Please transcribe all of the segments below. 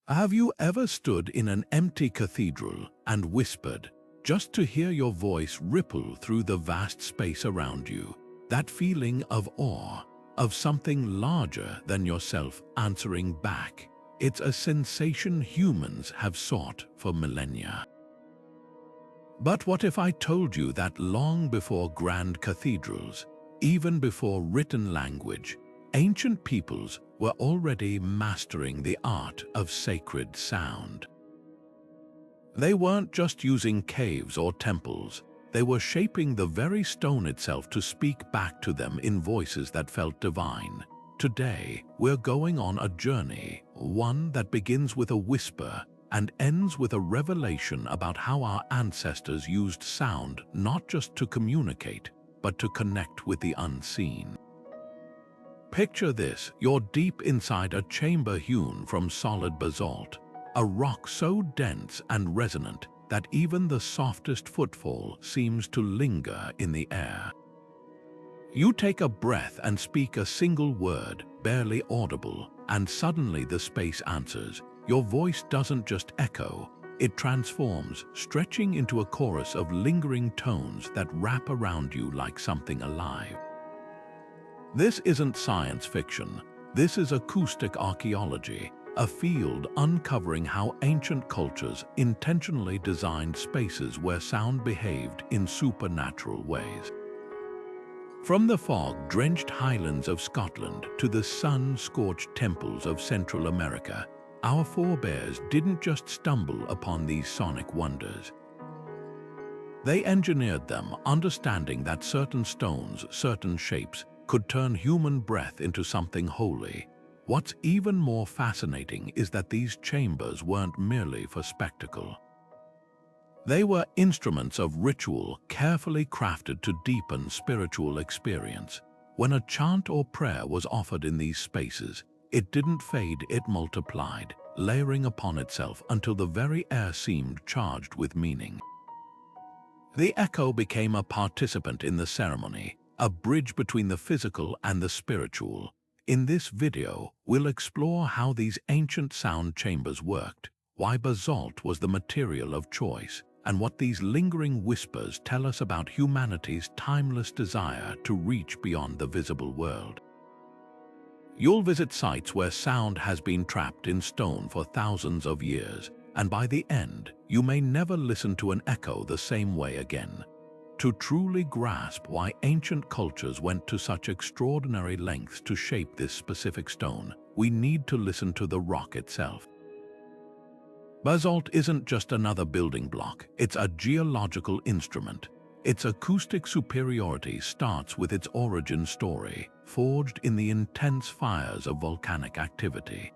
Have you ever stood in an empty cathedral and whispered, just to hear your voice ripple through the vast space around you? That feeling of awe, of something larger than yourself answering back. It's a sensation humans have sought for millennia. But what if I told you that long before grand cathedrals, even before written language, ancient peoples were already mastering the art of sacred sound? They weren't just using caves or temples, they were shaping the very stone itself to speak back to them in voices that felt divine. Today, we're going on a journey, one that begins with a whisper and ends with a revelation about how our ancestors used sound not just to communicate, but to connect with the unseen. Picture this: you're deep inside a chamber hewn from solid basalt, a rock so dense and resonant that even the softest footfall seems to linger in the air. You take a breath and speak a single word, barely audible, and suddenly the space answers. Your voice doesn't just echo, it transforms, stretching into a chorus of lingering tones that wrap around you like something alive. This isn't science fiction. This is acoustic archaeology, a field uncovering how ancient cultures intentionally designed spaces where sound behaved in supernatural ways. From the fog-drenched highlands of Scotland to the sun-scorched temples of Central America, our forebears didn't just stumble upon these sonic wonders. They engineered them, understanding that certain stones, certain shapes, could turn human breath into something holy. What's even more fascinating is that these chambers weren't merely for spectacle. They were instruments of ritual carefully crafted to deepen spiritual experience. When a chant or prayer was offered in these spaces, it didn't fade, it multiplied, layering upon itself until the very air seemed charged with meaning. The echo became a participant in the ceremony, a bridge between the physical and the spiritual. In this video, we'll explore how these ancient sound chambers worked, why basalt was the material of choice, and what these lingering whispers tell us about humanity's timeless desire to reach beyond the visible world. You'll visit sites where sound has been trapped in stone for thousands of years, and by the end, you may never listen to an echo the same way again. To truly grasp why ancient cultures went to such extraordinary lengths to shape this specific stone, we need to listen to the rock itself. Basalt isn't just another building block, it's a geological instrument. Its acoustic superiority starts with its origin story, forged in the intense fires of volcanic activity.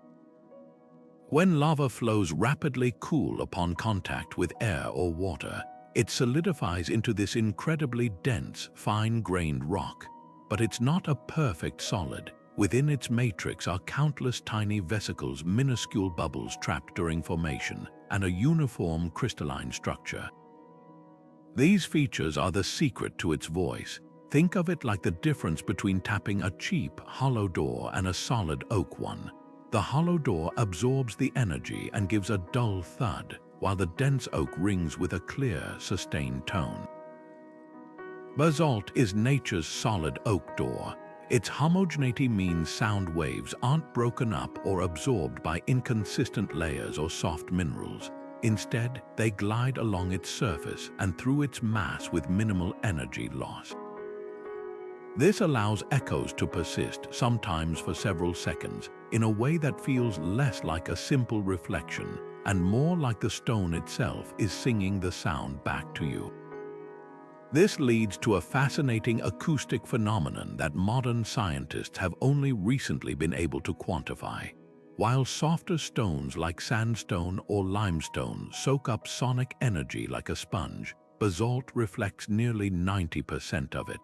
When lava flows rapidly cool upon contact with air or water, it solidifies into this incredibly dense, fine-grained rock. But it's not a perfect solid. Within its matrix are countless tiny vesicles, minuscule bubbles trapped during formation, and a uniform crystalline structure. These features are the secret to its voice. Think of it like the difference between tapping a cheap, hollow door and a solid oak one. The hollow door absorbs the energy and gives a dull thud, while the dense oak rings with a clear, sustained tone. Basalt is nature's solid oak door. Its homogeneity means sound waves aren't broken up or absorbed by inconsistent layers or soft minerals. Instead, they glide along its surface and through its mass with minimal energy loss. This allows echoes to persist, sometimes for several seconds, in a way that feels less like a simple reflection and more like the stone itself is singing the sound back to you. This leads to a fascinating acoustic phenomenon that modern scientists have only recently been able to quantify. While softer stones like sandstone or limestone soak up sonic energy like a sponge, basalt reflects nearly 90% of it.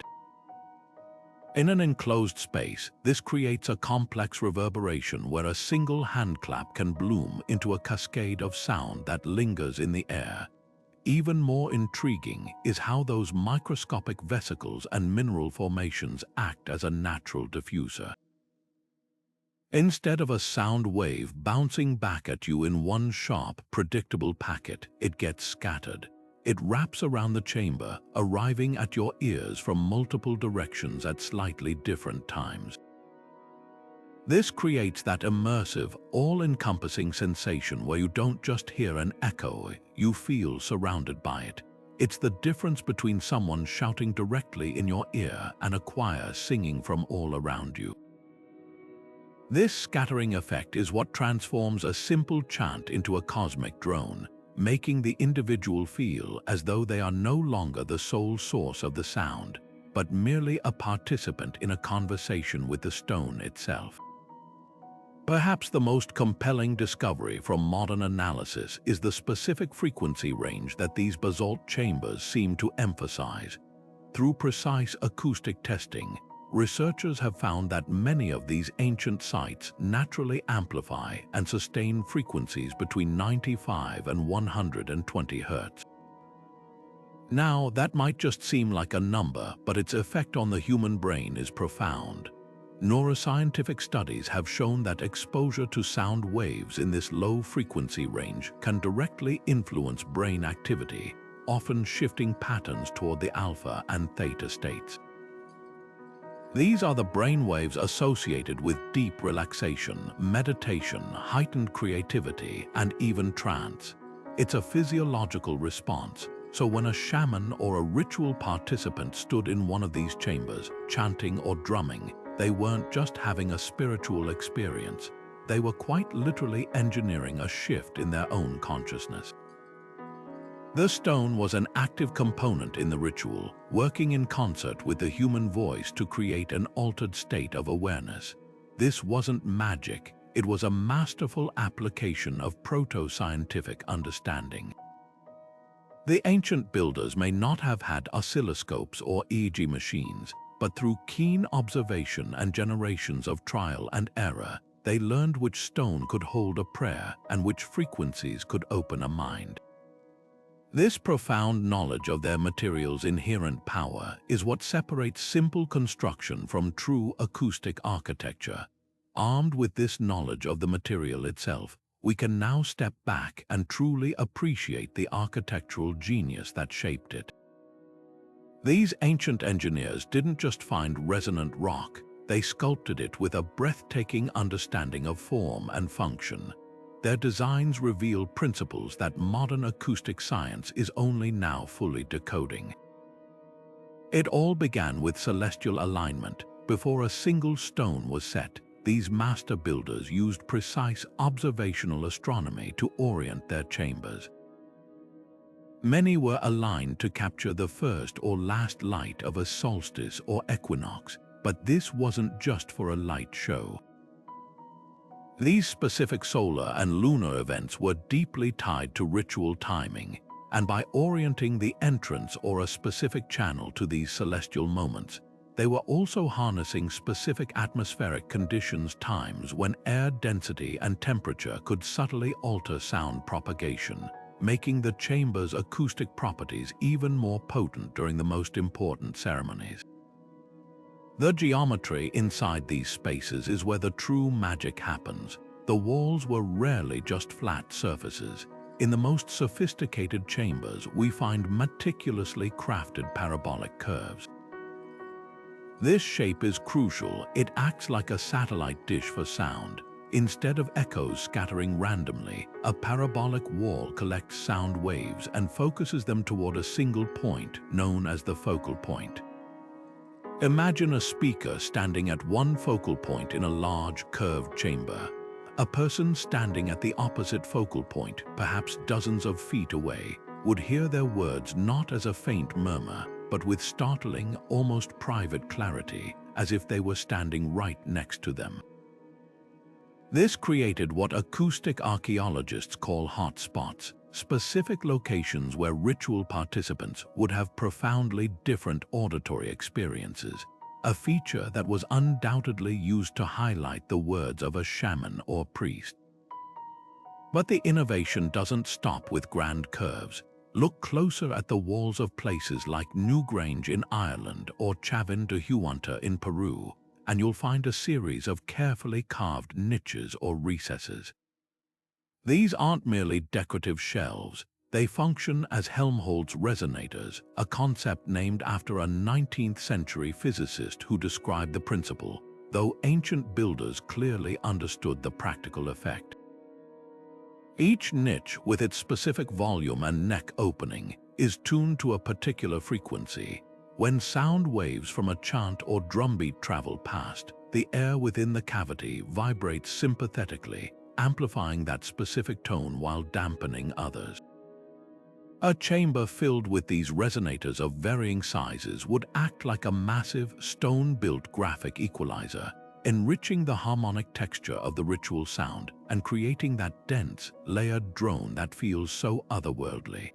In an enclosed space, this creates a complex reverberation where a single handclap can bloom into a cascade of sound that lingers in the air. Even more intriguing is how those microscopic vesicles and mineral formations act as a natural diffuser. Instead of a sound wave bouncing back at you in one sharp, predictable packet, it gets scattered. It wraps around the chamber, arriving at your ears from multiple directions at slightly different times. This creates that immersive, all-encompassing sensation where you don't just hear an echo, you feel surrounded by it. It's the difference between someone shouting directly in your ear and a choir singing from all around you. This scattering effect is what transforms a simple chant into a cosmic drone, making the individual feel as though they are no longer the sole source of the sound, but merely a participant in a conversation with the stone itself. Perhaps the most compelling discovery from modern analysis is the specific frequency range that these basalt chambers seem to emphasize. Through precise acoustic testing, researchers have found that many of these ancient sites naturally amplify and sustain frequencies between 95 and 120 Hz. Now, that might just seem like a number, but its effect on the human brain is profound. Neuroscientific studies have shown that exposure to sound waves in this low frequency range can directly influence brain activity, often shifting patterns toward the alpha and theta states. These are the brainwaves associated with deep relaxation, meditation, heightened creativity, and even trance. It's a physiological response, so when a shaman or a ritual participant stood in one of these chambers, chanting or drumming, they weren't just having a spiritual experience, they were quite literally engineering a shift in their own consciousness. The stone was an active component in the ritual, working in concert with the human voice to create an altered state of awareness. This wasn't magic, it was a masterful application of proto-scientific understanding. The ancient builders may not have had oscilloscopes or EEG machines, but through keen observation and generations of trial and error, they learned which stone could hold a prayer and which frequencies could open a mind. This profound knowledge of their material's inherent power is what separates simple construction from true acoustic architecture. Armed with this knowledge of the material itself, we can now step back and truly appreciate the architectural genius that shaped it. These ancient engineers didn't just find resonant rock, they sculpted it with a breathtaking understanding of form and function. Their designs reveal principles that modern acoustic science is only now fully decoding. It all began with celestial alignment. Before a single stone was set, these master builders used precise observational astronomy to orient their chambers. Many were aligned to capture the first or last light of a solstice or equinox, but this wasn't just for a light show. These specific solar and lunar events were deeply tied to ritual timing, and by orienting the entrance or a specific channel to these celestial moments, they were also harnessing specific atmospheric conditions, times when air density and temperature could subtly alter sound propagation, making the chamber's acoustic properties even more potent during the most important ceremonies. The geometry inside these spaces is where the true magic happens. The walls were rarely just flat surfaces. In the most sophisticated chambers, we find meticulously crafted parabolic curves. This shape is crucial. It acts like a satellite dish for sound. Instead of echoes scattering randomly, a parabolic wall collects sound waves and focuses them toward a single point, known as the focal point. Imagine a speaker standing at one focal point in a large, curved chamber. A person standing at the opposite focal point, perhaps dozens of feet away, would hear their words not as a faint murmur, but with startling, almost private clarity, as if they were standing right next to them. This created what acoustic archaeologists call hot spots, specific locations where ritual participants would have profoundly different auditory experiences, a feature that was undoubtedly used to highlight the words of a shaman or priest. But the innovation doesn't stop with grand curves. Look closer at the walls of places like Newgrange in Ireland or Chavín de Huántar in Peru, and you'll find a series of carefully carved niches or recesses. These aren't merely decorative shelves. They function as Helmholtz resonators, a concept named after a 19th-century physicist who described the principle, though ancient builders clearly understood the practical effect. Each niche, with its specific volume and neck opening, is tuned to a particular frequency. When sound waves from a chant or drumbeat travel past, the air within the cavity vibrates sympathetically, amplifying that specific tone while dampening others. A chamber filled with these resonators of varying sizes would act like a massive, stone-built graphic equalizer, enriching the harmonic texture of the ritual sound and creating that dense, layered drone that feels so otherworldly.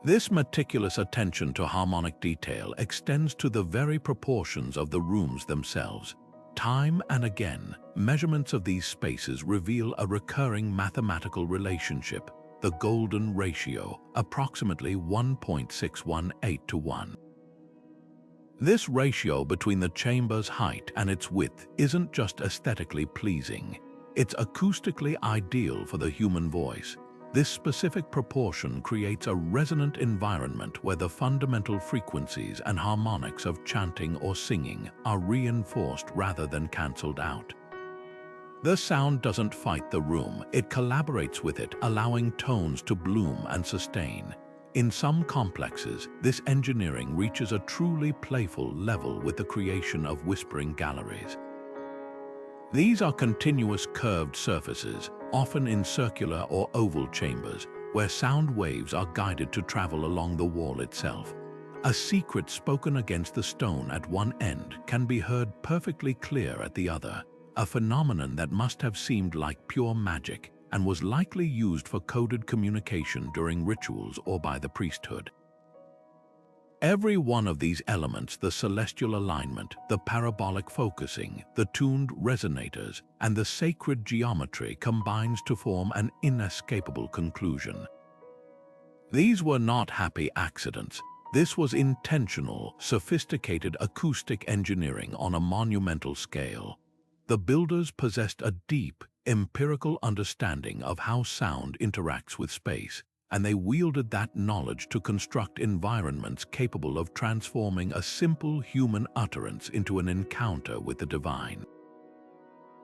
This meticulous attention to harmonic detail extends to the very proportions of the rooms themselves. Time and again, measurements of these spaces reveal a recurring mathematical relationship, the golden ratio, approximately 1.618 to 1. This ratio between the chamber's height and its width isn't just aesthetically pleasing, it's acoustically ideal for the human voice. This specific proportion creates a resonant environment where the fundamental frequencies and harmonics of chanting or singing are reinforced rather than cancelled out. The sound doesn't fight the room, it collaborates with it, allowing tones to bloom and sustain. In some complexes, this engineering reaches a truly playful level with the creation of whispering galleries. These are continuous curved surfaces, often in circular or oval chambers, where sound waves are guided to travel along the wall itself. A secret spoken against the stone at one end can be heard perfectly clear at the other, a phenomenon that must have seemed like pure magic and was likely used for coded communication during rituals or by the priesthood. Every one of these elements, the celestial alignment, the parabolic focusing, the tuned resonators, and the sacred geometry combines to form an inescapable conclusion. These were not happy accidents. This was intentional, sophisticated acoustic engineering on a monumental scale. The builders possessed a deep, empirical understanding of how sound interacts with space, and they wielded that knowledge to construct environments capable of transforming a simple human utterance into an encounter with the divine.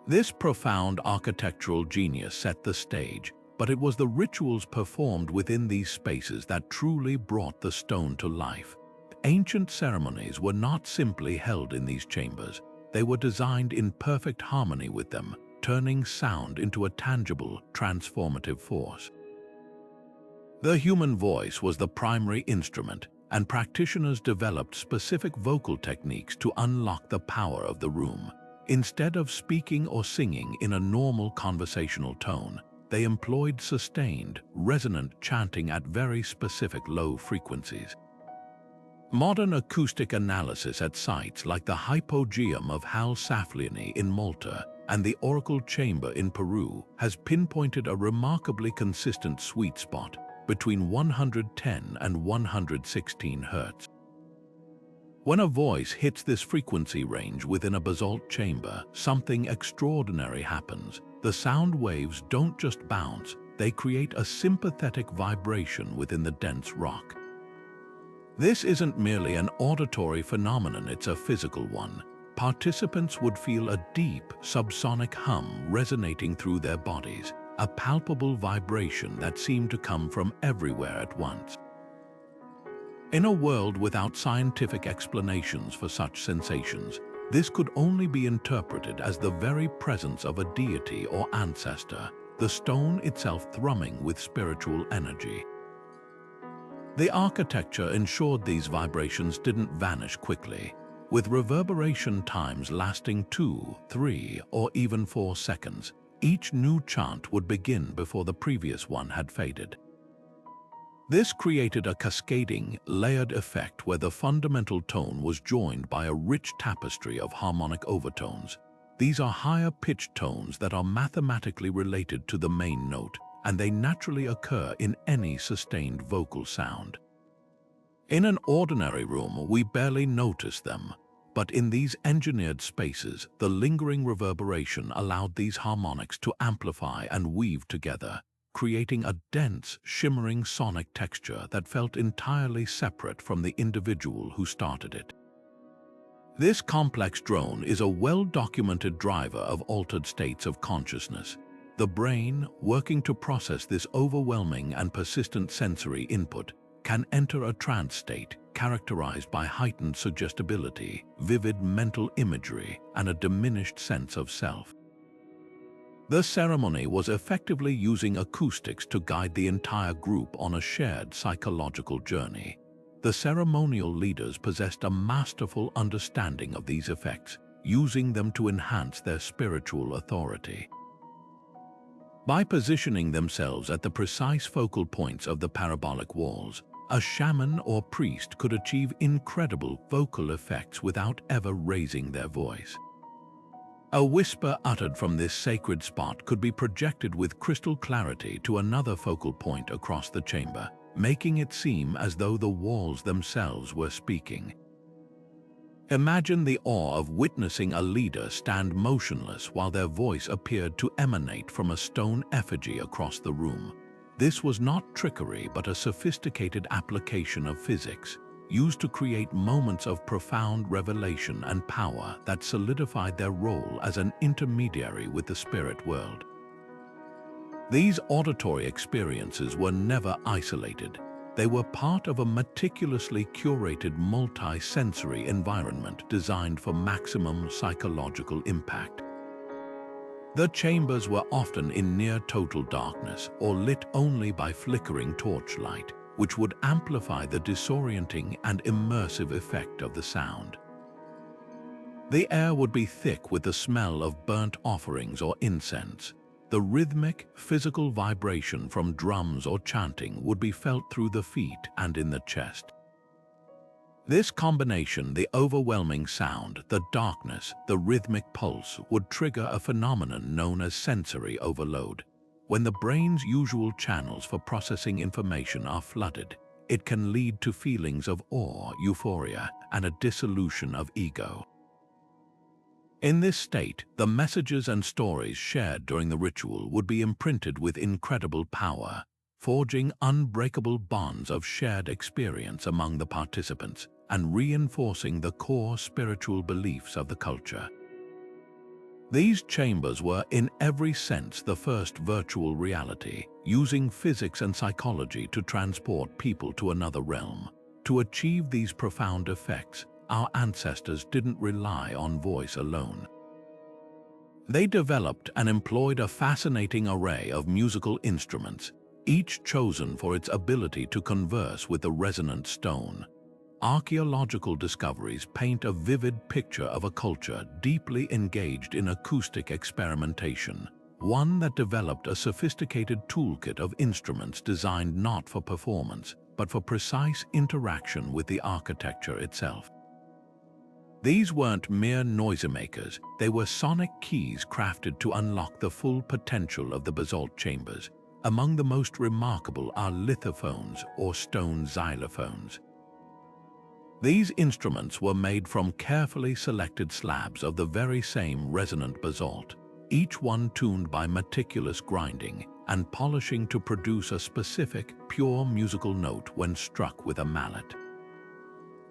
This profound architectural genius set the stage, but it was the rituals performed within these spaces that truly brought the stone to life. Ancient ceremonies were not simply held in these chambers. They were designed in perfect harmony with them, turning sound into a tangible, transformative force. The human voice was the primary instrument, and practitioners developed specific vocal techniques to unlock the power of the room. Instead of speaking or singing in a normal conversational tone, they employed sustained, resonant chanting at very specific low frequencies. Modern acoustic analysis at sites like the Hypogeum of Hal Saflieni in Malta and the Oracle Chamber in Peru has pinpointed a remarkably consistent sweet spot between 110 and 116 Hz. When a voice hits this frequency range within a basalt chamber, something extraordinary happens. The sound waves don't just bounce, they create a sympathetic vibration within the dense rock. This isn't merely an auditory phenomenon, it's a physical one. Participants would feel a deep, subsonic hum resonating through their bodies, a palpable vibration that seemed to come from everywhere at once. In a world without scientific explanations for such sensations, this could only be interpreted as the very presence of a deity or ancestor, the stone itself thrumming with spiritual energy. The architecture ensured these vibrations didn't vanish quickly, with reverberation times lasting 2, 3, or even 4 seconds. Each new chant would begin before the previous one had faded. This created a cascading, layered effect where the fundamental tone was joined by a rich tapestry of harmonic overtones. These are higher-pitched tones that are mathematically related to the main note, and they naturally occur in any sustained vocal sound. In an ordinary room, we barely notice them, But in these engineered spaces, the lingering reverberation allowed these harmonics to amplify and weave together, creating a dense, shimmering sonic texture that felt entirely separate from the individual who started it. This complex drone is a well-documented driver of altered states of consciousness. The brain, working to process this overwhelming and persistent sensory input, can enter a trance state characterized by heightened suggestibility, vivid mental imagery, and a diminished sense of self. The ceremony was effectively using acoustics to guide the entire group on a shared psychological journey. The ceremonial leaders possessed a masterful understanding of these effects, using them to enhance their spiritual authority. By positioning themselves at the precise focal points of the parabolic walls, a shaman or priest could achieve incredible vocal effects without ever raising their voice. A whisper uttered from this sacred spot could be projected with crystal clarity to another focal point across the chamber, making it seem as though the walls themselves were speaking. Imagine the awe of witnessing a leader stand motionless while their voice appeared to emanate from a stone effigy across the room. This was not trickery but a sophisticated application of physics, used to create moments of profound revelation and power that solidified their role as an intermediary with the spirit world. These auditory experiences were never isolated. They were part of a meticulously curated multi-sensory environment designed for maximum psychological impact. The chambers were often in near total darkness or lit only by flickering torchlight, which would amplify the disorienting and immersive effect of the sound. The air would be thick with the smell of burnt offerings or incense. The rhythmic, physical vibration from drums or chanting would be felt through the feet and in the chest. This combination, the overwhelming sound, the darkness, the rhythmic pulse, would trigger a phenomenon known as sensory overload. When the brain's usual channels for processing information are flooded, it can lead to feelings of awe, euphoria, and a dissolution of ego. In this state, the messages and stories shared during the ritual would be imprinted with incredible power, forging unbreakable bonds of shared experience among the participants and reinforcing the core spiritual beliefs of the culture. These chambers were, in every sense, the first virtual reality, using physics and psychology to transport people to another realm. To achieve these profound effects, our ancestors didn't rely on voice alone. They developed and employed a fascinating array of musical instruments, each chosen for its ability to converse with the resonant stone. Archaeological discoveries paint a vivid picture of a culture deeply engaged in acoustic experimentation, one that developed a sophisticated toolkit of instruments designed not for performance, but for precise interaction with the architecture itself. These weren't mere noisemakers, they were sonic keys crafted to unlock the full potential of the basalt chambers. Among the most remarkable are lithophones or stone xylophones. These instruments were made from carefully selected slabs of the very same resonant basalt, each one tuned by meticulous grinding and polishing to produce a specific, pure musical note when struck with a mallet.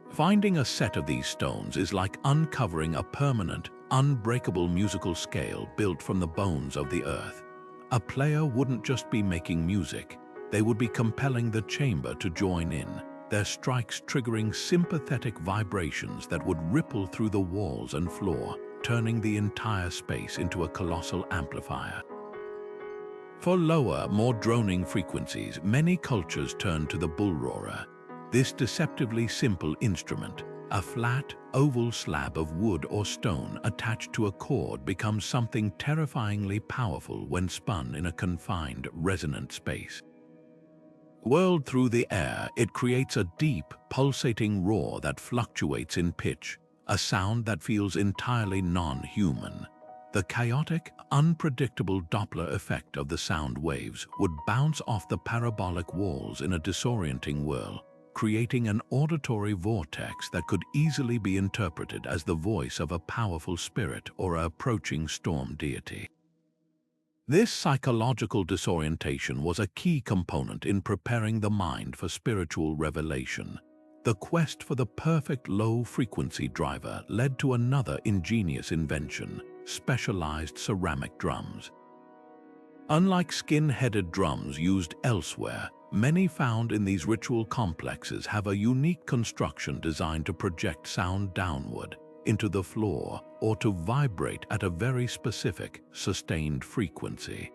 Finding a set of these stones is like uncovering a permanent, unbreakable musical scale built from the bones of the earth. A player wouldn't just be making music, they would be compelling the chamber to join in, their strikes triggering sympathetic vibrations that would ripple through the walls and floor, turning the entire space into a colossal amplifier. For lower, more droning frequencies, many cultures turn to the bullroarer. This deceptively simple instrument, a flat, oval slab of wood or stone attached to a cord, becomes something terrifyingly powerful when spun in a confined, resonant space. Whirled through the air, it creates a deep, pulsating roar that fluctuates in pitch, a sound that feels entirely non-human. The chaotic, unpredictable Doppler effect of the sound waves would bounce off the parabolic walls in a disorienting whirl, creating an auditory vortex that could easily be interpreted as the voice of a powerful spirit or an approaching storm deity. This psychological disorientation was a key component in preparing the mind for spiritual revelation. The quest for the perfect low-frequency driver led to another ingenious invention: specialized ceramic drums. Unlike skin-headed drums used elsewhere, many found in these ritual complexes have a unique construction designed to project sound downward into the floor or to vibrate at a very specific, sustained frequency.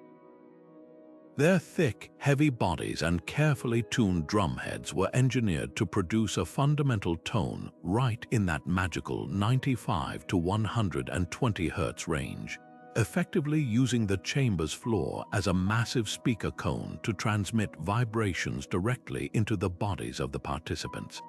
Their thick, heavy bodies and carefully tuned drumheads were engineered to produce a fundamental tone right in that magical 95 to 120 Hz range, effectively using the chamber's floor as a massive speaker cone to transmit vibrations directly into the bodies of the participants.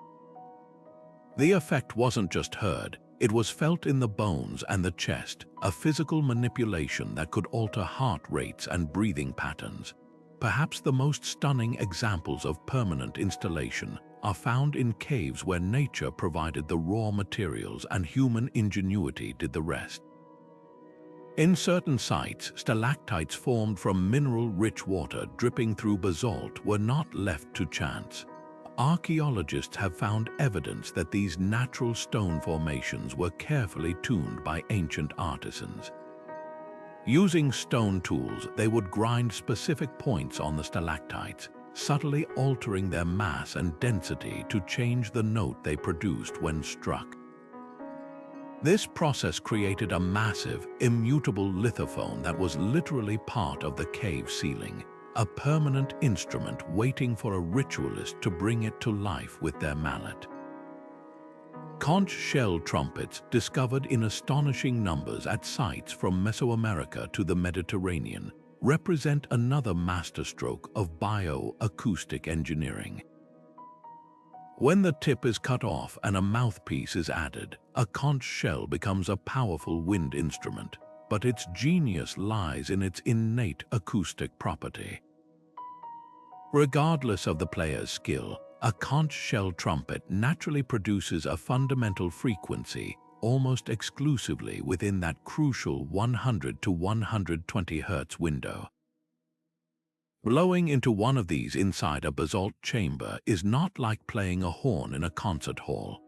The effect wasn't just heard, it was felt in the bones and the chest, a physical manipulation that could alter heart rates and breathing patterns. Perhaps the most stunning examples of permanent installation are found in caves where nature provided the raw materials and human ingenuity did the rest. In certain sites, stalactites formed from mineral-rich water dripping through basalt were not left to chance. Archaeologists have found evidence that these natural stone formations were carefully tuned by ancient artisans. Using stone tools, they would grind specific points on the stalactites, subtly altering their mass and density to change the note they produced when struck. This process created a massive, immutable lithophone that was literally part of the cave ceiling, a permanent instrument waiting for a ritualist to bring it to life with their mallet. Conch shell trumpets, discovered in astonishing numbers at sites from Mesoamerica to the Mediterranean, represent another masterstroke of bioacoustic engineering. When the tip is cut off and a mouthpiece is added, a conch shell becomes a powerful wind instrument, but its genius lies in its innate acoustic property. Regardless of the player's skill, a conch shell trumpet naturally produces a fundamental frequency almost exclusively within that crucial 100 to 120 Hz window. Blowing into one of these inside a basalt chamber is not like playing a horn in a concert hall.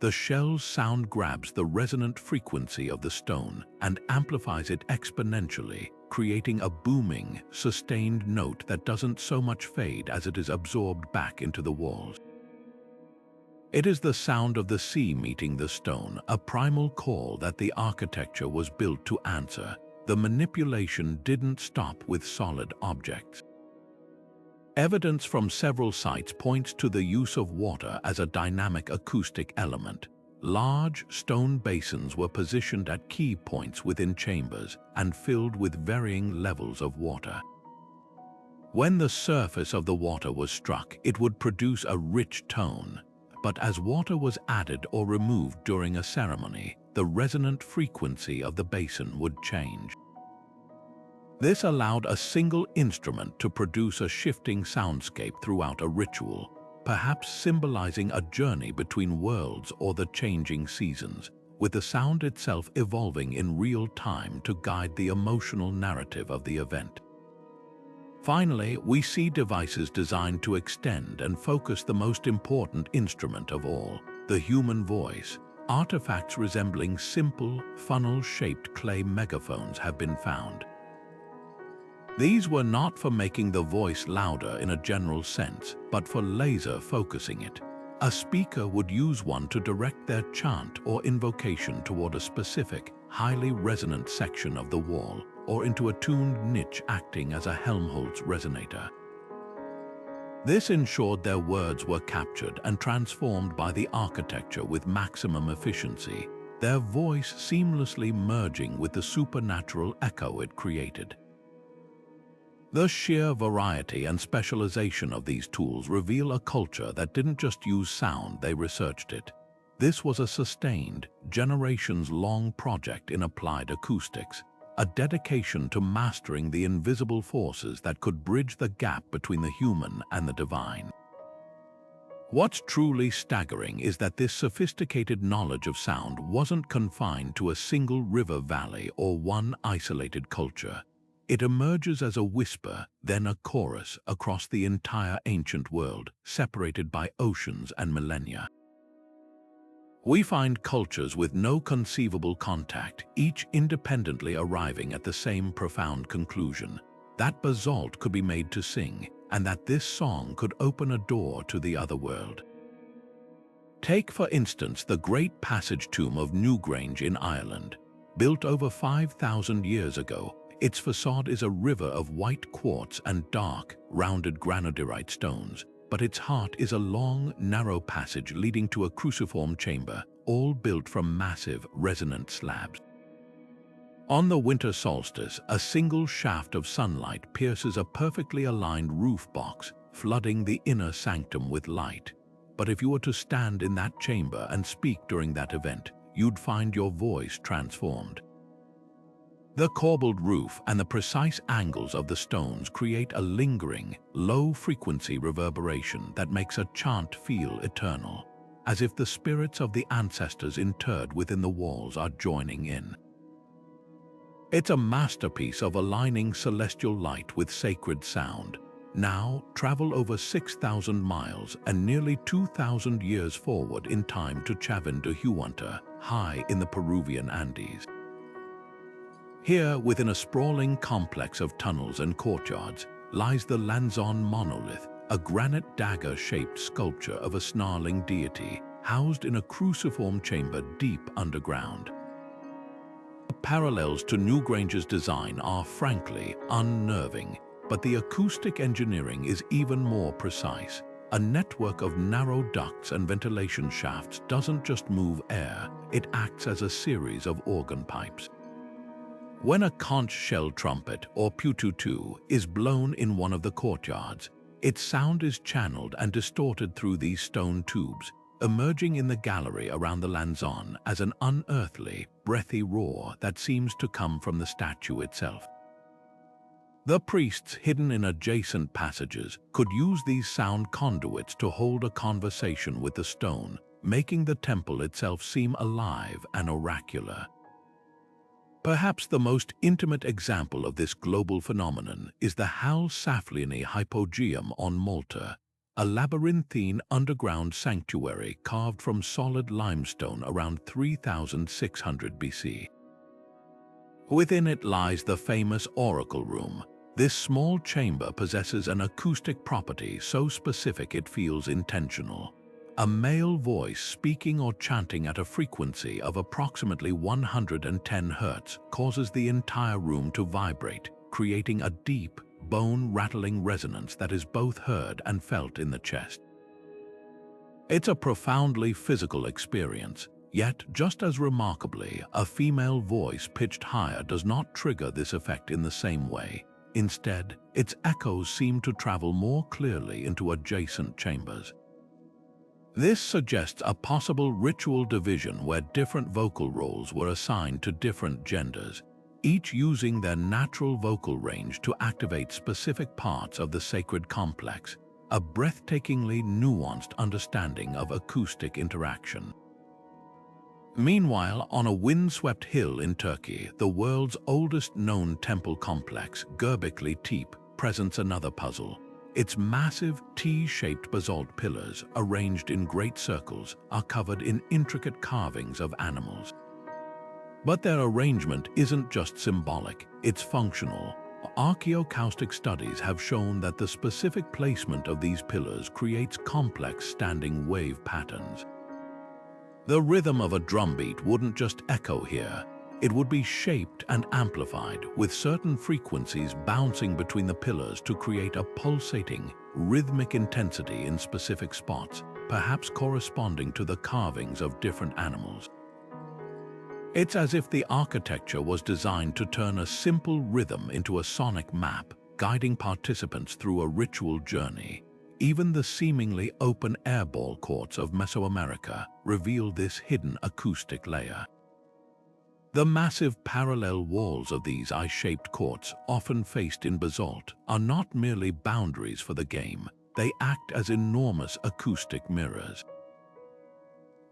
The shell's sound grabs the resonant frequency of the stone and amplifies it exponentially, creating a booming, sustained note that doesn't so much fade as it is absorbed back into the walls. It is the sound of the sea meeting the stone, a primal call that the architecture was built to answer. The manipulation didn't stop with solid objects. Evidence from several sites points to the use of water as a dynamic acoustic element. Large stone basins were positioned at key points within chambers and filled with varying levels of water. When the surface of the water was struck, it would produce a rich tone, but as water was added or removed during a ceremony, the resonant frequency of the basin would change. This allowed a single instrument to produce a shifting soundscape throughout a ritual, perhaps symbolizing a journey between worlds or the changing seasons, with the sound itself evolving in real time to guide the emotional narrative of the event. Finally, we see devices designed to extend and focus the most important instrument of all, the human voice. Artifacts resembling simple, funnel-shaped clay megaphones have been found. These were not for making the voice louder in a general sense, but for laser focusing it. A speaker would use one to direct their chant or invocation toward a specific, highly resonant section of the wall, or into a tuned niche acting as a Helmholtz resonator. This ensured their words were captured and transformed by the architecture with maximum efficiency, their voice seamlessly merging with the supernatural echo it created. The sheer variety and specialization of these tools reveal a culture that didn't just use sound, they researched it. This was a sustained, generations-long project in applied acoustics, a dedication to mastering the invisible forces that could bridge the gap between the human and the divine. What's truly staggering is that this sophisticated knowledge of sound wasn't confined to a single river valley or one isolated culture. It emerges as a whisper, then a chorus across the entire ancient world, separated by oceans and millennia. We find cultures with no conceivable contact, each independently arriving at the same profound conclusion: that basalt could be made to sing, and that this song could open a door to the other world. Take, for instance, the Great Passage Tomb of Newgrange in Ireland. Built over 5,000 years ago, its facade is a river of white quartz and dark, rounded granodiorite stones, but its heart is a long, narrow passage leading to a cruciform chamber, all built from massive, resonant slabs. On the winter solstice, a single shaft of sunlight pierces a perfectly aligned roof box, flooding the inner sanctum with light. But if you were to stand in that chamber and speak during that event, you'd find your voice transformed. The corbelled roof and the precise angles of the stones create a lingering, low-frequency reverberation that makes a chant feel eternal, as if the spirits of the ancestors interred within the walls are joining in. It's a masterpiece of aligning celestial light with sacred sound. Now, travel over 6,000 miles and nearly 2,000 years forward in time to Chavín de Huántar, high in the Peruvian Andes. Here, within a sprawling complex of tunnels and courtyards, lies the Lanzón monolith, a granite dagger-shaped sculpture of a snarling deity, housed in a cruciform chamber deep underground. The parallels to Newgrange's design are frankly unnerving, but the acoustic engineering is even more precise. A network of narrow ducts and ventilation shafts doesn't just move air, it acts as a series of organ pipes. When a conch shell trumpet, or pututu, is blown in one of the courtyards, its sound is channeled and distorted through these stone tubes, emerging in the gallery around the Lanzón as an unearthly, breathy roar that seems to come from the statue itself. The priests hidden in adjacent passages could use these sound conduits to hold a conversation with the stone, making the temple itself seem alive and oracular. Perhaps the most intimate example of this global phenomenon is the Hal Saflieni hypogeum on Malta, a labyrinthine underground sanctuary carved from solid limestone around 3600 BC. Within it lies the famous oracle room. This small chamber possesses an acoustic property so specific it feels intentional. A male voice speaking or chanting at a frequency of approximately 110 Hz causes the entire room to vibrate, creating a deep, bone-rattling resonance that is both heard and felt in the chest. It's a profoundly physical experience, yet just as remarkably, a female voice pitched higher does not trigger this effect in the same way. Instead, its echoes seem to travel more clearly into adjacent chambers. This suggests a possible ritual division where different vocal roles were assigned to different genders, each using their natural vocal range to activate specific parts of the sacred complex, a breathtakingly nuanced understanding of acoustic interaction. Meanwhile, on a windswept hill in Turkey, the world's oldest known temple complex, Göbekli Tepe, presents another puzzle. Its massive T-shaped basalt pillars, arranged in great circles, are covered in intricate carvings of animals. But their arrangement isn't just symbolic, it's functional. Archaeoacoustic studies have shown that the specific placement of these pillars creates complex standing wave patterns. The rhythm of a drumbeat wouldn't just echo here. It would be shaped and amplified, with certain frequencies bouncing between the pillars to create a pulsating, rhythmic intensity in specific spots, perhaps corresponding to the carvings of different animals. It's as if the architecture was designed to turn a simple rhythm into a sonic map, guiding participants through a ritual journey. Even the seemingly open airball courts of Mesoamerica reveal this hidden acoustic layer. The massive parallel walls of these eye-shaped courts, often faced in basalt, are not merely boundaries for the game. they act as enormous acoustic mirrors.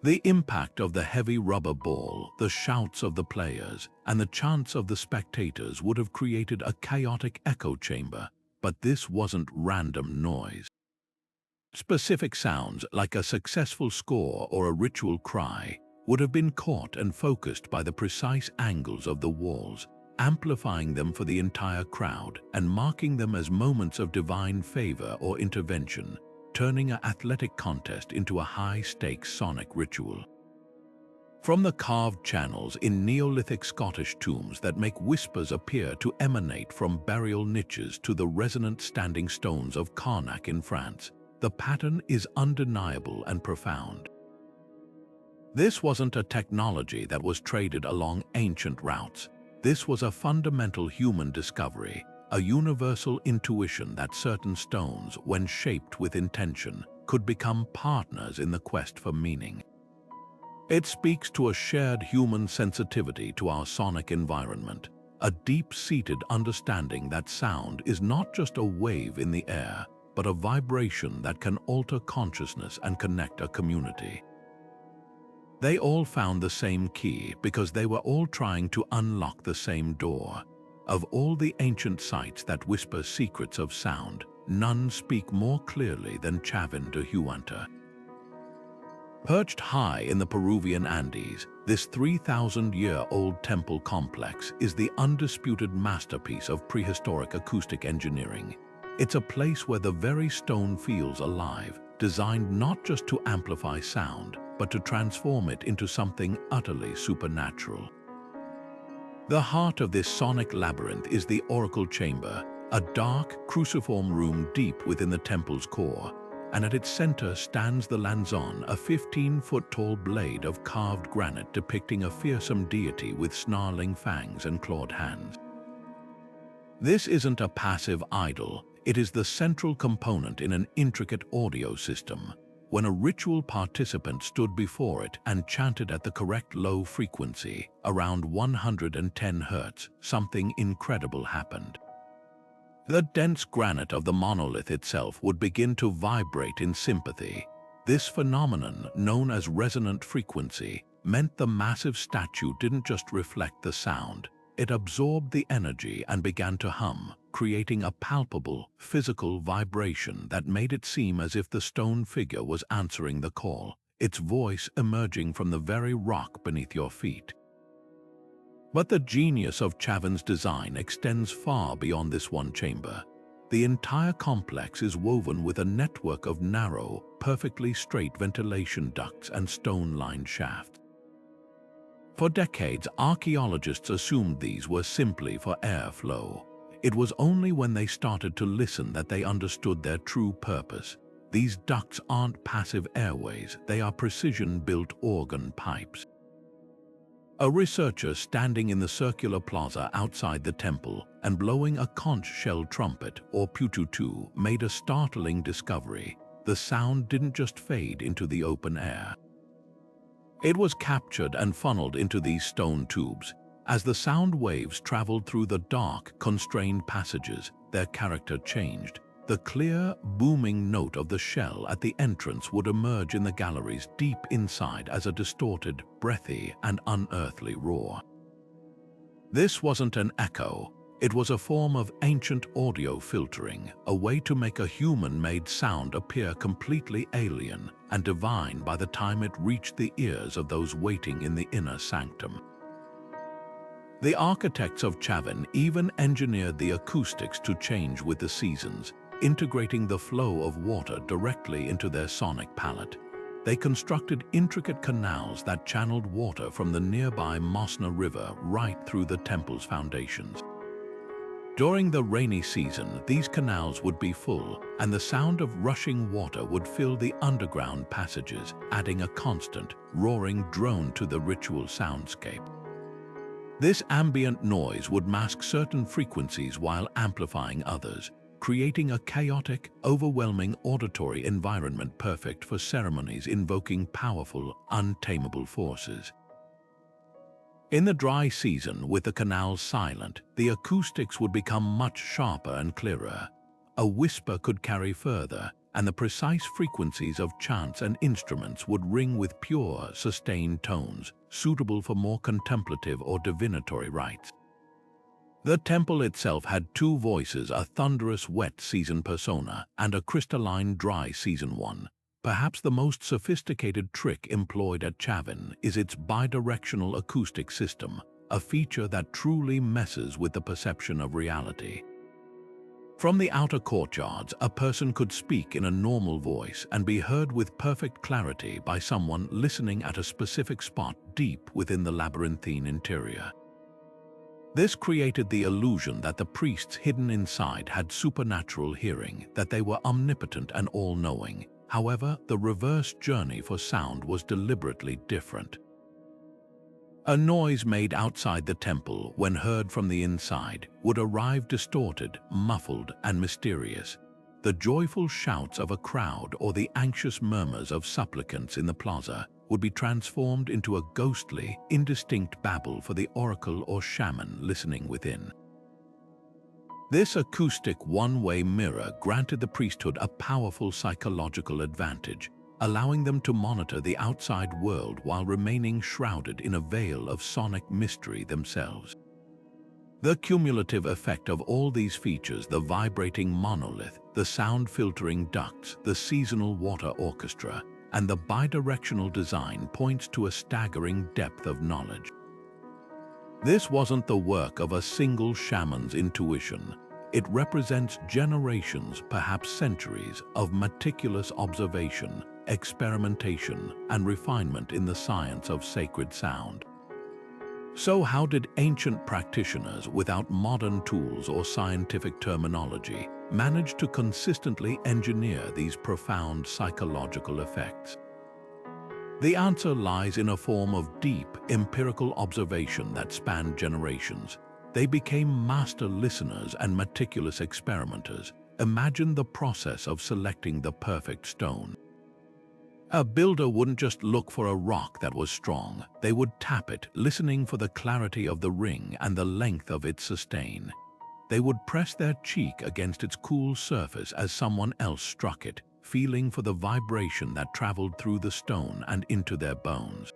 The impact of the heavy rubber ball, the shouts of the players, and the chants of the spectators would have created a chaotic echo chamber, but this wasn't random noise. Specific sounds, like a successful score or a ritual cry, would have been caught and focused by the precise angles of the walls, amplifying them for the entire crowd and marking them as moments of divine favor or intervention, turning an athletic contest into a high-stakes sonic ritual. From the carved channels in Neolithic Scottish tombs that make whispers appear to emanate from burial niches to the resonant standing stones of Carnac in France, the pattern is undeniable and profound. This wasn't a technology that was traded along ancient routes. This was a fundamental human discovery, a universal intuition that certain stones, when shaped with intention, could become partners in the quest for meaning. It speaks to a shared human sensitivity to our sonic environment, a deep-seated understanding that sound is not just a wave in the air, but a vibration that can alter consciousness and connect a community. They all found the same key because they were all trying to unlock the same door. Of all the ancient sites that whisper secrets of sound, none speak more clearly than Chavín de Huántar. Perched high in the Peruvian Andes, this 3,000-year-old temple complex is the undisputed masterpiece of prehistoric acoustic engineering. It's a place where the very stone feels alive, designed not just to amplify sound, but to transform it into something utterly supernatural. The heart of this sonic labyrinth is the oracle chamber, a dark, cruciform room deep within the temple's core, and at its center stands the lanzon, a 15-foot-tall blade of carved granite depicting a fearsome deity with snarling fangs and clawed hands. This isn't a passive idol. It is the central component in an intricate audio system. When a ritual participant stood before it and chanted at the correct low frequency, around 110 Hz, something incredible happened. The dense granite of the monolith itself would begin to vibrate in sympathy. This phenomenon, known as resonant frequency, meant the massive statue didn't just reflect the sound. It absorbed the energy and began to hum, creating a palpable, physical vibration that made it seem as if the stone figure was answering the call, its voice emerging from the very rock beneath your feet. But the genius of Chavín's design extends far beyond this one chamber. The entire complex is woven with a network of narrow, perfectly straight ventilation ducts and stone-lined shafts. For decades, archaeologists assumed these were simply for airflow. It was only when they started to listen that they understood their true purpose. These ducts aren't passive airways, they are precision-built organ pipes. A researcher standing in the circular plaza outside the temple and blowing a conch shell trumpet, or pututu, made a startling discovery. The sound didn't just fade into the open air. It was captured and funneled into these stone tubes. As the sound waves traveled through the dark, constrained passages, their character changed. The clear, booming note of the shell at the entrance would emerge in the galleries deep inside as a distorted, breathy, and unearthly roar. This wasn't an echo. It was a form of ancient audio filtering, a way to make a human-made sound appear completely alien and divine by the time it reached the ears of those waiting in the inner sanctum. The architects of Chavín even engineered the acoustics to change with the seasons, integrating the flow of water directly into their sonic palette. They constructed intricate canals that channeled water from the nearby Mosna River right through the temple's foundations. During the rainy season, these canals would be full, and the sound of rushing water would fill the underground passages, adding a constant, roaring drone to the ritual soundscape. This ambient noise would mask certain frequencies while amplifying others, creating a chaotic, overwhelming auditory environment perfect for ceremonies invoking powerful, untamable forces. In the dry season, with the canals silent, the acoustics would become much sharper and clearer. A whisper could carry further, and the precise frequencies of chants and instruments would ring with pure, sustained tones, suitable for more contemplative or divinatory rites. The temple itself had two voices, a thunderous wet season persona and a crystalline dry season one. Perhaps the most sophisticated trick employed at Chavín is its bidirectional acoustic system, a feature that truly messes with the perception of reality. From the outer courtyards, a person could speak in a normal voice and be heard with perfect clarity by someone listening at a specific spot deep within the labyrinthine interior. This created the illusion that the priests hidden inside had supernatural hearing, that they were omnipotent and all-knowing. However, the reverse journey for sound was deliberately different. A noise made outside the temple, when heard from the inside, would arrive distorted, muffled, and mysterious. The joyful shouts of a crowd or the anxious murmurs of supplicants in the plaza would be transformed into a ghostly, indistinct babble for the oracle or shaman listening within. This acoustic one-way mirror granted the priesthood a powerful psychological advantage, allowing them to monitor the outside world while remaining shrouded in a veil of sonic mystery themselves. The cumulative effect of all these features, the vibrating monolith, the sound-filtering ducts, the seasonal water orchestra, and the bidirectional design, points to a staggering depth of knowledge. This wasn't the work of a single shaman's intuition. It represents generations, perhaps centuries, of meticulous observation, experimentation, and refinement in the science of sacred sound. So how did ancient practitioners, without modern tools or scientific terminology, manage to consistently engineer these profound psychological effects? The answer lies in a form of deep, empirical observation that spanned generations. They became master listeners and meticulous experimenters. Imagine the process of selecting the perfect stone. A builder wouldn't just look for a rock that was strong. They would tap it, listening for the clarity of the ring and the length of its sustain. They would press their cheek against its cool surface as someone else struck it, feeling for the vibration that traveled through the stone and into their bones.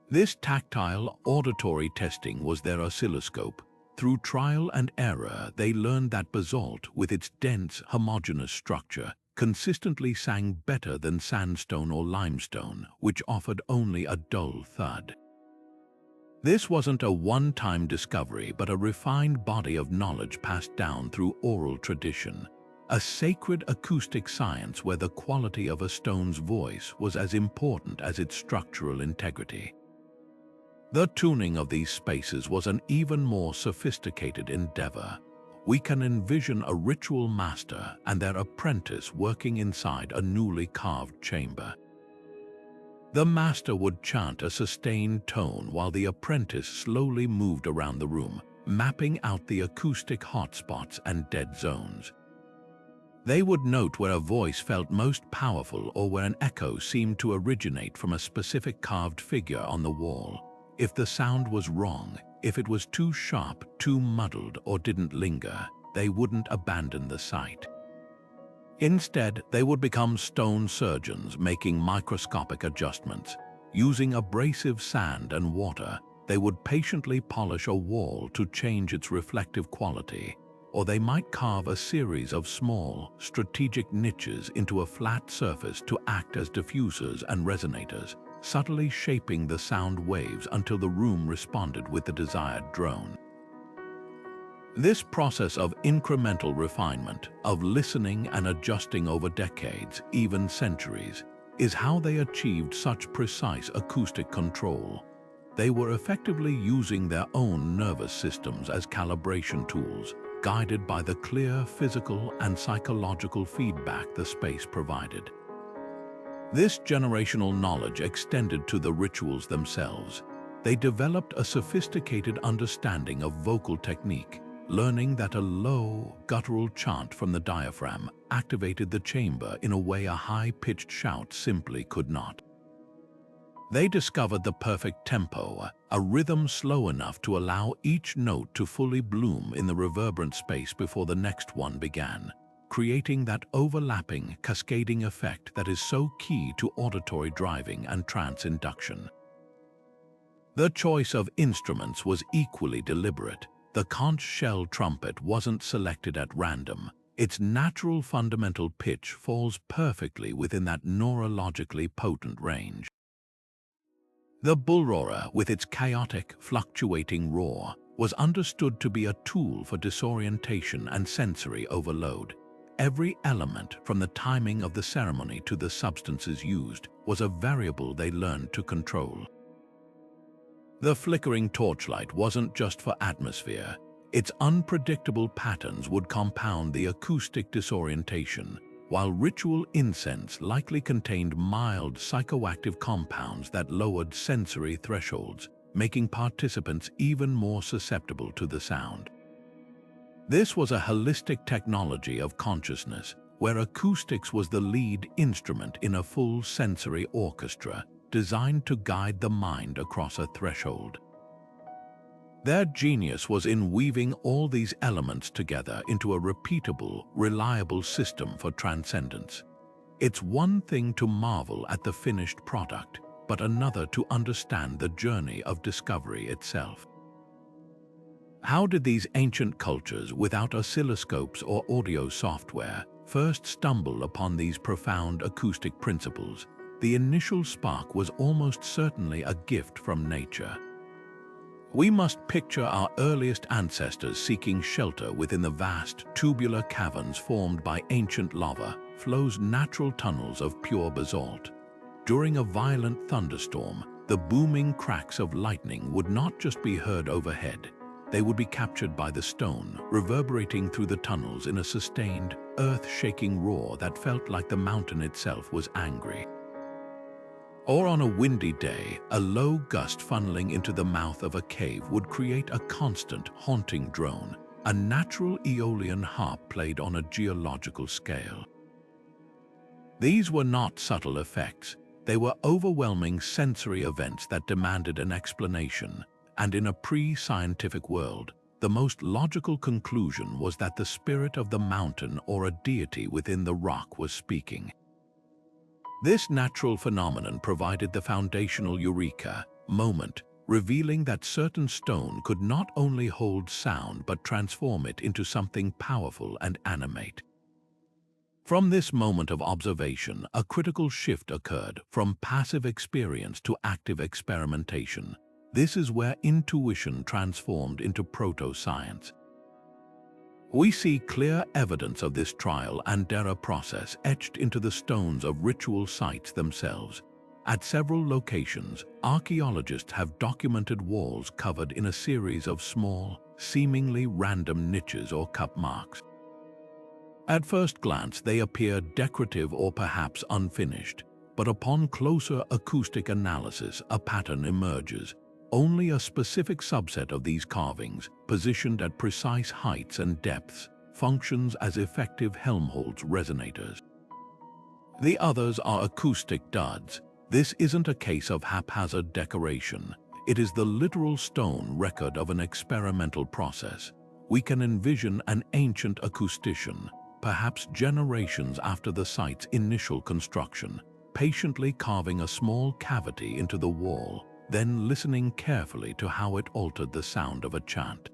This tactile, auditory testing was their oscilloscope. Through trial and error, they learned that basalt, with its dense, homogeneous structure, consistently sang better than sandstone or limestone, which offered only a dull thud. This wasn't a one-time discovery, but a refined body of knowledge passed down through oral tradition, a sacred acoustic science where the quality of a stone's voice was as important as its structural integrity. The tuning of these spaces was an even more sophisticated endeavor. We can envision a ritual master and their apprentice working inside a newly carved chamber. The master would chant a sustained tone while the apprentice slowly moved around the room, mapping out the acoustic hotspots and dead zones. They would note where a voice felt most powerful or where an echo seemed to originate from a specific carved figure on the wall. If the sound was wrong, if it was too sharp, too muddled, or didn't linger, they wouldn't abandon the site. Instead, they would become stone surgeons, making microscopic adjustments. Using abrasive sand and water, they would patiently polish a wall to change its reflective quality, or they might carve a series of small, strategic niches into a flat surface to act as diffusers and resonators, subtly shaping the sound waves until the room responded with the desired drone. This process of incremental refinement, of listening and adjusting over decades, even centuries, is how they achieved such precise acoustic control. They were effectively using their own nervous systems as calibration tools, guided by the clear physical and psychological feedback the space provided. This generational knowledge extended to the rituals themselves. They developed a sophisticated understanding of vocal technique, learning that a low, guttural chant from the diaphragm activated the chamber in a way a high-pitched shout simply could not. They discovered the perfect tempo, a rhythm slow enough to allow each note to fully bloom in the reverberant space before the next one began. creating that overlapping, cascading effect that is so key to auditory driving and trance induction. The choice of instruments was equally deliberate. The conch shell trumpet wasn't selected at random. Its natural fundamental pitch falls perfectly within that neurologically potent range. The bullroarer, with its chaotic, fluctuating roar, was understood to be a tool for disorientation and sensory overload. Every element, from the timing of the ceremony to the substances used, was a variable they learned to control. The flickering torchlight wasn't just for atmosphere. Its unpredictable patterns would compound the acoustic disorientation, while ritual incense likely contained mild psychoactive compounds that lowered sensory thresholds, making participants even more susceptible to the sound. This was a holistic technology of consciousness, where acoustics was the lead instrument in a full sensory orchestra, designed to guide the mind across a threshold. Their genius was in weaving all these elements together into a repeatable, reliable system for transcendence. It's one thing to marvel at the finished product, but another to understand the journey of discovery itself. How did these ancient cultures without oscilloscopes or audio software first stumble upon these profound acoustic principles? The initial spark was almost certainly a gift from nature. We must picture our earliest ancestors seeking shelter within the vast tubular caverns formed by ancient lava flows, natural tunnels of pure basalt. During a violent thunderstorm, the booming cracks of lightning would not just be heard overhead. They would be captured by the stone, reverberating through the tunnels in a sustained, earth-shaking roar that felt like the mountain itself was angry. Or on a windy day, a low gust funneling into the mouth of a cave would create a constant, haunting drone, a natural Aeolian harp played on a geological scale. These were not subtle effects. They were overwhelming sensory events that demanded an explanation, and in a pre-scientific world, the most logical conclusion was that the spirit of the mountain or a deity within the rock was speaking. This natural phenomenon provided the foundational eureka moment, revealing that certain stone could not only hold sound but transform it into something powerful and animate. From this moment of observation, a critical shift occurred from passive experience to active experimentation. This is where intuition transformed into proto-science. We see clear evidence of this trial and error process etched into the stones of ritual sites themselves. At several locations, archaeologists have documented walls covered in a series of small, seemingly random niches or cup marks. At first glance, they appear decorative or perhaps unfinished, but upon closer acoustic analysis, a pattern emerges. Only a specific subset of these carvings, positioned at precise heights and depths, functions as effective Helmholtz resonators. The others are acoustic duds. This isn't a case of haphazard decoration. It is the literal stone record of an experimental process. We can envision an ancient acoustician, perhaps generations after the site's initial construction, patiently carving a small cavity into the wall, then listening carefully to how it altered the sound of a chant.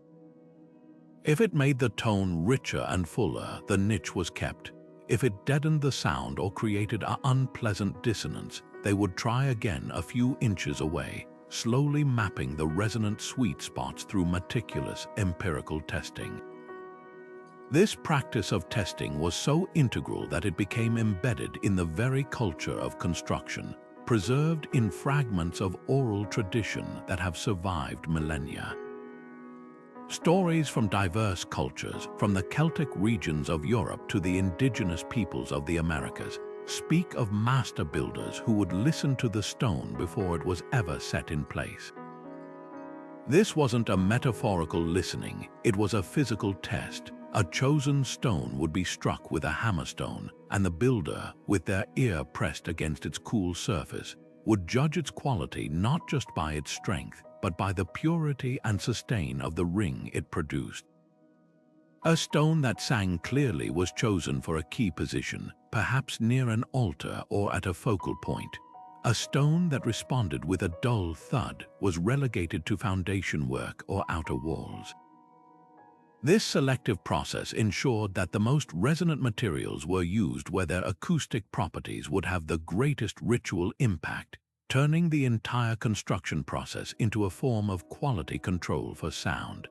If it made the tone richer and fuller, the niche was kept. If it deadened the sound or created an unpleasant dissonance, they would try again a few inches away, slowly mapping the resonant sweet spots through meticulous empirical testing. This practice of testing was so integral that it became embedded in the very culture of construction, preserved in fragments of oral tradition that have survived millennia. Stories from diverse cultures, from the Celtic regions of Europe to the indigenous peoples of the Americas, speak of master builders who would listen to the stone before it was ever set in place. This wasn't a metaphorical listening, it was a physical test. A chosen stone would be struck with a hammerstone, and the builder, with their ear pressed against its cool surface, would judge its quality not just by its strength, but by the purity and sustain of the ring it produced. A stone that sang clearly was chosen for a key position, perhaps near an altar or at a focal point. A stone that responded with a dull thud was relegated to foundation work or outer walls. This selective process ensured that the most resonant materials were used where their acoustic properties would have the greatest ritual impact, turning the entire construction process into a form of quality control for sound.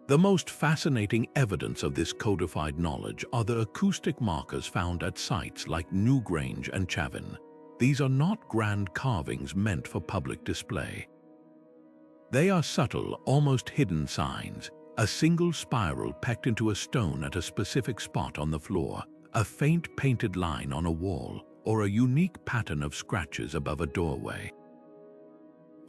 The most fascinating evidence of this codified knowledge are the acoustic markers found at sites like Newgrange and Chavín. These are not grand carvings meant for public display. They are subtle, almost hidden signs, a single spiral pecked into a stone at a specific spot on the floor, a faint painted line on a wall, or a unique pattern of scratches above a doorway.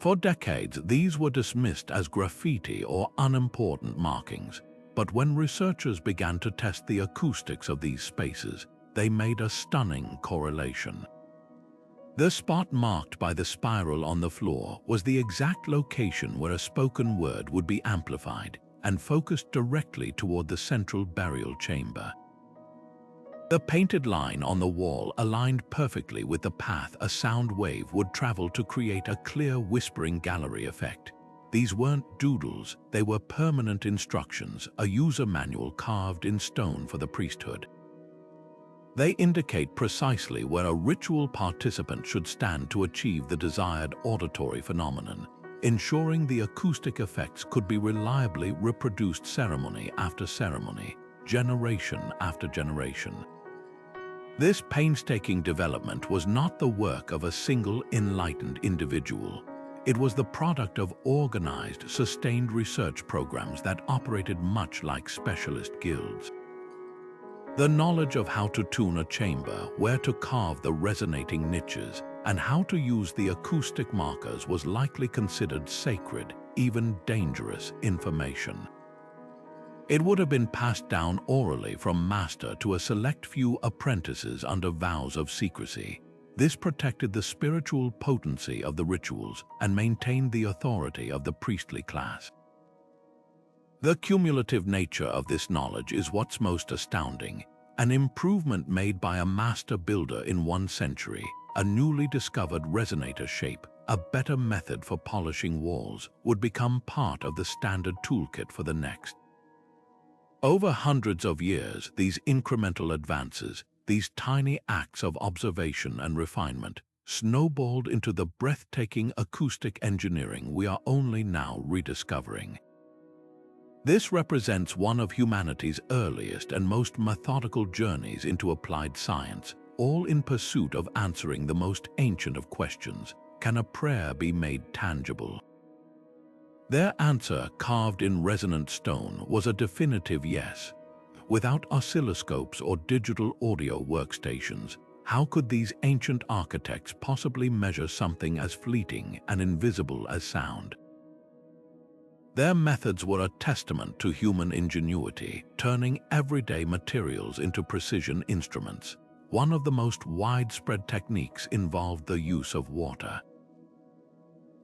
For decades, these were dismissed as graffiti or unimportant markings, but when researchers began to test the acoustics of these spaces, they made a stunning correlation. The spot marked by the spiral on the floor was the exact location where a spoken word would be amplified and focused directly toward the central burial chamber. The painted line on the wall aligned perfectly with the path a sound wave would travel to create a clear whispering gallery effect. These weren't doodles, they were permanent instructions, a user manual carved in stone for the priesthood. They indicate precisely where a ritual participant should stand to achieve the desired auditory phenomenon, ensuring the acoustic effects could be reliably reproduced ceremony after ceremony, generation after generation. This painstaking development was not the work of a single enlightened individual. It was the product of organized, sustained research programs that operated much like specialist guilds. The knowledge of how to tune a chamber, where to carve the resonating niches, and how to use the acoustic markers was likely considered sacred, even dangerous information. It would have been passed down orally from master to a select few apprentices under vows of secrecy. This protected the spiritual potency of the rituals and maintained the authority of the priestly class. The cumulative nature of this knowledge is what's most astounding. An improvement made by a master builder in one century, a newly discovered resonator shape, a better method for polishing walls, would become part of the standard toolkit for the next. Over hundreds of years, these incremental advances, these tiny acts of observation and refinement, snowballed into the breathtaking acoustic engineering we are only now rediscovering. This represents one of humanity's earliest and most methodical journeys into applied science, all in pursuit of answering the most ancient of questions: can a prayer be made tangible? Their answer, carved in resonant stone, was a definitive yes. Without oscilloscopes or digital audio workstations, how could these ancient architects possibly measure something as fleeting and invisible as sound? Their methods were a testament to human ingenuity, turning everyday materials into precision instruments. One of the most widespread techniques involved the use of water.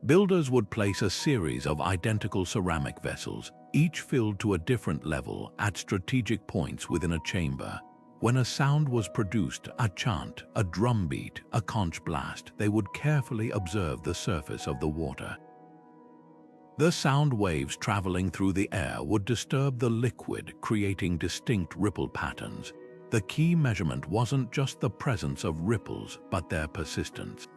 Builders would place a series of identical ceramic vessels, each filled to a different level at strategic points within a chamber. When a sound was produced, a chant, a drum beat, a conch blast, they would carefully observe the surface of the water. The sound waves traveling through the air would disturb the liquid, creating distinct ripple patterns. The key measurement wasn't just the presence of ripples, but their persistence.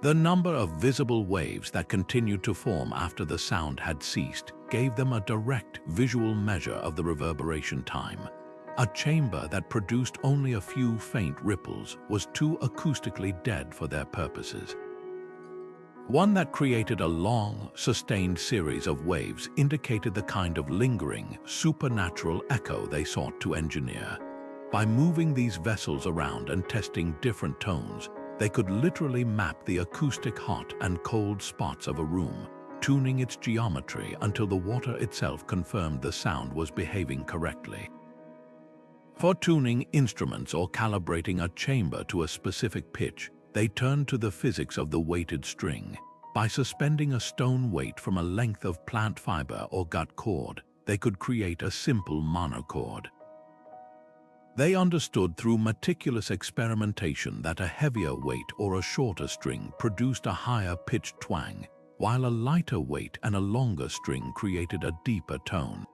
The number of visible waves that continued to form after the sound had ceased gave them a direct visual measure of the reverberation time. A chamber that produced only a few faint ripples was too acoustically dead for their purposes. One that created a long, sustained series of waves indicated the kind of lingering, supernatural echo they sought to engineer. By moving these vessels around and testing different tones, they could literally map the acoustic hot and cold spots of a room, tuning its geometry until the water itself confirmed the sound was behaving correctly. For tuning instruments or calibrating a chamber to a specific pitch, they turned to the physics of the weighted string. By suspending a stone weight from a length of plant fiber or gut cord, they could create a simple monochord. They understood through meticulous experimentation that a heavier weight or a shorter string produced a higher pitched twang, while a lighter weight and a longer string created a deeper tone.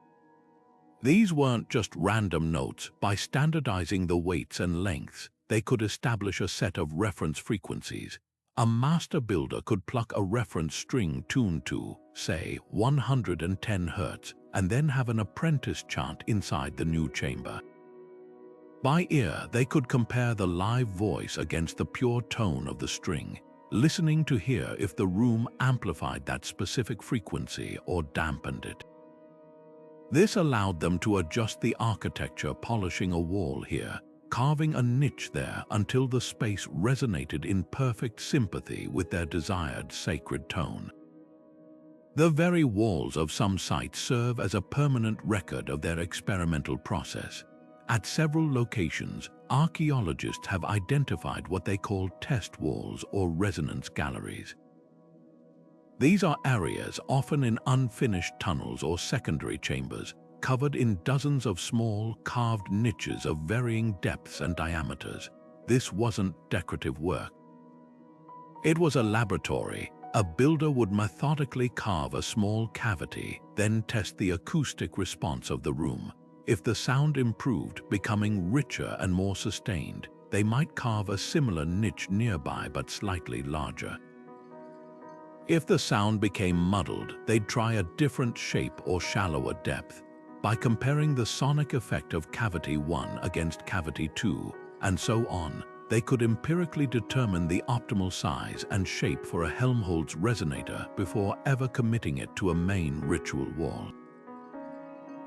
These weren't just random notes. By standardizing the weights and lengths, they could establish a set of reference frequencies. A master builder could pluck a reference string tuned to, say, 110 Hz, and then have an apprentice chant inside the new chamber. By ear, they could compare the live voice against the pure tone of the string, listening to hear if the room amplified that specific frequency or dampened it. This allowed them to adjust the architecture, polishing a wall here, carving a niche there until the space resonated in perfect sympathy with their desired sacred tone. The very walls of some sites serve as a permanent record of their experimental process. At several locations, archaeologists have identified what they call test walls or resonance galleries. These are areas, often in unfinished tunnels or secondary chambers, covered in dozens of small, carved niches of varying depths and diameters. This wasn't decorative work. It was a laboratory. A builder would methodically carve a small cavity, then test the acoustic response of the room. If the sound improved, becoming richer and more sustained, they might carve a similar niche nearby but slightly larger. If the sound became muddled, they'd try a different shape or shallower depth. By comparing the sonic effect of cavity 1 against cavity 2, and so on, they could empirically determine the optimal size and shape for a Helmholtz resonator before ever committing it to a main ritual wall.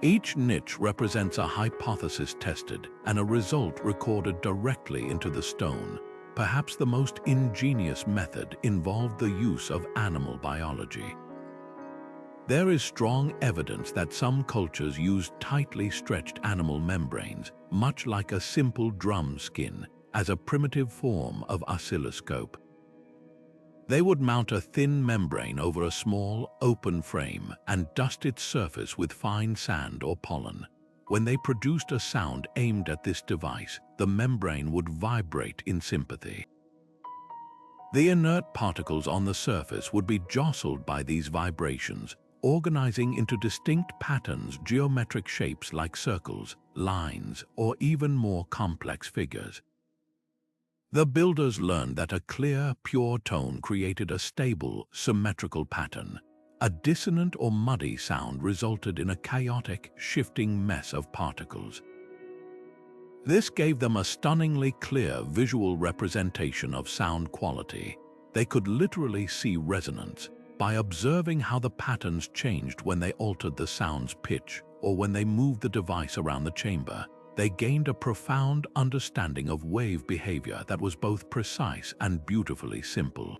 Each niche represents a hypothesis tested and a result recorded directly into the stone. Perhaps the most ingenious method involved the use of animal biology. There is strong evidence that some cultures used tightly stretched animal membranes, much like a simple drum skin, as a primitive form of oscilloscope. They would mount a thin membrane over a small, open frame and dust its surface with fine sand or pollen. When they produced a sound aimed at this device, the membrane would vibrate in sympathy. The inert particles on the surface would be jostled by these vibrations, organizing into distinct patterns, geometric shapes like circles, lines, or even more complex figures. The builders learned that a clear, pure tone created a stable, symmetrical pattern. A dissonant or muddy sound resulted in a chaotic, shifting mess of particles. This gave them a stunningly clear visual representation of sound quality. They could literally see resonance by observing how the patterns changed when they altered the sound's pitch or when they moved the device around the chamber. They gained a profound understanding of wave behavior that was both precise and beautifully simple.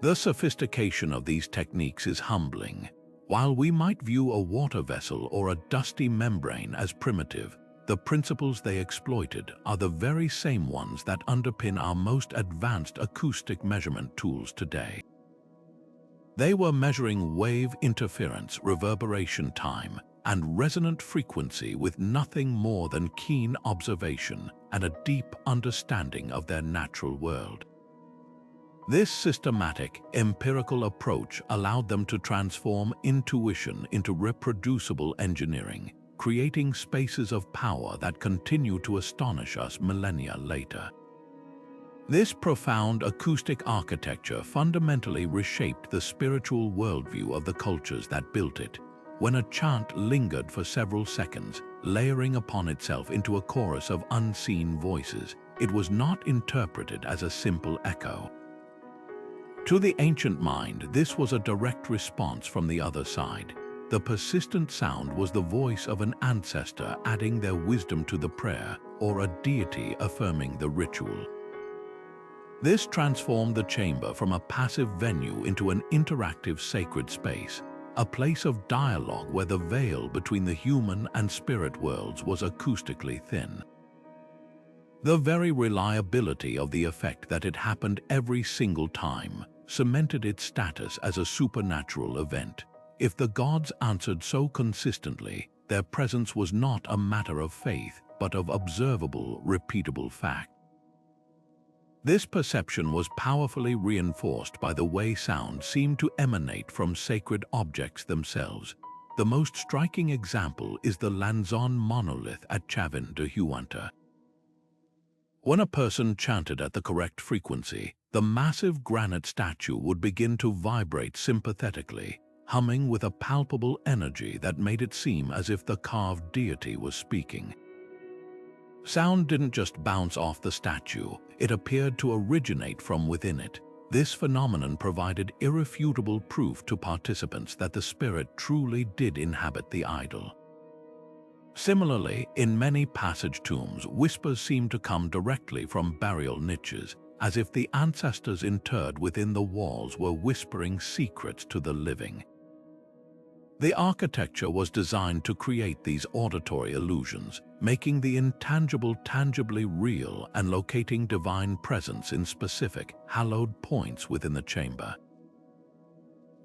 The sophistication of these techniques is humbling. While we might view a water vessel or a dusty membrane as primitive, the principles they exploited are the very same ones that underpin our most advanced acoustic measurement tools today. They were measuring wave interference, reverberation time, and resonant frequency with nothing more than keen observation and a deep understanding of their natural world. This systematic, empirical approach allowed them to transform intuition into reproducible engineering, creating spaces of power that continue to astonish us millennia later. This profound acoustic architecture fundamentally reshaped the spiritual worldview of the cultures that built it. When a chant lingered for several seconds, layering upon itself into a chorus of unseen voices, it was not interpreted as a simple echo. To the ancient mind, this was a direct response from the other side. The persistent sound was the voice of an ancestor adding their wisdom to the prayer, or a deity affirming the ritual. This transformed the chamber from a passive venue into an interactive sacred space, a place of dialogue where the veil between the human and spirit worlds was acoustically thin. The very reliability of the effect that it happened every single time cemented its status as a supernatural event. If the gods answered so consistently, their presence was not a matter of faith, but of observable, repeatable fact. This perception was powerfully reinforced by the way sound seemed to emanate from sacred objects themselves. The most striking example is the Lanzon monolith at Chavín de Huántar. When a person chanted at the correct frequency, the massive granite statue would begin to vibrate sympathetically, humming with a palpable energy that made it seem as if the carved deity was speaking. Sound didn't just bounce off the statue, it appeared to originate from within it. This phenomenon provided irrefutable proof to participants that the spirit truly did inhabit the idol. Similarly, in many passage tombs, whispers seem to come directly from burial niches, as if the ancestors interred within the walls were whispering secrets to the living. The architecture was designed to create these auditory illusions, making the intangible tangibly real and locating divine presence in specific, hallowed points within the chamber.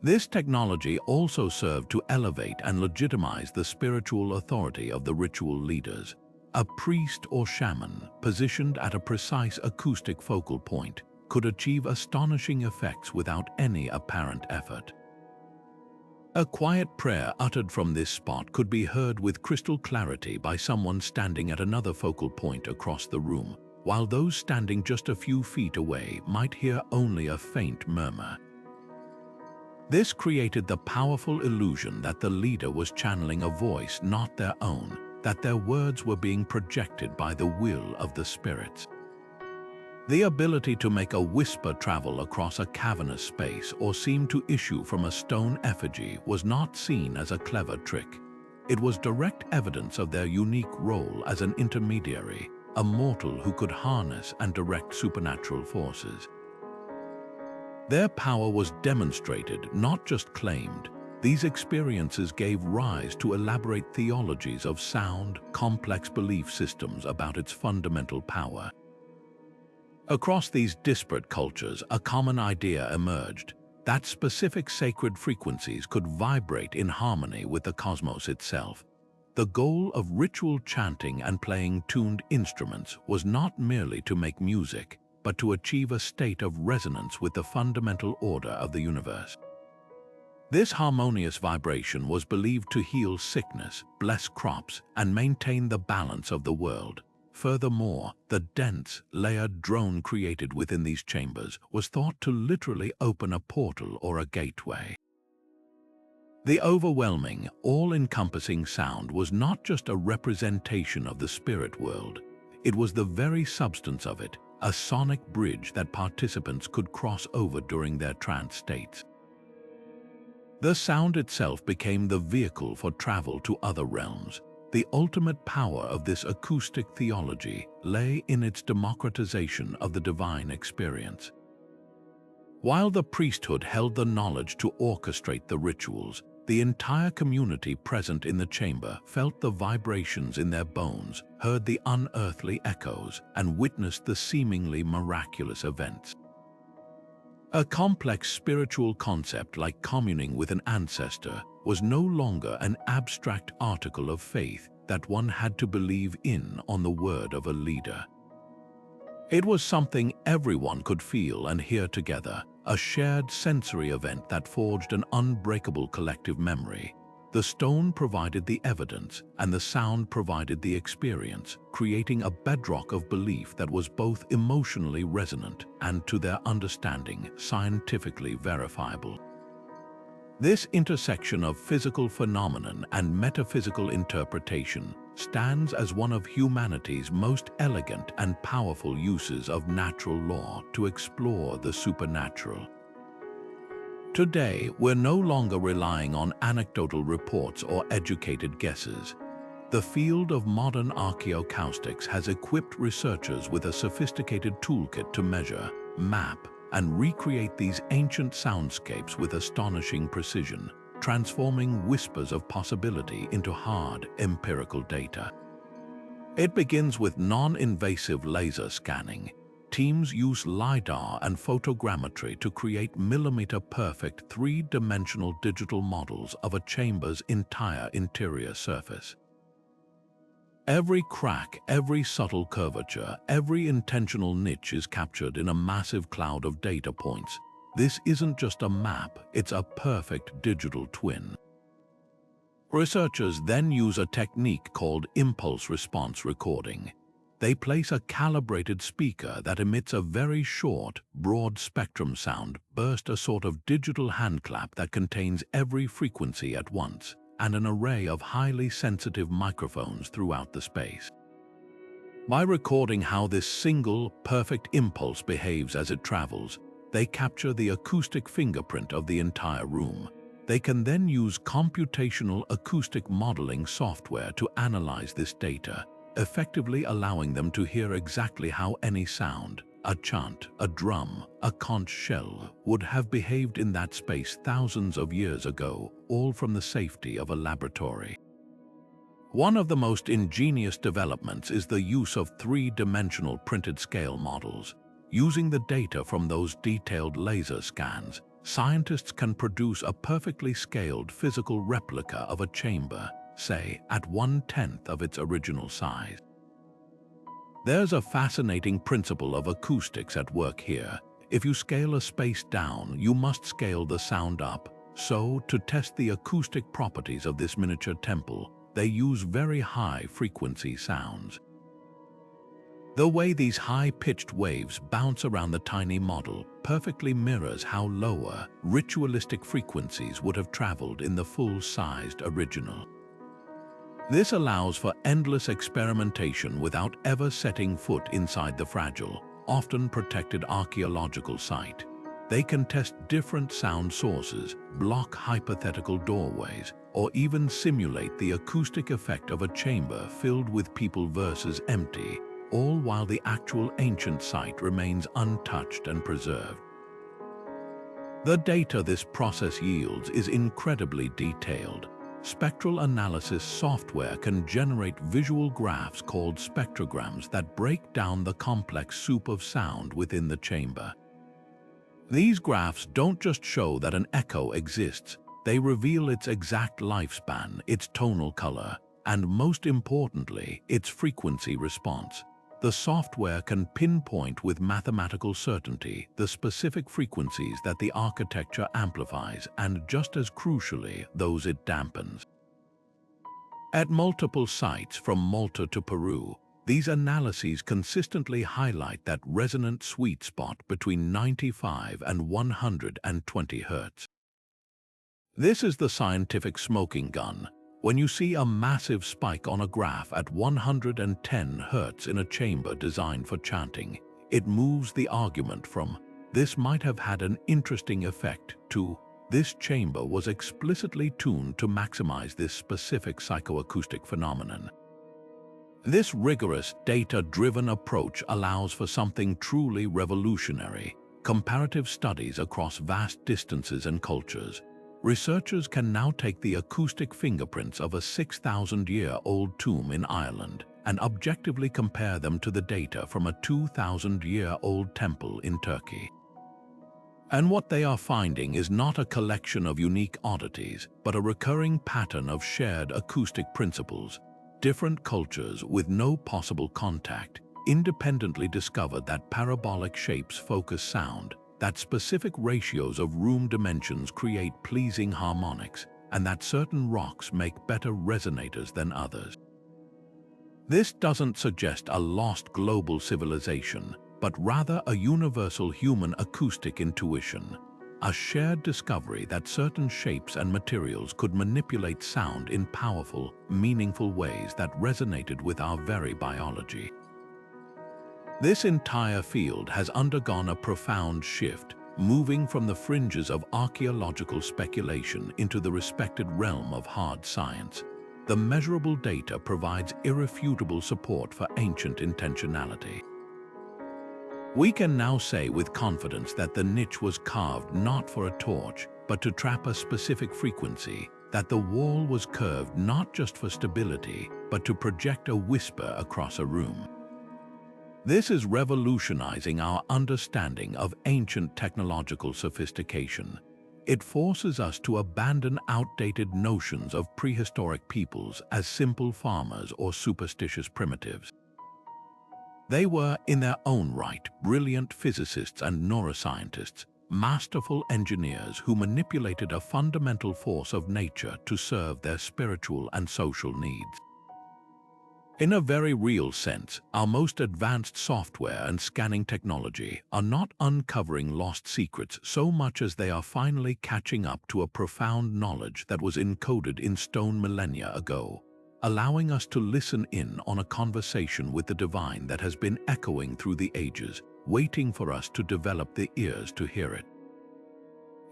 This technology also served to elevate and legitimize the spiritual authority of the ritual leaders. A priest or shaman, positioned at a precise acoustic focal point, could achieve astonishing effects without any apparent effort. A quiet prayer uttered from this spot could be heard with crystal clarity by someone standing at another focal point across the room, while those standing just a few feet away might hear only a faint murmur. This created the powerful illusion that the leader was channeling a voice not their own, that their words were being projected by the will of the spirits. The ability to make a whisper travel across a cavernous space or seem to issue from a stone effigy was not seen as a clever trick. It was direct evidence of their unique role as an intermediary, a mortal who could harness and direct supernatural forces. Their power was demonstrated, not just claimed. These experiences gave rise to elaborate theologies of sound, complex belief systems about its fundamental power. Across these disparate cultures, a common idea emerged, that specific sacred frequencies could vibrate in harmony with the cosmos itself. The goal of ritual chanting and playing tuned instruments was not merely to make music, but to achieve a state of resonance with the fundamental order of the universe. This harmonious vibration was believed to heal sickness, bless crops, and maintain the balance of the world. Furthermore, the dense, layered drone created within these chambers was thought to literally open a portal or a gateway. The overwhelming, all-encompassing sound was not just a representation of the spirit world. It was the very substance of it, a sonic bridge that participants could cross over during their trance states. The sound itself became the vehicle for travel to other realms. The ultimate power of this acoustic theology lay in its democratization of the divine experience. While the priesthood held the knowledge to orchestrate the rituals, the entire community present in the chamber felt the vibrations in their bones, heard the unearthly echoes, and witnessed the seemingly miraculous events. A complex spiritual concept like communing with an ancestor was no longer an abstract article of faith that one had to believe in on the word of a leader. It was something everyone could feel and hear together, a shared sensory event that forged an unbreakable collective memory. The stone provided the evidence, and the sound provided the experience, creating a bedrock of belief that was both emotionally resonant and, to their understanding, scientifically verifiable. This intersection of physical phenomenon and metaphysical interpretation stands as one of humanity's most elegant and powerful uses of natural law to explore the supernatural. Today, we're no longer relying on anecdotal reports or educated guesses. The field of modern archaeoacoustics has equipped researchers with a sophisticated toolkit to measure, map, and recreate these ancient soundscapes with astonishing precision, transforming whispers of possibility into hard, empirical data. It begins with non-invasive laser scanning. teams use LiDAR and photogrammetry to create millimeter-perfect three-dimensional digital models of a chamber's entire interior surface. Every crack, every subtle curvature, every intentional niche is captured in a massive cloud of data points. This isn't just a map, it's a perfect digital twin. Researchers then use a technique called impulse response recording. They place a calibrated speaker that emits a very short, broad-spectrum sound burst, a sort of digital handclap that contains every frequency at once, and an array of highly sensitive microphones throughout the space. By recording how this single, perfect impulse behaves as it travels, they capture the acoustic fingerprint of the entire room. They can then use computational acoustic modeling software to analyze this data, effectively allowing them to hear exactly how any sound, a chant, a drum, a conch shell, would have behaved in that space thousands of years ago, all from the safety of a laboratory. One of the most ingenious developments is the use of three-dimensional printed scale models. Using the data from those detailed laser scans, scientists can produce a perfectly scaled physical replica of a chamber, say, at 1/10 of its original size. There's a fascinating principle of acoustics at work here. If you scale a space down, you must scale the sound up. So, to test the acoustic properties of this miniature temple, they use very high-frequency sounds. The way these high-pitched waves bounce around the tiny model perfectly mirrors how lower, ritualistic frequencies would have traveled in the full-sized original. This allows for endless experimentation without ever setting foot inside the fragile, often protected archaeological site. They can test different sound sources, block hypothetical doorways, or even simulate the acoustic effect of a chamber filled with people versus empty, all while the actual ancient site remains untouched and preserved. The data this process yields is incredibly detailed. Spectral analysis software can generate visual graphs called spectrograms that break down the complex soup of sound within the chamber. These graphs don't just show that an echo exists, they reveal its exact lifespan, its tonal color, and most importantly, its frequency response. The software can pinpoint with mathematical certainty the specific frequencies that the architecture amplifies and, just as crucially, those it dampens. At multiple sites from Malta to Peru, these analyses consistently highlight that resonant sweet spot between 95 and 120 Hz. This is the scientific smoking gun. When you see a massive spike on a graph at 110 Hz in a chamber designed for chanting, it moves the argument from "this might have had an interesting effect" to "this chamber was explicitly tuned to maximize this specific psychoacoustic phenomenon." This rigorous, data-driven approach allows for something truly revolutionary: comparative studies across vast distances and cultures. Researchers can now take the acoustic fingerprints of a 6,000-year-old tomb in Ireland and objectively compare them to the data from a 2,000-year-old temple in Turkey. And what they are finding is not a collection of unique oddities, but a recurring pattern of shared acoustic principles. Different cultures with no possible contact independently discovered that parabolic shapes focus sound, that specific ratios of room dimensions create pleasing harmonics, and that certain rocks make better resonators than others. This doesn't suggest a lost global civilization, but rather a universal human acoustic intuition, a shared discovery that certain shapes and materials could manipulate sound in powerful, meaningful ways that resonated with our very biology. This entire field has undergone a profound shift, moving from the fringes of archaeological speculation into the respected realm of hard science. The measurable data provides irrefutable support for ancient intentionality. We can now say with confidence that the niche was carved not for a torch, but to trap a specific frequency, that the wall was curved not just for stability, but to project a whisper across a room. This is revolutionizing our understanding of ancient technological sophistication. It forces us to abandon outdated notions of prehistoric peoples as simple farmers or superstitious primitives. They were, in their own right, brilliant physicists and neuroscientists, masterful engineers who manipulated a fundamental force of nature to serve their spiritual and social needs. In a very real sense, our most advanced software and scanning technology are not uncovering lost secrets so much as they are finally catching up to a profound knowledge that was encoded in stone millennia ago, allowing us to listen in on a conversation with the divine that has been echoing through the ages, waiting for us to develop the ears to hear it.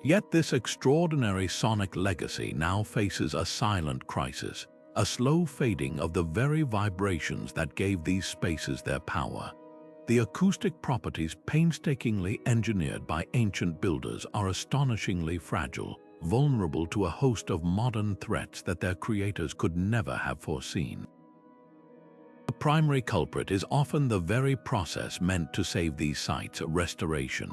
Yet this extraordinary sonic legacy now faces a silent crisis, a slow fading of the very vibrations that gave these spaces their power. The acoustic properties painstakingly engineered by ancient builders are astonishingly fragile, vulnerable to a host of modern threats that their creators could never have foreseen. The primary culprit is often the very process meant to save these sites, restoration.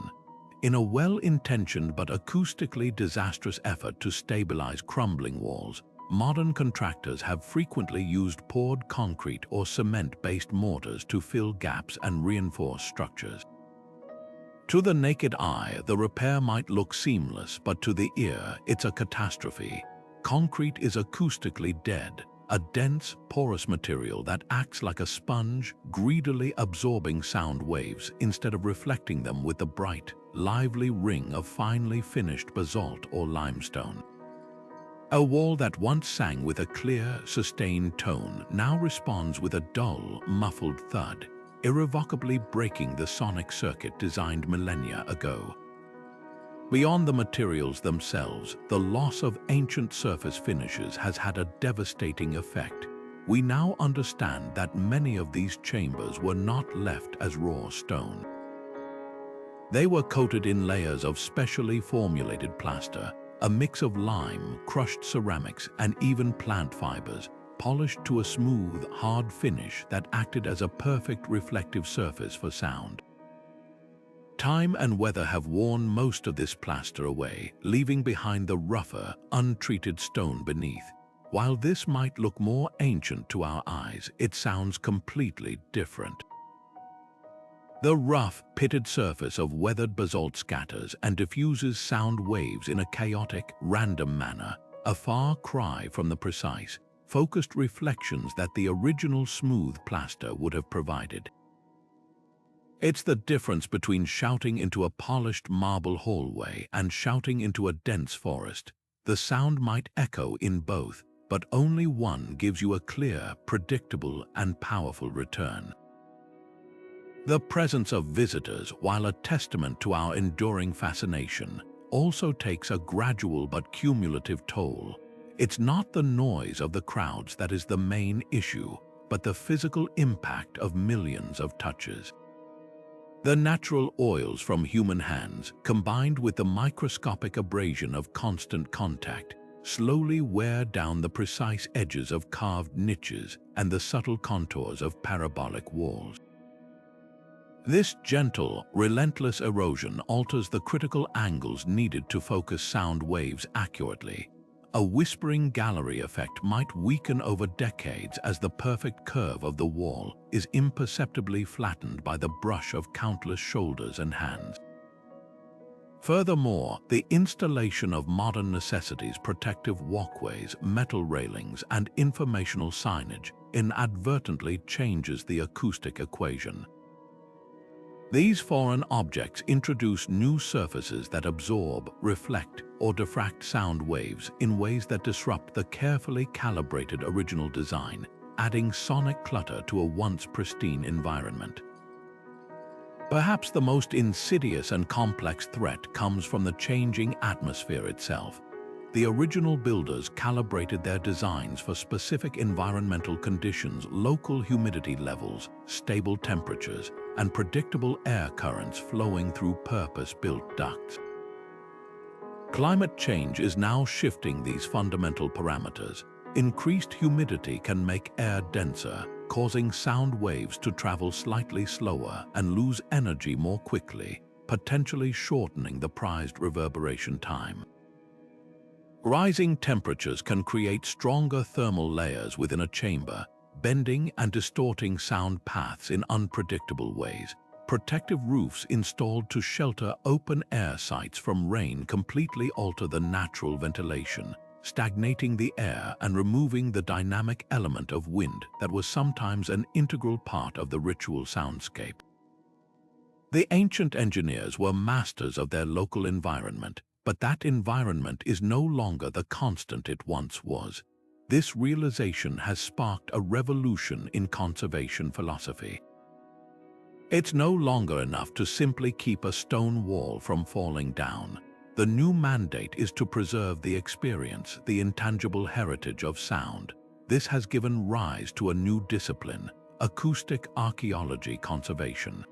In a well-intentioned but acoustically disastrous effort to stabilize crumbling walls, modern contractors have frequently used poured concrete or cement-based mortars to fill gaps and reinforce structures. To the naked eye, the repair might look seamless, but to the ear, it's a catastrophe. Concrete is acoustically dead, a dense, porous material that acts like a sponge, greedily absorbing sound waves instead of reflecting them with the bright, lively ring of finely finished basalt or limestone. A wall that once sang with a clear, sustained tone now responds with a dull, muffled thud, irrevocably breaking the sonic circuit designed millennia ago. Beyond the materials themselves, the loss of ancient surface finishes has had a devastating effect. We now understand that many of these chambers were not left as raw stone. They were coated in layers of specially formulated plaster, a mix of lime, crushed ceramics, and even plant fibers, polished to a smooth, hard finish that acted as a perfect reflective surface for sound. Time and weather have worn most of this plaster away, leaving behind the rougher, untreated stone beneath. While this might look more ancient to our eyes, it sounds completely different. The rough, pitted surface of weathered basalt scatters and diffuses sound waves in a chaotic, random manner, a far cry from the precise, focused reflections that the original smooth plaster would have provided. It's the difference between shouting into a polished marble hallway and shouting into a dense forest. The sound might echo in both, but only one gives you a clear, predictable, and powerful return. The presence of visitors, while a testament to our enduring fascination, also takes a gradual but cumulative toll. It's not the noise of the crowds that is the main issue, but the physical impact of millions of touches. The natural oils from human hands, combined with the microscopic abrasion of constant contact, slowly wear down the precise edges of carved niches and the subtle contours of parabolic walls. This gentle, relentless erosion alters the critical angles needed to focus sound waves accurately. A whispering gallery effect might weaken over decades as the perfect curve of the wall is imperceptibly flattened by the brush of countless shoulders and hands. Furthermore, the installation of modern necessities, protective walkways, metal railings, and informational signage inadvertently changes the acoustic equation. These foreign objects introduce new surfaces that absorb, reflect, or diffract sound waves in ways that disrupt the carefully calibrated original design, adding sonic clutter to a once pristine environment. Perhaps the most insidious and complex threat comes from the changing atmosphere itself. The original builders calibrated their designs for specific environmental conditions, local humidity levels, stable temperatures, and predictable air currents flowing through purpose-built ducts. Climate change is now shifting these fundamental parameters. Increased humidity can make air denser, causing sound waves to travel slightly slower and lose energy more quickly, potentially shortening the prized reverberation time. Rising temperatures can create stronger thermal layers within a chamber, bending and distorting sound paths in unpredictable ways. Protective roofs installed to shelter open-air sites from rain completely alter the natural ventilation, stagnating the air and removing the dynamic element of wind that was sometimes an integral part of the ritual soundscape. The ancient engineers were masters of their local environment, but that environment is no longer the constant it once was. This realization has sparked a revolution in conservation philosophy. It's no longer enough to simply keep a stone wall from falling down. The new mandate is to preserve the experience, the intangible heritage of sound. This has given rise to a new discipline, acoustic archaeology conservation.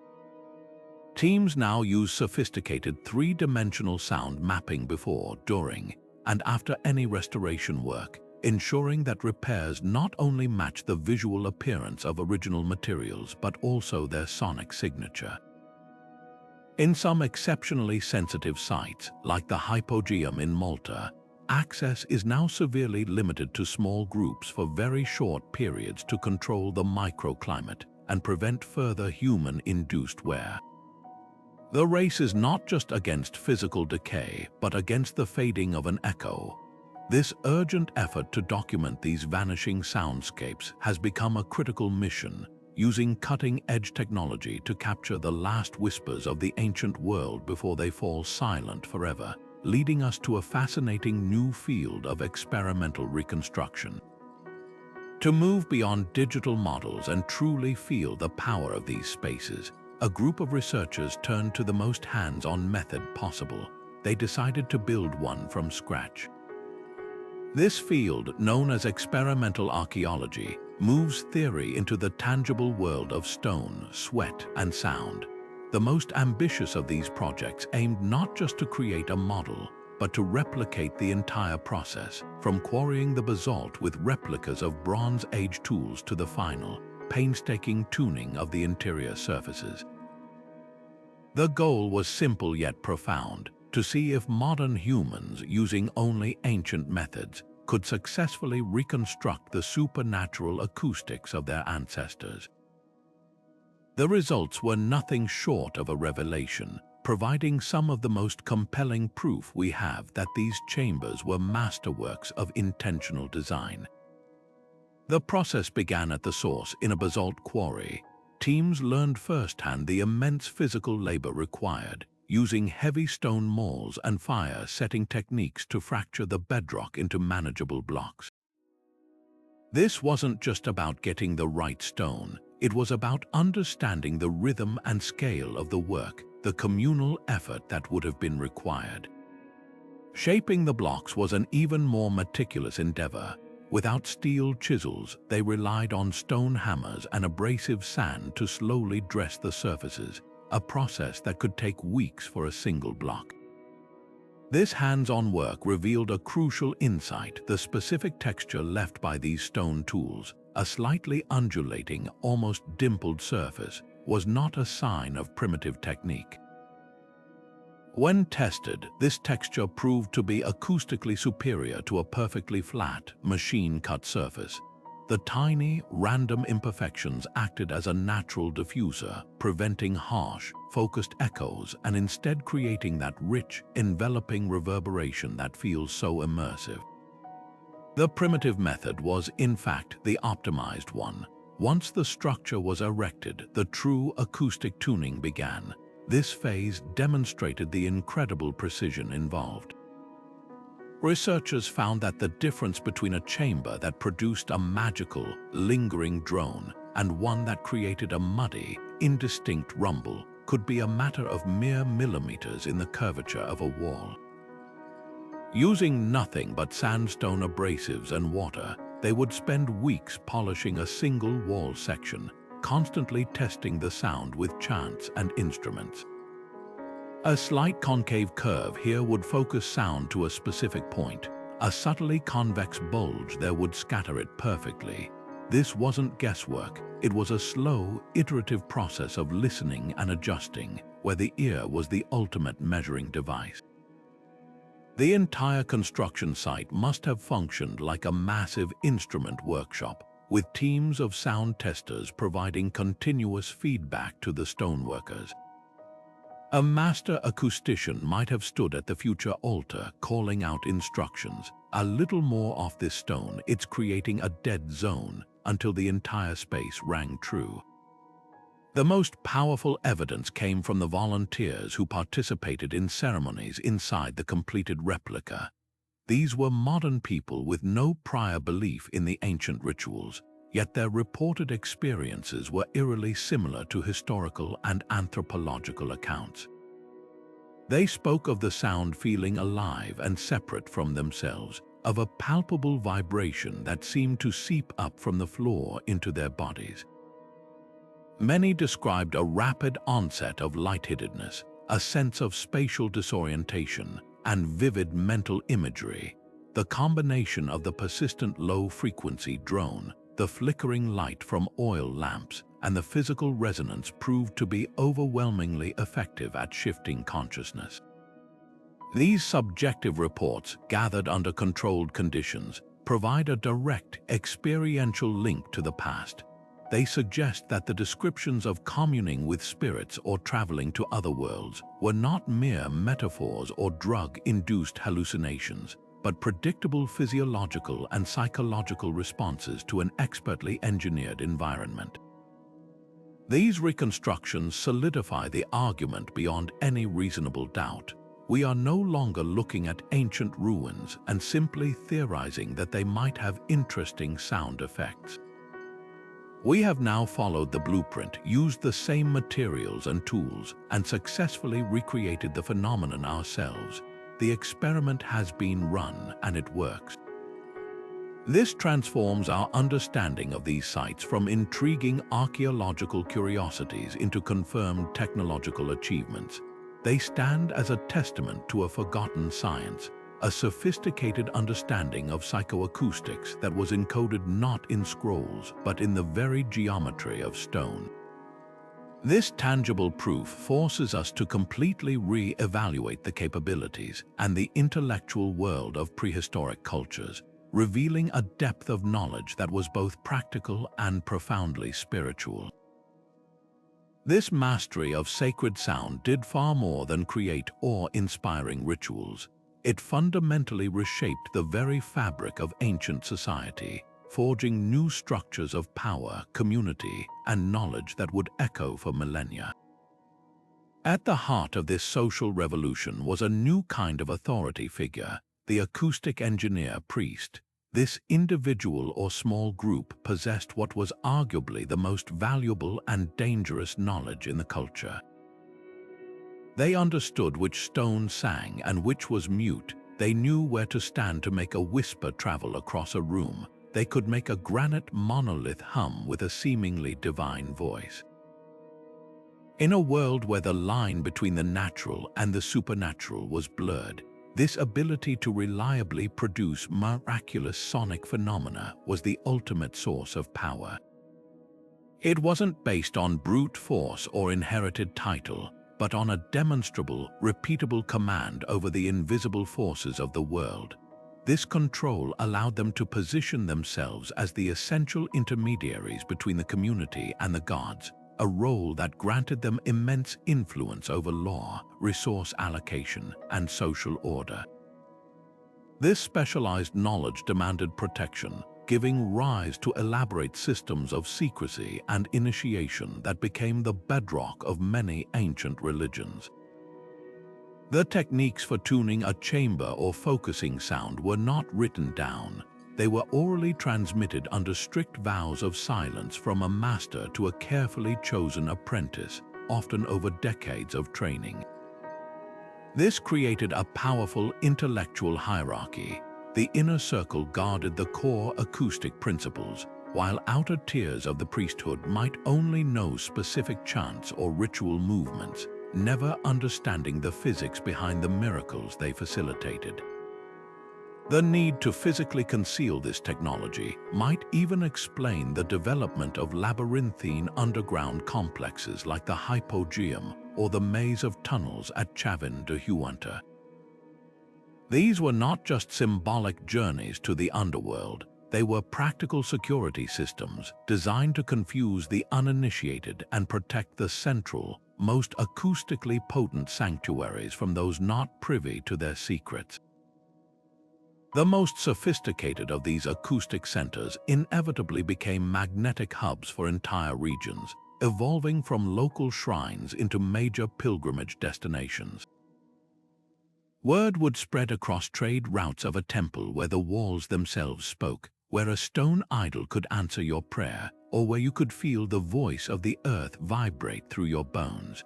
Teams now use sophisticated three-dimensional sound mapping before, during, and after any restoration work, ensuring that repairs not only match the visual appearance of original materials but also their sonic signature. In some exceptionally sensitive sites, like the Hypogeum in Malta, access is now severely limited to small groups for very short periods to control the microclimate and prevent further human-induced wear. The race is not just against physical decay, but against the fading of an echo. This urgent effort to document these vanishing soundscapes has become a critical mission, using cutting-edge technology to capture the last whispers of the ancient world before they fall silent forever, leading us to a fascinating new field of experimental reconstruction. To move beyond digital models and truly feel the power of these spaces, a group of researchers turned to the most hands-on method possible. They decided to build one from scratch. This field, known as experimental archaeology, moves theory into the tangible world of stone, sweat, and sound. The most ambitious of these projects aimed not just to create a model, but to replicate the entire process, from quarrying the basalt with replicas of Bronze Age tools to the final, painstaking tuning of the interior surfaces. The goal was simple yet profound: to see if modern humans, using only ancient methods, could successfully reconstruct the supernatural acoustics of their ancestors. The results were nothing short of a revelation, providing some of the most compelling proof we have that these chambers were masterworks of intentional design. The process began at the source in a basalt quarry. Teams learned firsthand the immense physical labor required, using heavy stone mauls and fire-setting techniques to fracture the bedrock into manageable blocks. This wasn't just about getting the right stone, it was about understanding the rhythm and scale of the work, the communal effort that would have been required. Shaping the blocks was an even more meticulous endeavor. Without steel chisels, they relied on stone hammers and abrasive sand to slowly dress the surfaces, a process that could take weeks for a single block. This hands-on work revealed a crucial insight: the specific texture left by these stone tools, a slightly undulating, almost dimpled surface, was not a sign of primitive technique. When tested, this texture proved to be acoustically superior to a perfectly flat, machine-cut surface. The tiny, random imperfections acted as a natural diffuser, preventing harsh, focused echoes and instead creating that rich, enveloping reverberation that feels so immersive. The primitive method was, in fact, the optimized one. Once the structure was erected, the true acoustic tuning began. This phase demonstrated the incredible precision involved. Researchers found that the difference between a chamber that produced a magical, lingering drone and one that created a muddy, indistinct rumble could be a matter of mere millimeters in the curvature of a wall. Using nothing but sandstone abrasives and water, they would spend weeks polishing a single wall section, constantly testing the sound with chants and instruments. A slight concave curve here would focus sound to a specific point. A subtly convex bulge there would scatter it perfectly. This wasn't guesswork, it was a slow, iterative process of listening and adjusting, where the ear was the ultimate measuring device. The entire construction site must have functioned like a massive instrument workshop, with teams of sound testers providing continuous feedback to the stoneworkers. A master acoustician might have stood at the future altar calling out instructions. A little more off this stone, it's creating a dead zone, until the entire space rang true. The most powerful evidence came from the volunteers who participated in ceremonies inside the completed replica. These were modern people with no prior belief in the ancient rituals, yet their reported experiences were eerily similar to historical and anthropological accounts. They spoke of the sound feeling alive and separate from themselves, of a palpable vibration that seemed to seep up from the floor into their bodies. Many described a rapid onset of lightheadedness, a sense of spatial disorientation, and vivid mental imagery. The combination of the persistent low-frequency drone, the flickering light from oil lamps, and the physical resonance proved to be overwhelmingly effective at shifting consciousness. These subjective reports, gathered under controlled conditions, provide a direct, experiential link to the past. They suggest that the descriptions of communing with spirits or traveling to other worlds were not mere metaphors or drug-induced hallucinations, but predictable physiological and psychological responses to an expertly engineered environment. These reconstructions solidify the argument beyond any reasonable doubt. We are no longer looking at ancient ruins and simply theorizing that they might have interesting sound effects. We have now followed the blueprint, used the same materials and tools, and successfully recreated the phenomenon ourselves. The experiment has been run, and it works. This transforms our understanding of these sites from intriguing archaeological curiosities into confirmed technological achievements. They stand as a testament to a forgotten science, a sophisticated understanding of psychoacoustics that was encoded not in scrolls, but in the very geometry of stone. This tangible proof forces us to completely re-evaluate the capabilities and the intellectual world of prehistoric cultures, revealing a depth of knowledge that was both practical and profoundly spiritual. This mastery of sacred sound did far more than create awe-inspiring rituals. It fundamentally reshaped the very fabric of ancient society, forging new structures of power, community, and knowledge that would echo for millennia. At the heart of this social revolution was a new kind of authority figure, the acoustic engineer priest. This individual or small group possessed what was arguably the most valuable and dangerous knowledge in the culture. They understood which stone sang and which was mute. They knew where to stand to make a whisper travel across a room. They could make a granite monolith hum with a seemingly divine voice. In a world where the line between the natural and the supernatural was blurred, this ability to reliably produce miraculous sonic phenomena was the ultimate source of power. It wasn't based on brute force or inherited title, but on a demonstrable, repeatable command over the invisible forces of the world. This control allowed them to position themselves as the essential intermediaries between the community and the gods, a role that granted them immense influence over law, resource allocation, and social order. This specialized knowledge demanded protection, giving rise to elaborate systems of secrecy and initiation that became the bedrock of many ancient religions. The techniques for tuning a chamber or focusing sound were not written down. They were orally transmitted under strict vows of silence from a master to a carefully chosen apprentice, often over decades of training. This created a powerful intellectual hierarchy. The inner circle guarded the core acoustic principles, while outer tiers of the priesthood might only know specific chants or ritual movements, never understanding the physics behind the miracles they facilitated. The need to physically conceal this technology might even explain the development of labyrinthine underground complexes like the Hypogeum or the maze of tunnels at Chavín de Huántar. These were not just symbolic journeys to the underworld, they were practical security systems designed to confuse the uninitiated and protect the central, most acoustically potent sanctuaries from those not privy to their secrets. The most sophisticated of these acoustic centers inevitably became magnetic hubs for entire regions, evolving from local shrines into major pilgrimage destinations. Word would spread across trade routes of a temple where the walls themselves spoke, where a stone idol could answer your prayer, or where you could feel the voice of the earth vibrate through your bones.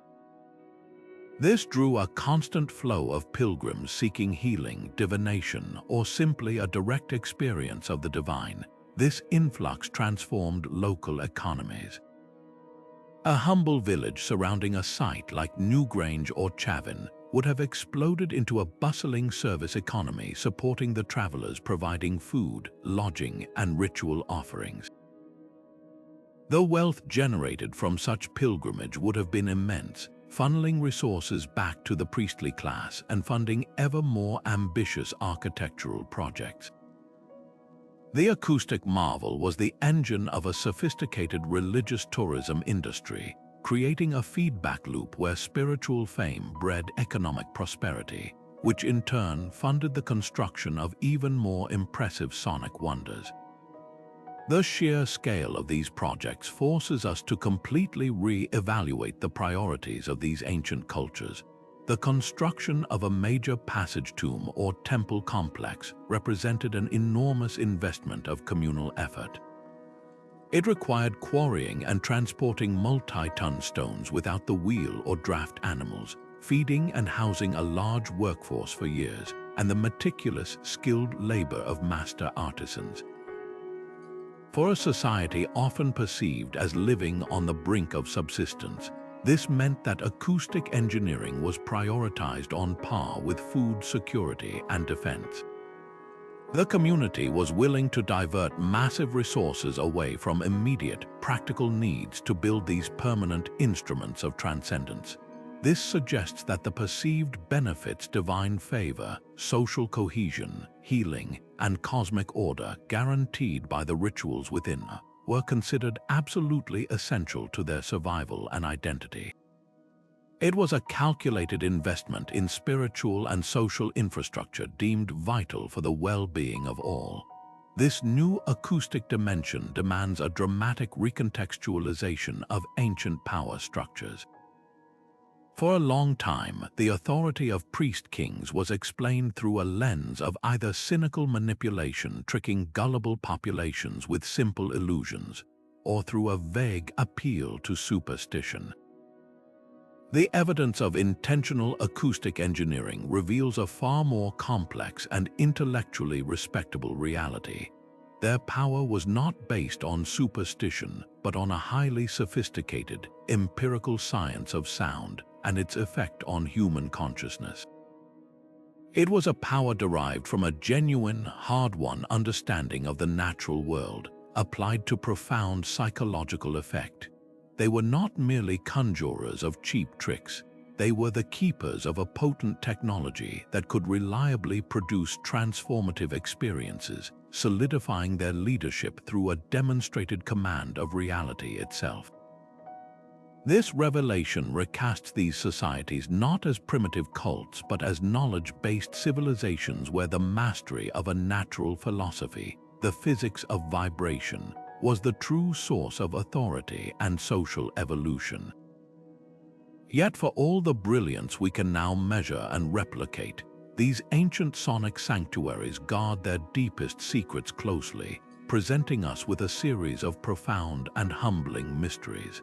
This drew a constant flow of pilgrims seeking healing, divination, or simply a direct experience of the divine. This influx transformed local economies. A humble village surrounding a site like Newgrange or Chavín would have exploded into a bustling service economy supporting the travelers, providing food, lodging, and ritual offerings. The wealth generated from such pilgrimage would have been immense, funneling resources back to the priestly class and funding ever more ambitious architectural projects. The acoustic marvel was the engine of a sophisticated religious tourism industry, creating a feedback loop where spiritual fame bred economic prosperity, which in turn funded the construction of even more impressive sonic wonders. The sheer scale of these projects forces us to completely re-evaluate the priorities of these ancient cultures. The construction of a major passage tomb or temple complex represented an enormous investment of communal effort. It required quarrying and transporting multi-ton stones without the wheel or draft animals, feeding and housing a large workforce for years, and the meticulous, skilled labor of master artisans. For a society often perceived as living on the brink of subsistence, this meant that acoustic engineering was prioritized on par with food security and defense. The community was willing to divert massive resources away from immediate, practical needs to build these permanent instruments of transcendence. This suggests that the perceived benefits, divine favor, social cohesion, healing, and cosmic order guaranteed by the rituals within were considered absolutely essential to their survival and identity. It was a calculated investment in spiritual and social infrastructure deemed vital for the well-being of all. This new acoustic dimension demands a dramatic recontextualization of ancient power structures. For a long time, the authority of priest-kings was explained through a lens of either cynical manipulation tricking gullible populations with simple illusions, or through a vague appeal to superstition. The evidence of intentional acoustic engineering reveals a far more complex and intellectually respectable reality. Their power was not based on superstition, but on a highly sophisticated, empirical science of sound and its effect on human consciousness. It was a power derived from a genuine, hard-won understanding of the natural world, applied to profound psychological effect. They were not merely conjurers of cheap tricks, they were the keepers of a potent technology that could reliably produce transformative experiences, solidifying their leadership through a demonstrated command of reality itself. This revelation recasts these societies not as primitive cults but as knowledge-based civilizations where the mastery of a natural philosophy, the physics of vibration, was the true source of authority and social evolution. Yet for all the brilliance we can now measure and replicate, these ancient sonic sanctuaries guard their deepest secrets closely, presenting us with a series of profound and humbling mysteries.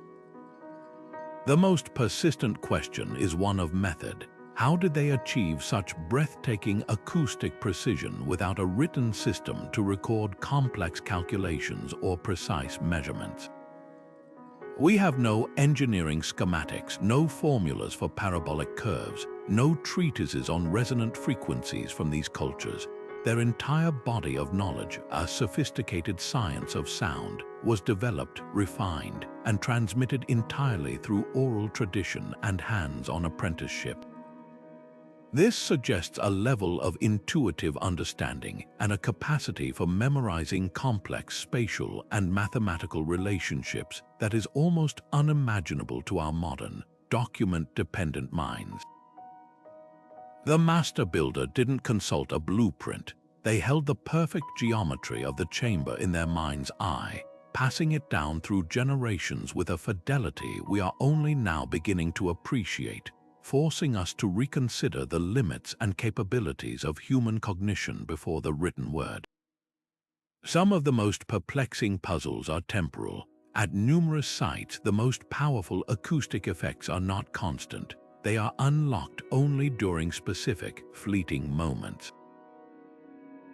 The most persistent question is one of method. How did they achieve such breathtaking acoustic precision without a written system to record complex calculations or precise measurements? We have no engineering schematics, no formulas for parabolic curves, no treatises on resonant frequencies from these cultures. Their entire body of knowledge, a sophisticated science of sound, was developed, refined, and transmitted entirely through oral tradition and hands-on apprenticeship. This suggests a level of intuitive understanding and a capacity for memorizing complex spatial and mathematical relationships that is almost unimaginable to our modern, document-dependent minds. The master builder didn't consult a blueprint. They held the perfect geometry of the chamber in their mind's eye, passing it down through generations with a fidelity we are only now beginning to appreciate, forcing us to reconsider the limits and capabilities of human cognition before the written word. Some of the most perplexing puzzles are temporal. At numerous sites, the most powerful acoustic effects are not constant. They are unlocked only during specific, fleeting moments.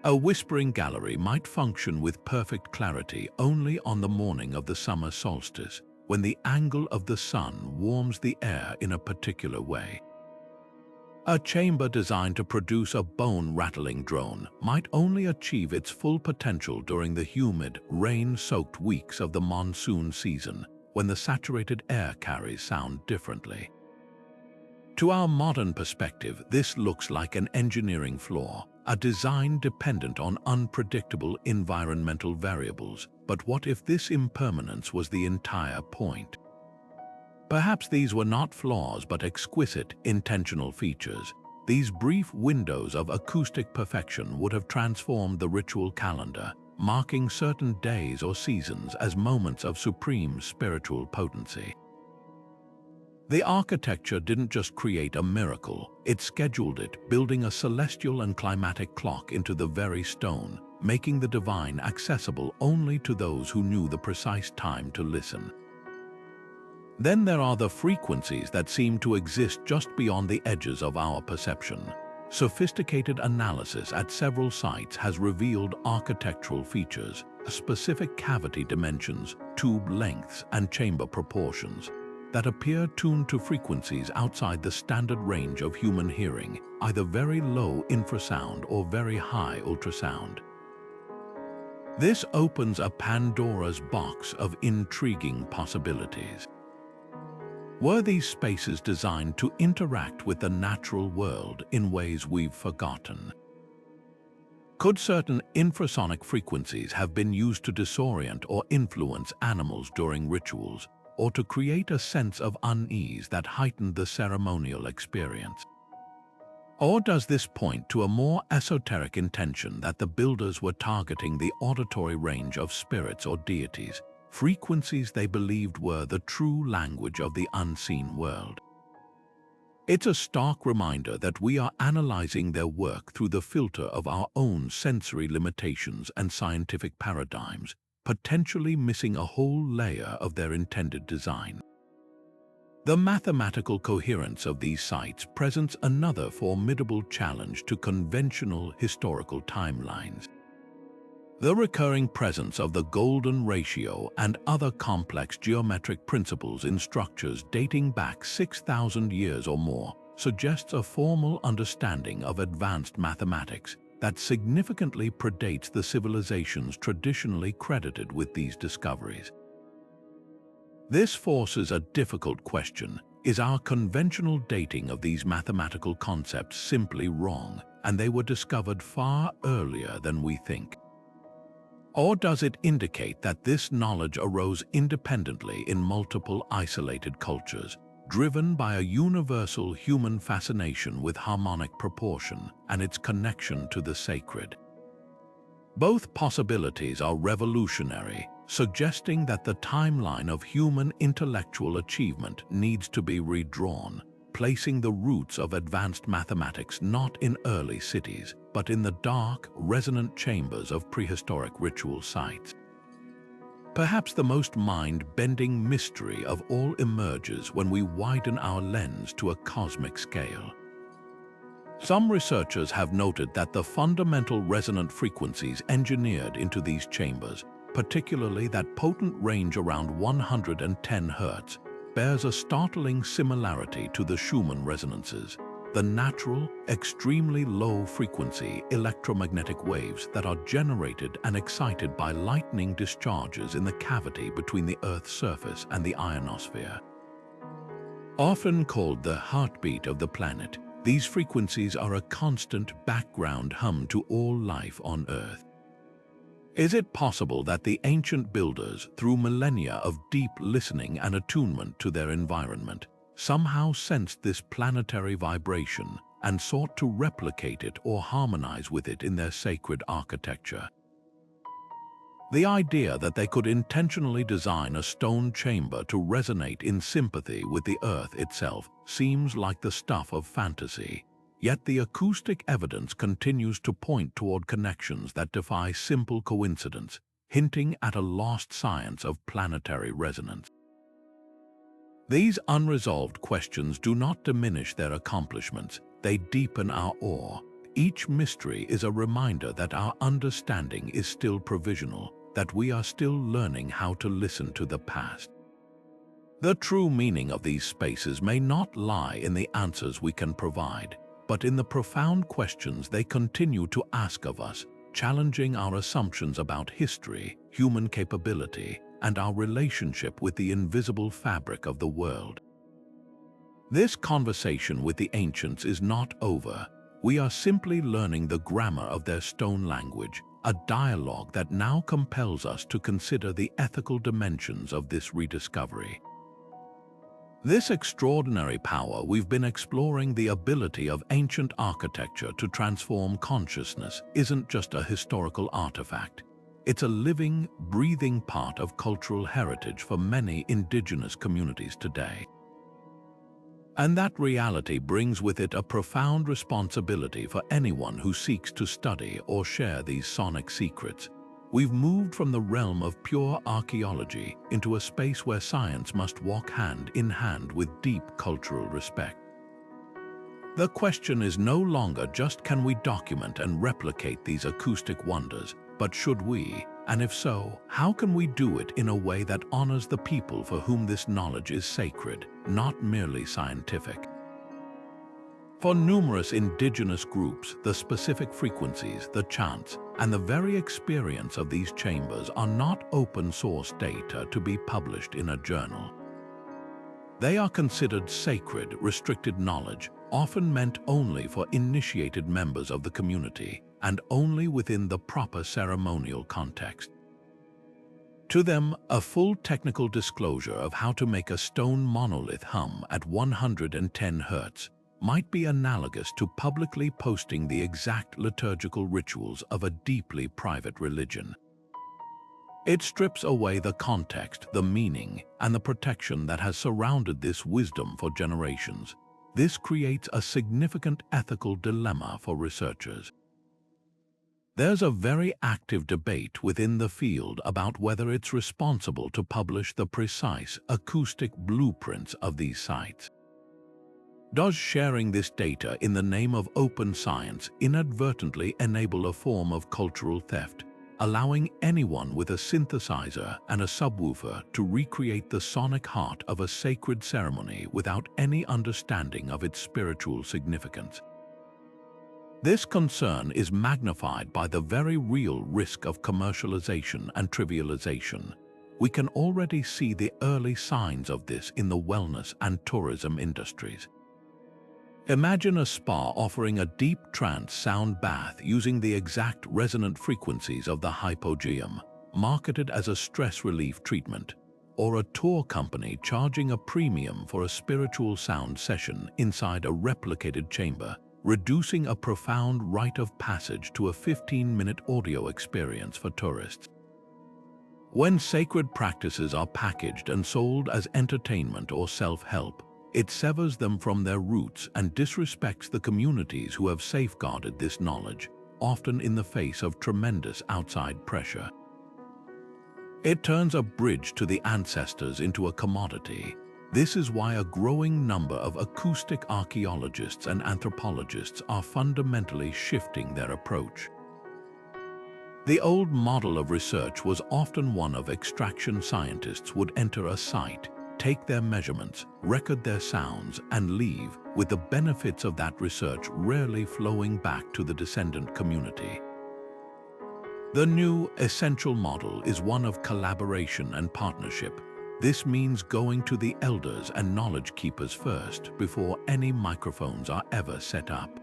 A whispering gallery might function with perfect clarity only on the morning of the summer solstice, when the angle of the sun warms the air in a particular way. A chamber designed to produce a bone-rattling drone might only achieve its full potential during the humid, rain-soaked weeks of the monsoon season, when the saturated air carries sound differently. To our modern perspective, this looks like an engineering flaw, a design dependent on unpredictable environmental variables. But what if this impermanence was the entire point? Perhaps these were not flaws but exquisite, intentional features. These brief windows of acoustic perfection would have transformed the ritual calendar, marking certain days or seasons as moments of supreme spiritual potency. The architecture didn't just create a miracle, it scheduled it, building a celestial and climatic clock into the very stone, making the divine accessible only to those who knew the precise time to listen. Then there are the frequencies that seem to exist just beyond the edges of our perception. Sophisticated analysis at several sites has revealed architectural features, specific cavity dimensions, tube lengths, and chamber proportions that appear tuned to frequencies outside the standard range of human hearing, either very low infrasound or very high ultrasound. This opens a Pandora's box of intriguing possibilities. Were these spaces designed to interact with the natural world in ways we've forgotten? Could certain infrasonic frequencies have been used to disorient or influence animals during rituals, or to create a sense of unease that heightened the ceremonial experience? Or does this point to a more esoteric intention that the builders were targeting the auditory range of spirits or deities, frequencies they believed were the true language of the unseen world? It's a stark reminder that we are analyzing their work through the filter of our own sensory limitations and scientific paradigms, potentially missing a whole layer of their intended design. The mathematical coherence of these sites presents another formidable challenge to conventional historical timelines. The recurring presence of the golden ratio and other complex geometric principles in structures dating back 6,000 years or more suggests a formal understanding of advanced mathematics that significantly predates the civilizations traditionally credited with these discoveries. This forces a difficult question. Is our conventional dating of these mathematical concepts simply wrong, and they were discovered far earlier than we think? Or does it indicate that this knowledge arose independently in multiple isolated cultures, driven by a universal human fascination with harmonic proportion and its connection to the sacred? Both possibilities are revolutionary, suggesting that the timeline of human intellectual achievement needs to be redrawn, placing the roots of advanced mathematics not in early cities, but in the dark, resonant chambers of prehistoric ritual sites. Perhaps the most mind-bending mystery of all emerges when we widen our lens to a cosmic scale. Some researchers have noted that the fundamental resonant frequencies engineered into these chambers, particularly that potent range around 110 Hz, bears a startling similarity to the Schumann resonances. the natural, extremely low-frequency electromagnetic waves that are generated and excited by lightning discharges in the cavity between the Earth's surface and the ionosphere. Often called the heartbeat of the planet, these frequencies are a constant background hum to all life on Earth. Is it possible that the ancient builders, through millennia of deep listening and attunement to their environment, somehow sensed this planetary vibration and sought to replicate it or harmonize with it in their sacred architecture? The idea that they could intentionally design a stone chamber to resonate in sympathy with the Earth itself seems like the stuff of fantasy. Yet the acoustic evidence continues to point toward connections that defy simple coincidence, hinting at a lost science of planetary resonance. These unresolved questions do not diminish their accomplishments, they deepen our awe. Each mystery is a reminder that our understanding is still provisional, that we are still learning how to listen to the past. The true meaning of these spaces may not lie in the answers we can provide, but in the profound questions they continue to ask of us, challenging our assumptions about history, human capability, and our relationship with the invisible fabric of the world. This conversation with the ancients is not over. We are simply learning the grammar of their stone language, a dialogue that now compels us to consider the ethical dimensions of this rediscovery. This extraordinary power we've been exploring, the ability of ancient architecture to transform consciousness, isn't just a historical artifact. It's a living, breathing part of cultural heritage for many indigenous communities today. And that reality brings with it a profound responsibility for anyone who seeks to study or share these sonic secrets. We've moved from the realm of pure archaeology into a space where science must walk hand in hand with deep cultural respect. The question is no longer just can we document and replicate these acoustic wonders, but should we? And if so, how can we do it in a way that honors the people for whom this knowledge is sacred, not merely scientific? For numerous indigenous groups, the specific frequencies, the chants, and the very experience of these chambers are not open-source data to be published in a journal. They are considered sacred, restricted knowledge, often meant only for initiated members of the community, and only within the proper ceremonial context. To them, a full technical disclosure of how to make a stone monolith hum at 110 Hz might be analogous to publicly posting the exact liturgical rituals of a deeply private religion. It strips away the context, the meaning, and the protection that has surrounded this wisdom for generations. This creates a significant ethical dilemma for researchers. There's a very active debate within the field about whether it's responsible to publish the precise acoustic blueprints of these sites. Does sharing this data in the name of open science inadvertently enable a form of cultural theft, allowing anyone with a synthesizer and a subwoofer to recreate the sonic heart of a sacred ceremony without any understanding of its spiritual significance? This concern is magnified by the very real risk of commercialization and trivialization. We can already see the early signs of this in the wellness and tourism industries. Imagine a spa offering a deep trance sound bath using the exact resonant frequencies of the hypogeum, marketed as a stress relief treatment, or a tour company charging a premium for a spiritual sound session inside a replicated chamber, reducing a profound rite of passage to a 15-minute audio experience for tourists. When sacred practices are packaged and sold as entertainment or self-help, it severs them from their roots and disrespects the communities who have safeguarded this knowledge, often in the face of tremendous outside pressure. It turns a bridge to the ancestors into a commodity. This is why a growing number of acoustic archaeologists and anthropologists are fundamentally shifting their approach. The old model of research was often one of extraction. Scientists would enter a site, take their measurements, record their sounds, and leave, with the benefits of that research rarely flowing back to the descendant community. The new essential model is one of collaboration and partnership. This means going to the elders and knowledge keepers first before any microphones are ever set up.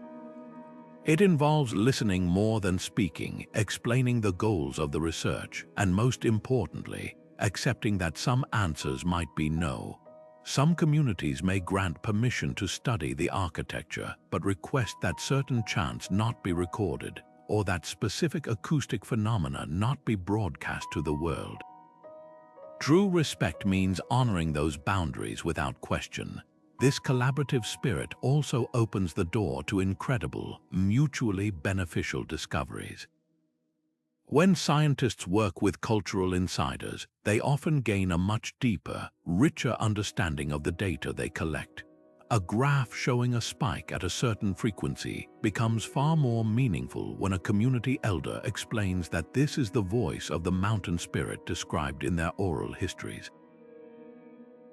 It involves listening more than speaking, explaining the goals of the research, and most importantly, accepting that some answers might be no. Some communities may grant permission to study the architecture, but request that certain chants not be recorded, or that specific acoustic phenomena not be broadcast to the world. True respect means honoring those boundaries without question. This collaborative spirit also opens the door to incredible, mutually beneficial discoveries. When scientists work with cultural insiders, they often gain a much deeper, richer understanding of the data they collect. A graph showing a spike at a certain frequency becomes far more meaningful when a community elder explains that this is the voice of the mountain spirit described in their oral histories.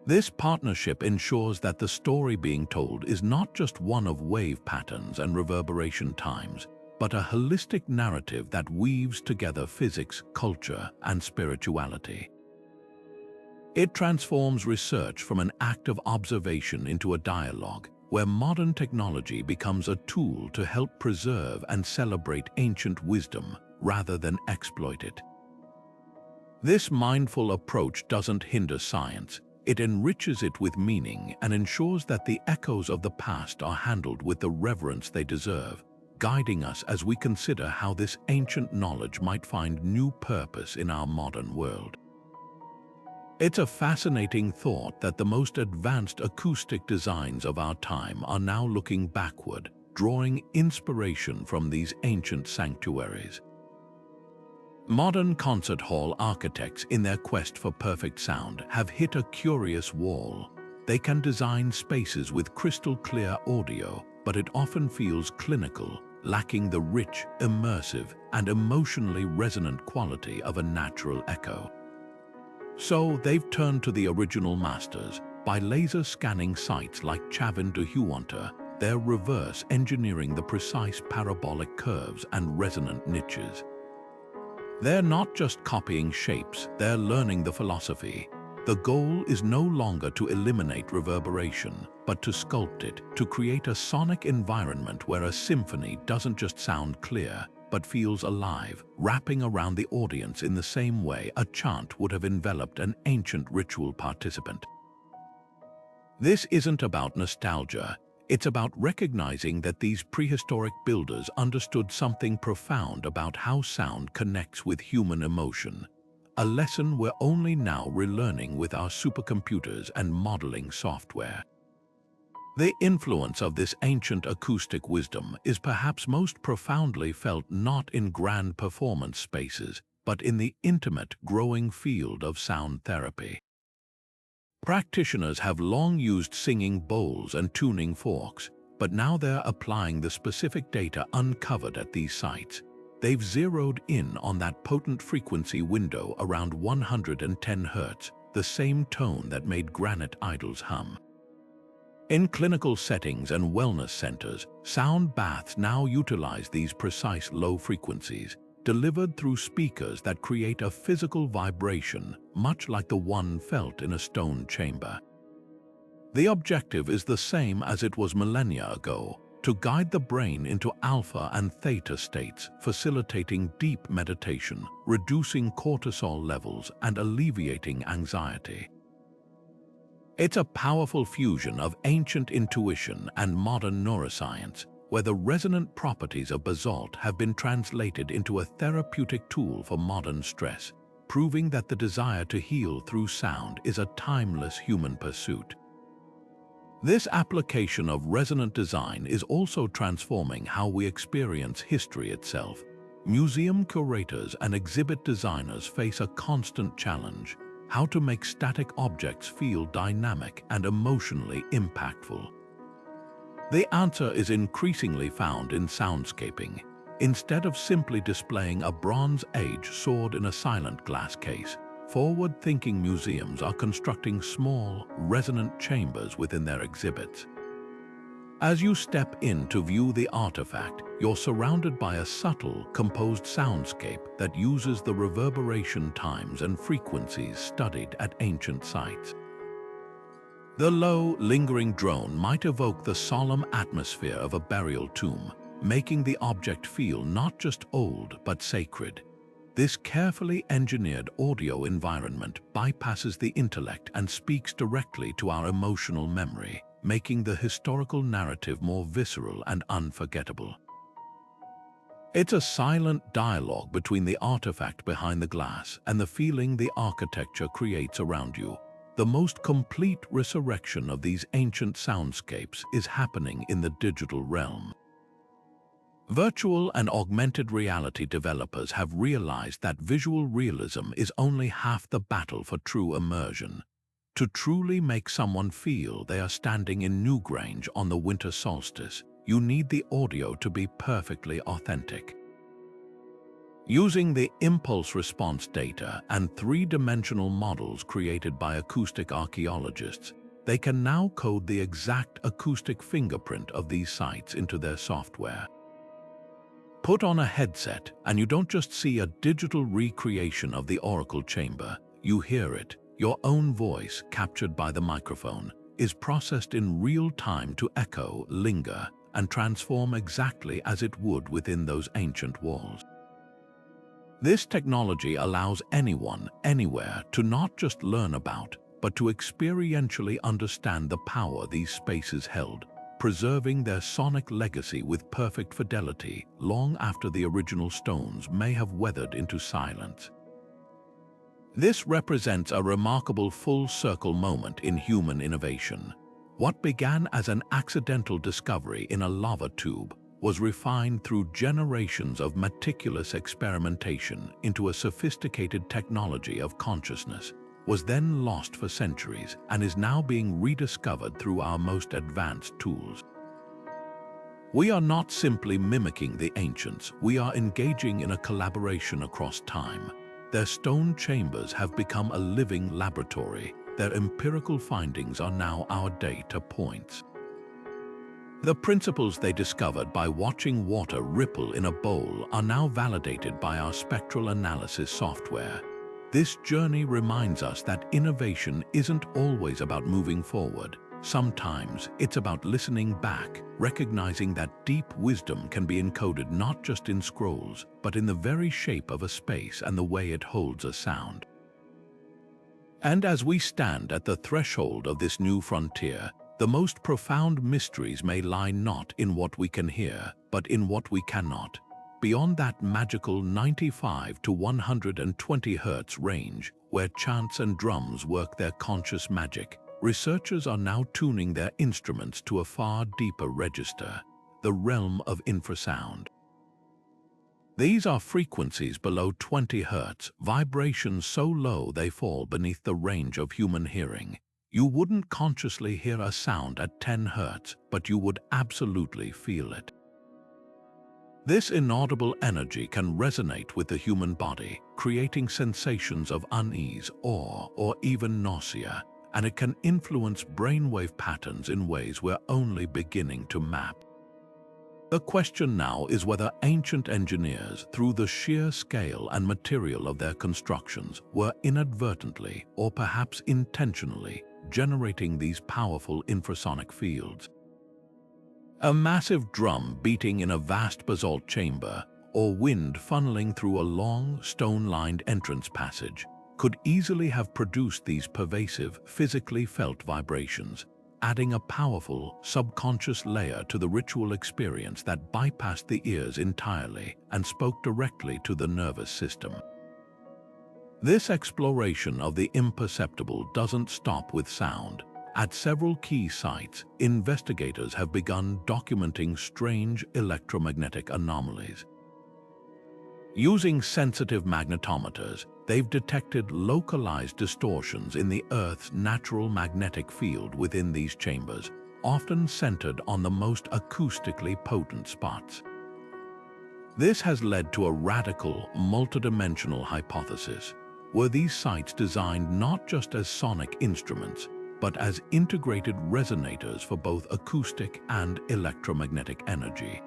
This partnership ensures that the story being told is not just one of wave patterns and reverberation times, but a holistic narrative that weaves together physics, culture, and spirituality. It transforms research from an act of observation into a dialogue, where modern technology becomes a tool to help preserve and celebrate ancient wisdom rather than exploit it. This mindful approach doesn't hinder science. It enriches it with meaning and ensures that the echoes of the past are handled with the reverence they deserve, guiding us as we consider how this ancient knowledge might find new purpose in our modern world. It's a fascinating thought that the most advanced acoustic designs of our time are now looking backward, drawing inspiration from these ancient sanctuaries. Modern concert hall architects, in their quest for perfect sound, have hit a curious wall. They can design spaces with crystal-clear audio, but it often feels clinical, lacking the rich, immersive, and emotionally resonant quality of a natural echo. So they've turned to the original masters. By laser scanning sites like Chavín de Huántar, they're reverse engineering the precise parabolic curves and resonant niches. They're not just copying shapes, they're learning the philosophy. The goal is no longer to eliminate reverberation, but to sculpt it, to create a sonic environment where a symphony doesn't just sound clear, but feels alive, wrapping around the audience in the same way a chant would have enveloped an ancient ritual participant. This isn't about nostalgia. It's about recognizing that these prehistoric builders understood something profound about how sound connects with human emotion, a lesson we're only now relearning with our supercomputers and modeling software. The influence of this ancient acoustic wisdom is perhaps most profoundly felt not in grand performance spaces, but in the intimate, growing field of sound therapy. Practitioners have long used singing bowls and tuning forks, but now they're applying the specific data uncovered at these sites. They've zeroed in on that potent frequency window around 110 Hz, the same tone that made granite idols hum. In clinical settings and wellness centers, sound baths now utilize these precise low frequencies, delivered through speakers that create a physical vibration, much like the one felt in a stone chamber. The objective is the same as it was millennia ago, to guide the brain into alpha and theta states, facilitating deep meditation, reducing cortisol levels, and alleviating anxiety. It's a powerful fusion of ancient intuition and modern neuroscience, where the resonant properties of basalt have been translated into a therapeutic tool for modern stress, proving that the desire to heal through sound is a timeless human pursuit. This application of resonant design is also transforming how we experience history itself. Museum curators and exhibit designers face a constant challenge: how to make static objects feel dynamic and emotionally impactful. The answer is increasingly found in soundscaping. Instead of simply displaying a Bronze Age sword in a silent glass case, forward-thinking museums are constructing small, resonant chambers within their exhibits. As you step in to view the artifact, you're surrounded by a subtle, composed soundscape that uses the reverberation times and frequencies studied at ancient sites. The low, lingering drone might evoke the solemn atmosphere of a burial tomb, making the object feel not just old but sacred. This carefully engineered audio environment bypasses the intellect and speaks directly to our emotional memory, making the historical narrative more visceral and unforgettable. It's a silent dialogue between the artifact behind the glass and the feeling the architecture creates around you. The most complete resurrection of these ancient soundscapes is happening in the digital realm. Virtual and augmented reality developers have realized that visual realism is only half the battle for true immersion. To truly make someone feel they are standing in Newgrange on the winter solstice, you need the audio to be perfectly authentic. Using the impulse response data and three-dimensional models created by acoustic archaeologists, they can now code the exact acoustic fingerprint of these sites into their software. Put on a headset, and you don't just see a digital recreation of the oracle chamber, you hear it. Your own voice, captured by the microphone, is processed in real time to echo, linger, and transform exactly as it would within those ancient walls. This technology allows anyone, anywhere, to not just learn about, but to experientially understand the power these spaces held, preserving their sonic legacy with perfect fidelity long after the original stones may have weathered into silence. This represents a remarkable full-circle moment in human innovation. What began as an accidental discovery in a lava tube was refined through generations of meticulous experimentation into a sophisticated technology of consciousness, was then lost for centuries and is now being rediscovered through our most advanced tools. We are not simply mimicking the ancients, we are engaging in a collaboration across time. Their stone chambers have become a living laboratory. Their empirical findings are now our data points. The principles they discovered by watching water ripple in a bowl are now validated by our spectral analysis software. This journey reminds us that innovation isn't always about moving forward. Sometimes it's about listening back, recognizing that deep wisdom can be encoded not just in scrolls, but in the very shape of a space and the way it holds a sound. And as we stand at the threshold of this new frontier, the most profound mysteries may lie not in what we can hear, but in what we cannot. Beyond that magical 95 to 120 Hz range, where chants and drums work their conscious magic, researchers are now tuning their instruments to a far deeper register, the realm of infrasound. These are frequencies below 20 Hz, vibrations so low they fall beneath the range of human hearing. You wouldn't consciously hear a sound at 10 Hz, but you would absolutely feel it. This inaudible energy can resonate with the human body, creating sensations of unease, awe, or even nausea, and it can influence brainwave patterns in ways we're only beginning to map. The question now is whether ancient engineers, through the sheer scale and material of their constructions, were inadvertently, or perhaps intentionally, generating these powerful infrasonic fields. A massive drum beating in a vast basalt chamber, or wind funneling through a long, stone-lined entrance passage, could easily have produced these pervasive, physically felt vibrations, adding a powerful, subconscious layer to the ritual experience that bypassed the ears entirely and spoke directly to the nervous system. This exploration of the imperceptible doesn't stop with sound. At several key sites, investigators have begun documenting strange electromagnetic anomalies. Using sensitive magnetometers, they've detected localized distortions in the Earth's natural magnetic field within these chambers, often centered on the most acoustically potent spots. This has led to a radical, multidimensional hypothesis. were these sites designed not just as sonic instruments, but as integrated resonators for both acoustic and electromagnetic energy.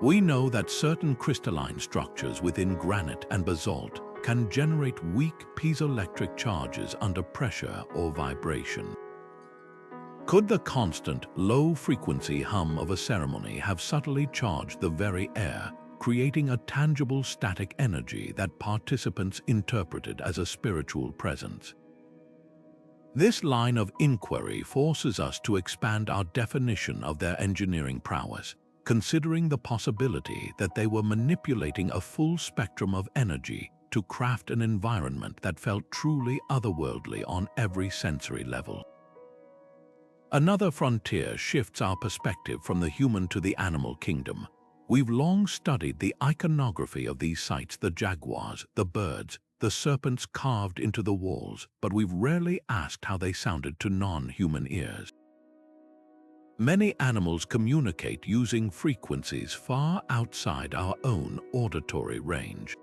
We know that certain crystalline structures within granite and basalt can generate weak piezoelectric charges under pressure or vibration. Could the constant, low-frequency hum of a ceremony have subtly charged the very air, creating a tangible static energy that participants interpreted as a spiritual presence? This line of inquiry forces us to expand our definition of their engineering prowess, considering the possibility that they were manipulating a full spectrum of energy to craft an environment that felt truly otherworldly on every sensory level. Another frontier shifts our perspective from the human to the animal kingdom. We've long studied the iconography of these sites, the jaguars, the birds, the serpents carved into the walls, but we've rarely asked how they sounded to non-human ears. Many animals communicate using frequencies far outside our own auditory range.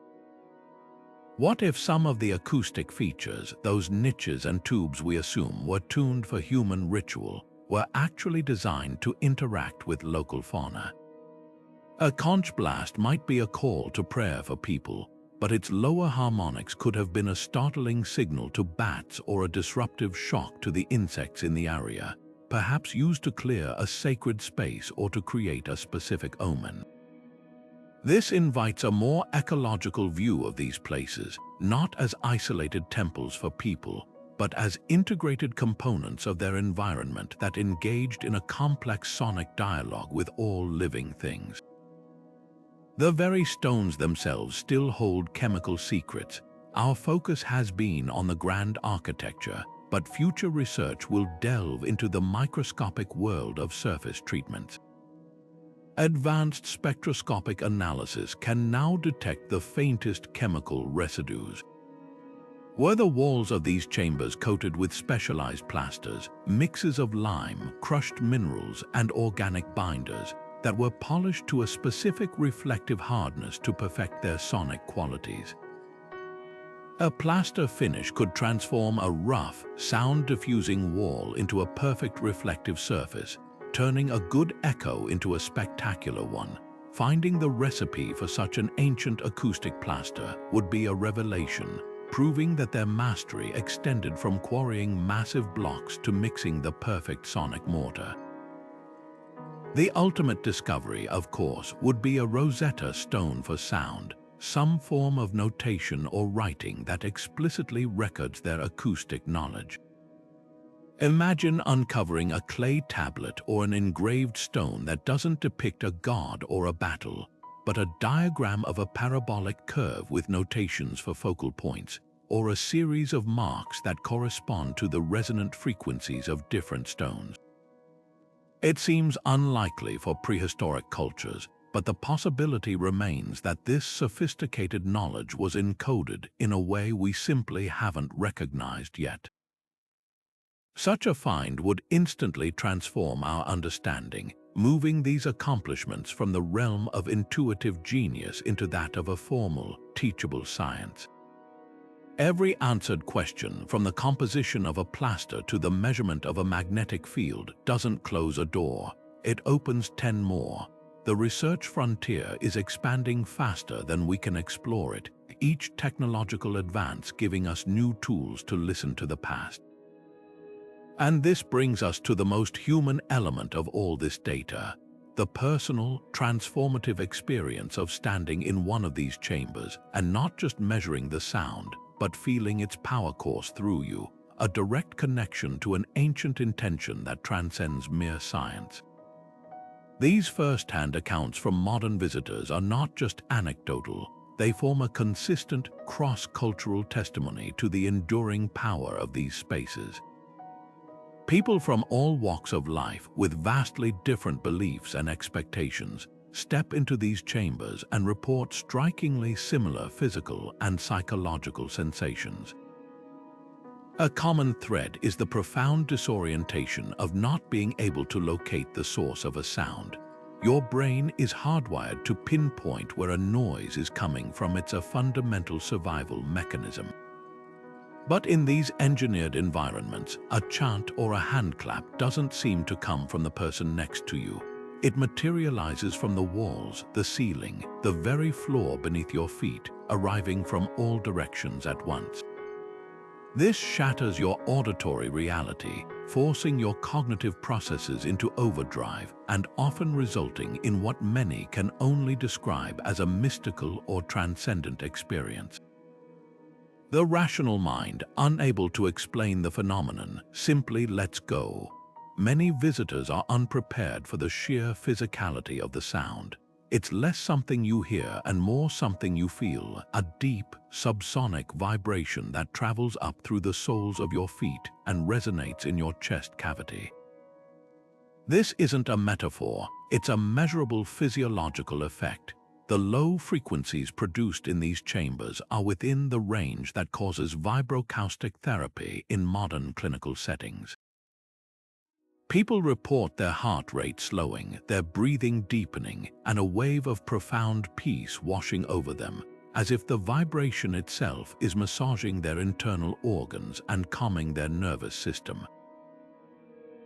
What if some of the acoustic features, those niches and tubes we assume were tuned for human ritual, were actually designed to interact with local fauna? A conch blast might be a call to prayer for people, but its lower harmonics could have been a startling signal to bats or a disruptive shock to the insects in the area, perhaps used to clear a sacred space or to create a specific omen. This invites a more ecological view of these places, not as isolated temples for people, but as integrated components of their environment that engaged in a complex sonic dialogue with all living things. The very stones themselves still hold chemical secrets. Our focus has been on the grand architecture, but future research will delve into the microscopic world of surface treatments. Advanced spectroscopic analysis can now detect the faintest chemical residues. Were the walls of these chambers coated with specialized plasters, mixes of lime, crushed minerals, and organic binders that were polished to a specific reflective hardness to perfect their sonic qualities? A plaster finish could transform a rough, sound-diffusing wall into a perfect reflective surface, turning a good echo into a spectacular one. Finding the recipe for such an ancient acoustic plaster would be a revelation, proving that their mastery extended from quarrying massive blocks to mixing the perfect sonic mortar. The ultimate discovery, of course, would be a Rosetta Stone for sound, some form of notation or writing that explicitly records their acoustic knowledge. Imagine uncovering a clay tablet or an engraved stone that doesn't depict a god or a battle, but a diagram of a parabolic curve with notations for focal points, or a series of marks that correspond to the resonant frequencies of different stones. It seems unlikely for prehistoric cultures, but the possibility remains that this sophisticated knowledge was encoded in a way we simply haven't recognized yet. Such a find would instantly transform our understanding, moving these accomplishments from the realm of intuitive genius into that of a formal, teachable science. Every answered question, from the composition of a plaster to the measurement of a magnetic field, doesn't close a door, it opens 10 more. The research frontier is expanding faster than we can explore it, each technological advance giving us new tools to listen to the past. And this brings us to the most human element of all this data, the personal, transformative experience of standing in one of these chambers and not just measuring the sound, but feeling its power course through you, a direct connection to an ancient intention that transcends mere science. These first-hand accounts from modern visitors are not just anecdotal, they form a consistent, cross-cultural testimony to the enduring power of these spaces. People from all walks of life, with vastly different beliefs and expectations, step into these chambers and report strikingly similar physical and psychological sensations. A common thread is the profound disorientation of not being able to locate the source of a sound, Your brain is hardwired to pinpoint where a noise is coming from. It's a fundamental survival mechanism. But in these engineered environments, a chant or a hand clap doesn't seem to come from the person next to you. It materializes from the walls, the ceiling, the very floor beneath your feet, arriving from all directions at once. This shatters your auditory reality, forcing your cognitive processes into overdrive and often resulting in what many can only describe as a mystical or transcendent experience. The rational mind, unable to explain the phenomenon, simply lets go. Many visitors are unprepared for the sheer physicality of the sound. It's less something you hear and more something you feel, a deep, subsonic vibration that travels up through the soles of your feet and resonates in your chest cavity. This isn't a metaphor, it's a measurable physiological effect. The low frequencies produced in these chambers are within the range that causes vibroacoustic therapy in modern clinical settings. People report their heart rate slowing, their breathing deepening, and a wave of profound peace washing over them, as if the vibration itself is massaging their internal organs and calming their nervous system.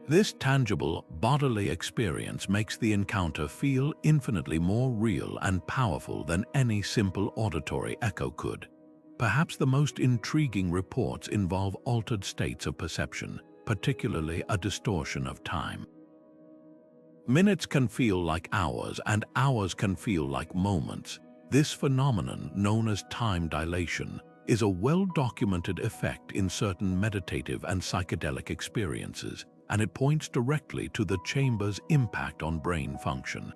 This tangible, bodily experience makes the encounter feel infinitely more real and powerful than any simple auditory echo could. Perhaps the most intriguing reports involve altered states of perception, particularly a distortion of time. Minutes can feel like hours, and hours can feel like moments. This phenomenon, known as time dilation, is a well-documented effect in certain meditative and psychedelic experiences, and it points directly to the chamber's impact on brain function.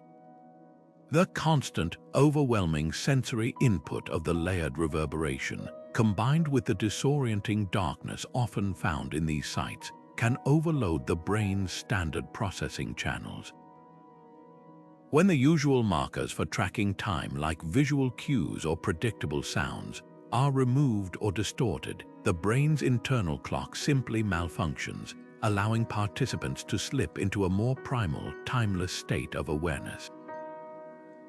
The constant, overwhelming sensory input of the layered reverberation, combined with the disorienting darkness often found in these sites, can overload the brain's standard processing channels. When the usual markers for tracking time, like visual cues or predictable sounds, are removed or distorted, the brain's internal clock simply malfunctions, allowing participants to slip into a more primal, timeless state of awareness.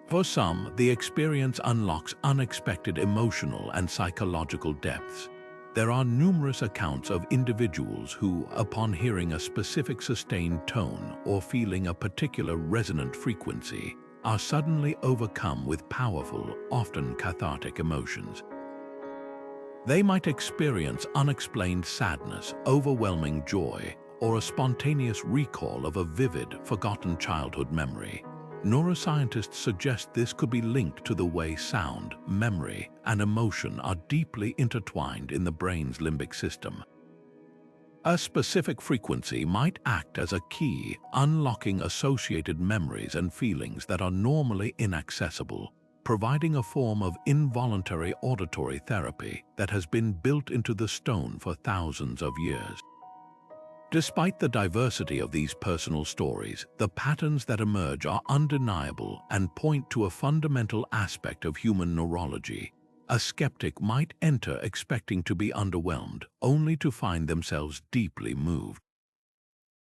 For some, the experience unlocks unexpected emotional and psychological depths. There are numerous accounts of individuals who, upon hearing a specific sustained tone or feeling a particular resonant frequency, are suddenly overcome with powerful, often cathartic emotions. They might experience unexplained sadness, overwhelming joy, or a spontaneous recall of a vivid, forgotten childhood memory. Neuroscientists suggest this could be linked to the way sound, memory, and emotion are deeply intertwined in the brain's limbic system. A specific frequency might act as a key, unlocking associated memories and feelings that are normally inaccessible, providing a form of involuntary auditory therapy that has been built into the stone for thousands of years. Despite the diversity of these personal stories, the patterns that emerge are undeniable and point to a fundamental aspect of human neurology. A skeptic might enter expecting to be underwhelmed, only to find themselves deeply moved.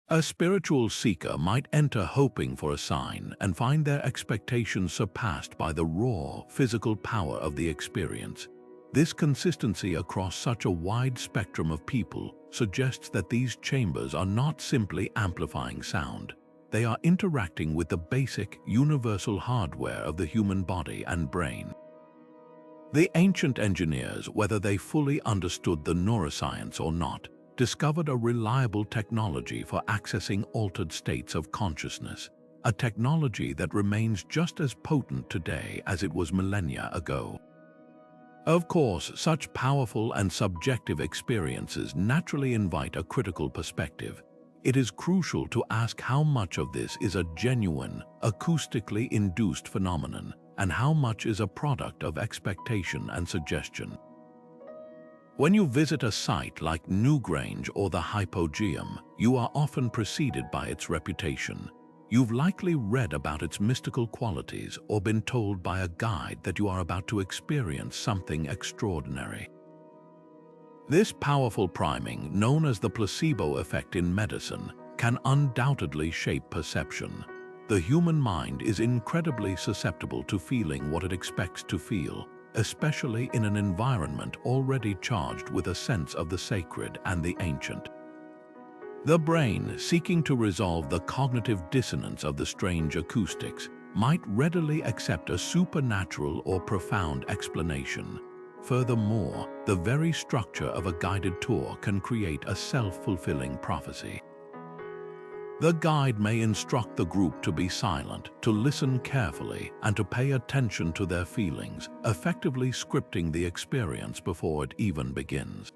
A spiritual seeker might enter hoping for a sign and find their expectations surpassed by the raw, physical power of the experience. This consistency across such a wide spectrum of people suggests that these chambers are not simply amplifying sound. They are interacting with the basic, universal hardware of the human body and brain. The ancient engineers, whether they fully understood the neuroscience or not, discovered a reliable technology for accessing altered states of consciousness, a technology that remains just as potent today as it was millennia ago. Of course, such powerful and subjective experiences naturally invite a critical perspective. It is crucial to ask how much of this is a genuine, acoustically induced phenomenon, and how much is a product of expectation and suggestion. When you visit a site like Newgrange or the Hypogeum, you are often preceded by its reputation. You've likely read about its mystical qualities or been told by a guide that you are about to experience something extraordinary. This powerful priming, known as the placebo effect in medicine, can undoubtedly shape perception. The human mind is incredibly susceptible to feeling what it expects to feel, especially in an environment already charged with a sense of the sacred and the ancient. The brain, seeking to resolve the cognitive dissonance of the strange acoustics, might readily accept a supernatural or profound explanation. Furthermore, the very structure of a guided tour can create a self-fulfilling prophecy. The guide may instruct the group to be silent, to listen carefully, and to pay attention to their feelings, effectively scripting the experience before it even begins.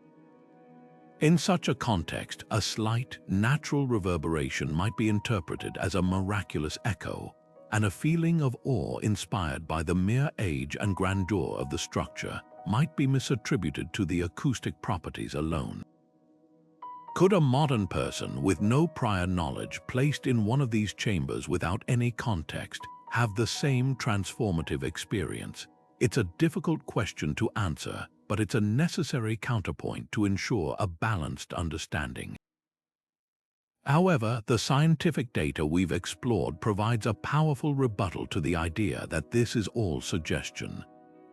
In such a context, a slight, natural reverberation might be interpreted as a miraculous echo, and a feeling of awe inspired by the mere age and grandeur of the structure might be misattributed to the acoustic properties alone. Could a modern person with no prior knowledge placed in one of these chambers without any context have the same transformative experience? It's a difficult question to answer, but it's a necessary counterpoint to ensure a balanced understanding. However, the scientific data we've explored provides a powerful rebuttal to the idea that this is all suggestion.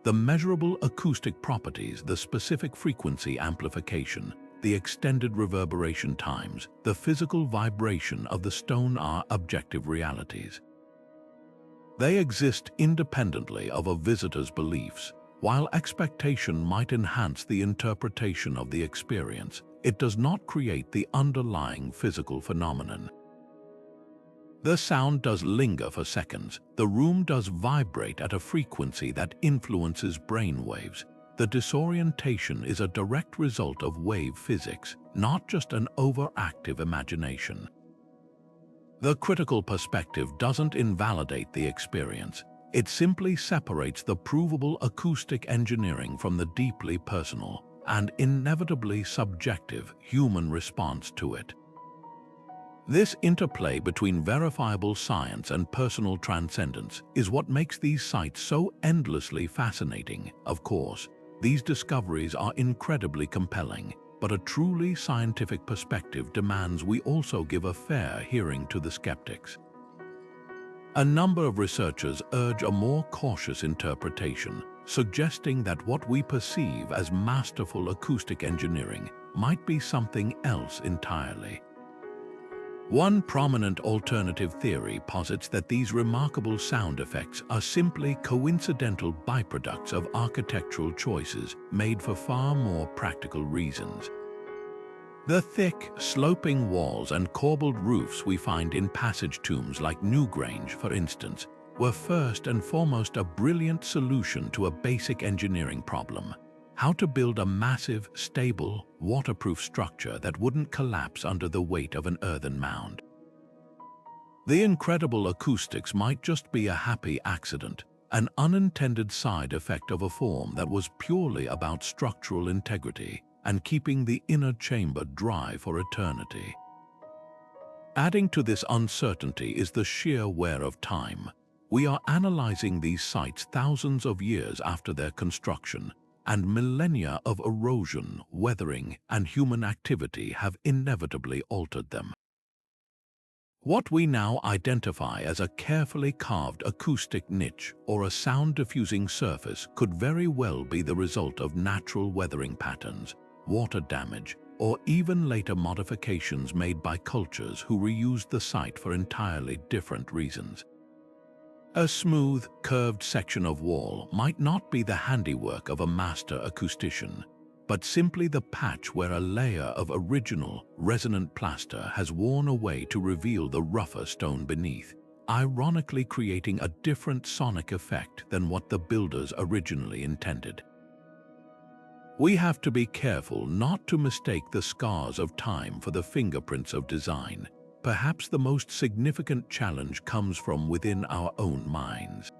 The measurable acoustic properties, the specific frequency amplification, the extended reverberation times, the physical vibration of the stone are objective realities. They exist independently of a visitor's beliefs. While expectation might enhance the interpretation of the experience, it does not create the underlying physical phenomenon. The sound does linger for seconds. The room does vibrate at a frequency that influences brain waves. The disorientation is a direct result of wave physics, not just an overactive imagination. The critical perspective doesn't invalidate the experience. It simply separates the provable acoustic engineering from the deeply personal and inevitably subjective human response to it. This interplay between verifiable science and personal transcendence is what makes these sites so endlessly fascinating. Of course, these discoveries are incredibly compelling, but a truly scientific perspective demands we also give a fair hearing to the skeptics. A number of researchers urge a more cautious interpretation, suggesting that what we perceive as masterful acoustic engineering might be something else entirely. One prominent alternative theory posits that these remarkable sound effects are simply coincidental byproducts of architectural choices made for far more practical reasons. The thick, sloping walls and corbelled roofs we find in passage tombs like Newgrange, for instance, were first and foremost a brilliant solution to a basic engineering problem: how to build a massive, stable, waterproof structure that wouldn't collapse under the weight of an earthen mound. The incredible acoustics might just be a happy accident, an unintended side effect of a form that was purely about structural integrity and keeping the inner chamber dry for eternity. Adding to this uncertainty is the sheer wear of time. We are analyzing these sites thousands of years after their construction, and millennia of erosion, weathering, and human activity have inevitably altered them. What we now identify as a carefully carved acoustic niche or a sound-diffusing surface could very well be the result of natural weathering patterns, water damage, or even later modifications made by cultures who reused the site for entirely different reasons. A smooth, curved section of wall might not be the handiwork of a master acoustician, but simply the patch where a layer of original, resonant plaster has worn away to reveal the rougher stone beneath, ironically creating a different sonic effect than what the builders originally intended. We have to be careful not to mistake the scars of time for the fingerprints of design. Perhaps the most significant challenge comes from within our own minds.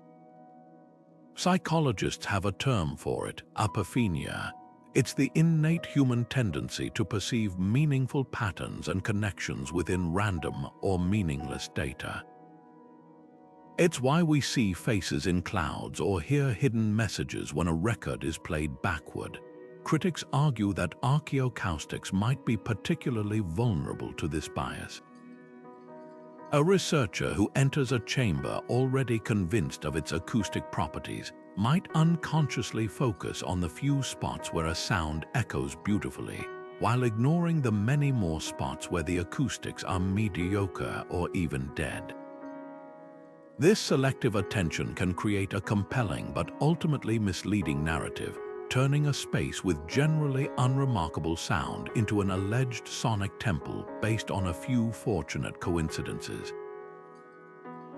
Psychologists have a term for it: apophenia. It's the innate human tendency to perceive meaningful patterns and connections within random or meaningless data. It's why we see faces in clouds or hear hidden messages when a record is played backward. Critics argue that archaeoacoustics might be particularly vulnerable to this bias. A researcher who enters a chamber already convinced of its acoustic properties might unconsciously focus on the few spots where a sound echoes beautifully, while ignoring the many more spots where the acoustics are mediocre or even dead. This selective attention can create a compelling but ultimately misleading narrative, turning a space with generally unremarkable sound into an alleged sonic temple based on a few fortunate coincidences.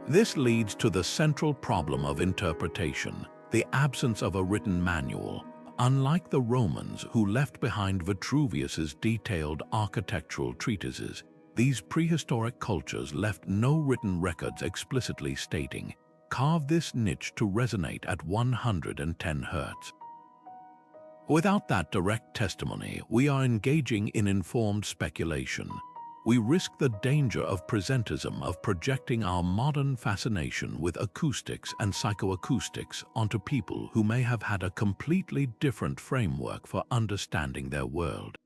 This leads to the central problem of interpretation, the absence of a written manual. Unlike the Romans, who left behind Vitruvius's detailed architectural treatises, these prehistoric cultures left no written records explicitly stating, "Carve this niche to resonate at 110 Hz. Without that direct testimony, we are engaging in informed speculation. We risk the danger of presentism, of projecting our modern fascination with acoustics and psychoacoustics onto people who may have had a completely different framework for understanding their world.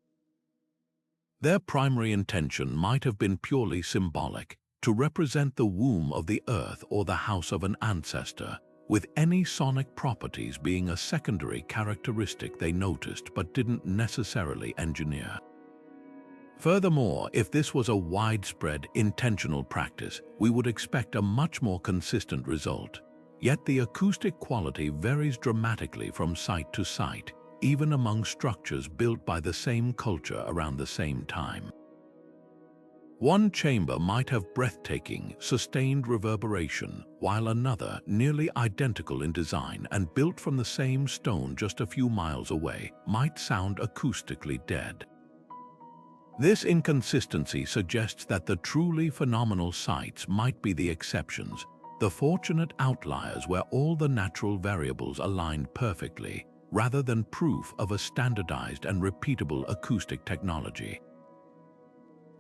Their primary intention might have been purely symbolic, to represent the womb of the earth or the house of an ancestor, with any sonic properties being a secondary characteristic they noticed but didn't necessarily engineer. Furthermore, if this was a widespread, intentional practice, we would expect a much more consistent result. Yet the acoustic quality varies dramatically from site to site, even among structures built by the same culture around the same time. One chamber might have breathtaking, sustained reverberation, while another, nearly identical in design and built from the same stone just a few miles away, might sound acoustically dead. This inconsistency suggests that the truly phenomenal sites might be the exceptions, the fortunate outliers where all the natural variables aligned perfectly, rather than proof of a standardized and repeatable acoustic technology.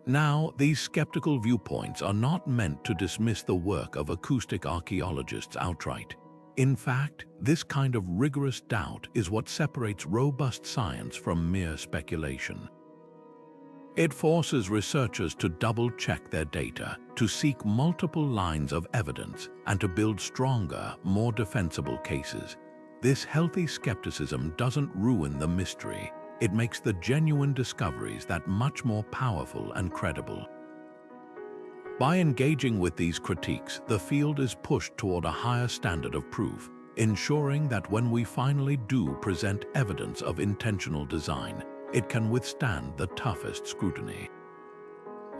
Now, these skeptical viewpoints are not meant to dismiss the work of acoustic archaeologists outright. In fact, this kind of rigorous doubt is what separates robust science from mere speculation. It forces researchers to double-check their data, to seek multiple lines of evidence, and to build stronger, more defensible cases. This healthy skepticism doesn't ruin the mystery. It makes the genuine discoveries that much more powerful and credible. By engaging with these critiques, the field is pushed toward a higher standard of proof, ensuring that when we finally do present evidence of intentional design, it can withstand the toughest scrutiny.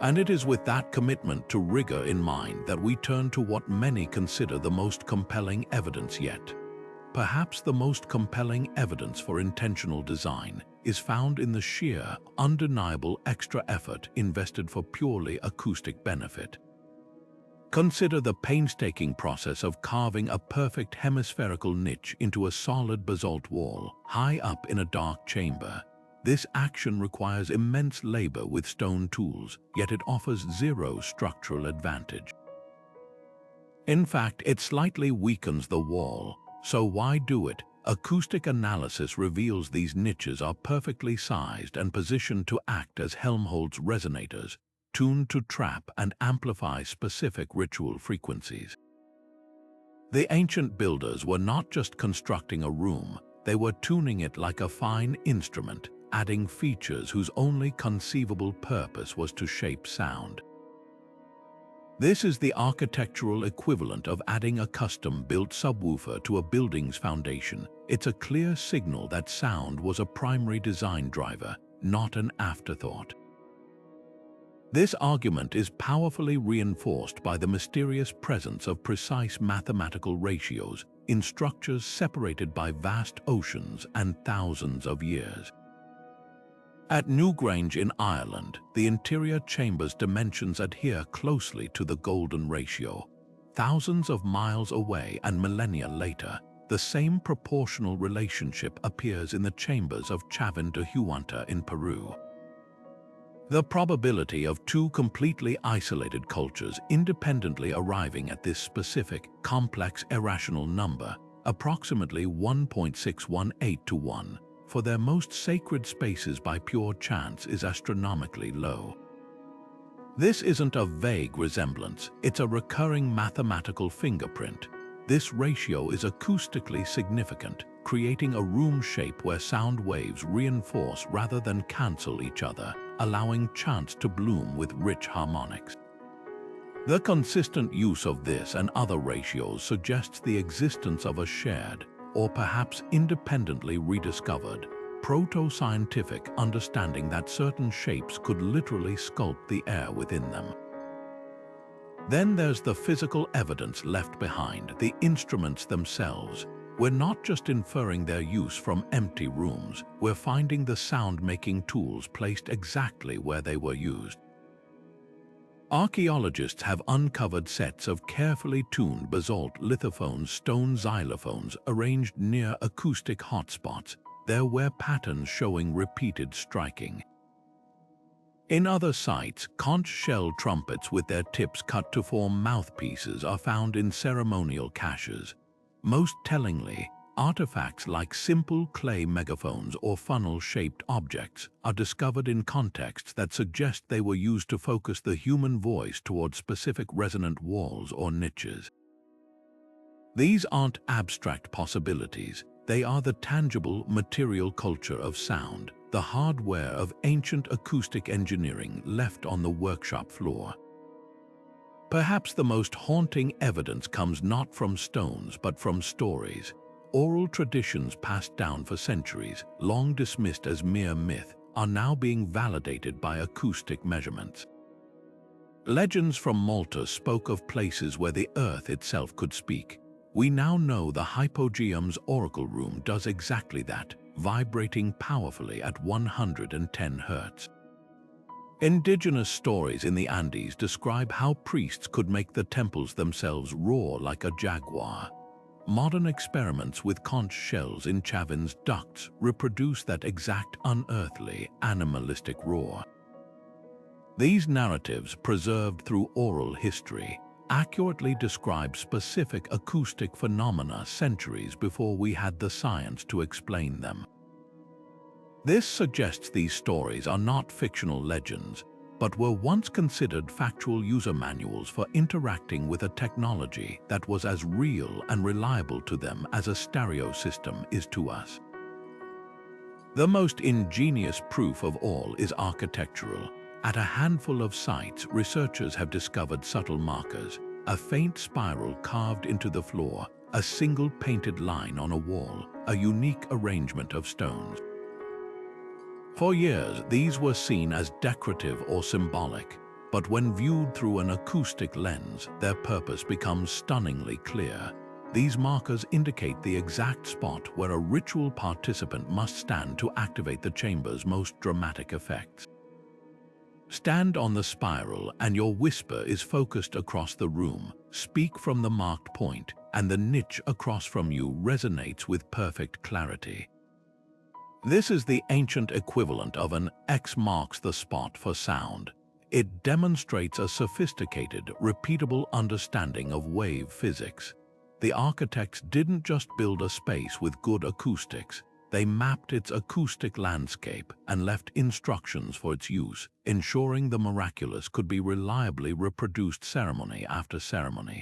And it is with that commitment to rigor in mind that we turn to what many consider the most compelling evidence yet. Perhaps the most compelling evidence for intentional design is found in the sheer, undeniable extra effort invested for purely acoustic benefit. Consider the painstaking process of carving a perfect hemispherical niche into a solid basalt wall, high up in a dark chamber. This action requires immense labor with stone tools, yet it offers zero structural advantage. In fact, it slightly weakens the wall. So why do it? Acoustic analysis reveals these niches are perfectly sized and positioned to act as Helmholtz resonators, tuned to trap and amplify specific ritual frequencies. The ancient builders were not just constructing a room, they were tuning it like a fine instrument, adding features whose only conceivable purpose was to shape sound. This is the architectural equivalent of adding a custom-built subwoofer to a building's foundation. It's a clear signal that sound was a primary design driver, not an afterthought. This argument is powerfully reinforced by the mysterious presence of precise mathematical ratios in structures separated by vast oceans and thousands of years. At Newgrange in Ireland, the interior chamber's dimensions adhere closely to the golden ratio. Thousands of miles away and millennia later, the same proportional relationship appears in the chambers of Chavín de Huántar in Peru. The probability of two completely isolated cultures independently arriving at this specific, complex irrational number, approximately 1.618 to 1, for their most sacred spaces by pure chance is astronomically low. This isn't a vague resemblance, it's a recurring mathematical fingerprint. This ratio is acoustically significant, creating a room shape where sound waves reinforce rather than cancel each other, allowing chant to bloom with rich harmonics. The consistent use of this and other ratios suggests the existence of a shared, or perhaps independently rediscovered, proto-scientific understanding that certain shapes could literally sculpt the air within them. Then there's the physical evidence left behind, the instruments themselves. We're not just inferring their use from empty rooms, we're finding the sound-making tools placed exactly where they were used. Archaeologists have uncovered sets of carefully tuned basalt lithophones, stone xylophones arranged near acoustic hotspots, their wear patterns showing repeated striking. In other sites, conch shell trumpets with their tips cut to form mouthpieces are found in ceremonial caches. Most tellingly, artifacts like simple clay megaphones or funnel-shaped objects are discovered in contexts that suggest they were used to focus the human voice toward specific resonant walls or niches. These aren't abstract possibilities, they are the tangible material culture of sound, the hardware of ancient acoustic engineering left on the workshop floor. Perhaps the most haunting evidence comes not from stones but from stories. Oral traditions passed down for centuries, long dismissed as mere myth, are now being validated by acoustic measurements. Legends from Malta spoke of places where the earth itself could speak. We now know the Hypogeum's oracle room does exactly that, vibrating powerfully at 110 Hz. Indigenous stories in the Andes describe how priests could make the temples themselves roar like a jaguar. Modern experiments with conch shells in Chavin's ducts reproduce that exact unearthly, animalistic roar. These narratives, preserved through oral history, accurately describe specific acoustic phenomena centuries before we had the science to explain them. This suggests these stories are not fictional legends, but were once considered factual user manuals for interacting with a technology that was as real and reliable to them as a stereo system is to us. The most ingenious proof of all is architectural. At a handful of sites, researchers have discovered subtle markers, a faint spiral carved into the floor, a single painted line on a wall, a unique arrangement of stones. For years, these were seen as decorative or symbolic, but when viewed through an acoustic lens, their purpose becomes stunningly clear. These markers indicate the exact spot where a ritual participant must stand to activate the chamber's most dramatic effects. Stand on the spiral and your whisper is focused across the room. Speak from the marked point, and the niche across from you resonates with perfect clarity. This is the ancient equivalent of an X marks the spot for sound. It demonstrates a sophisticated, repeatable understanding of wave physics. The architects didn't just build a space with good acoustics, they mapped its acoustic landscape and left instructions for its use, ensuring the miraculous could be reliably reproduced ceremony after ceremony.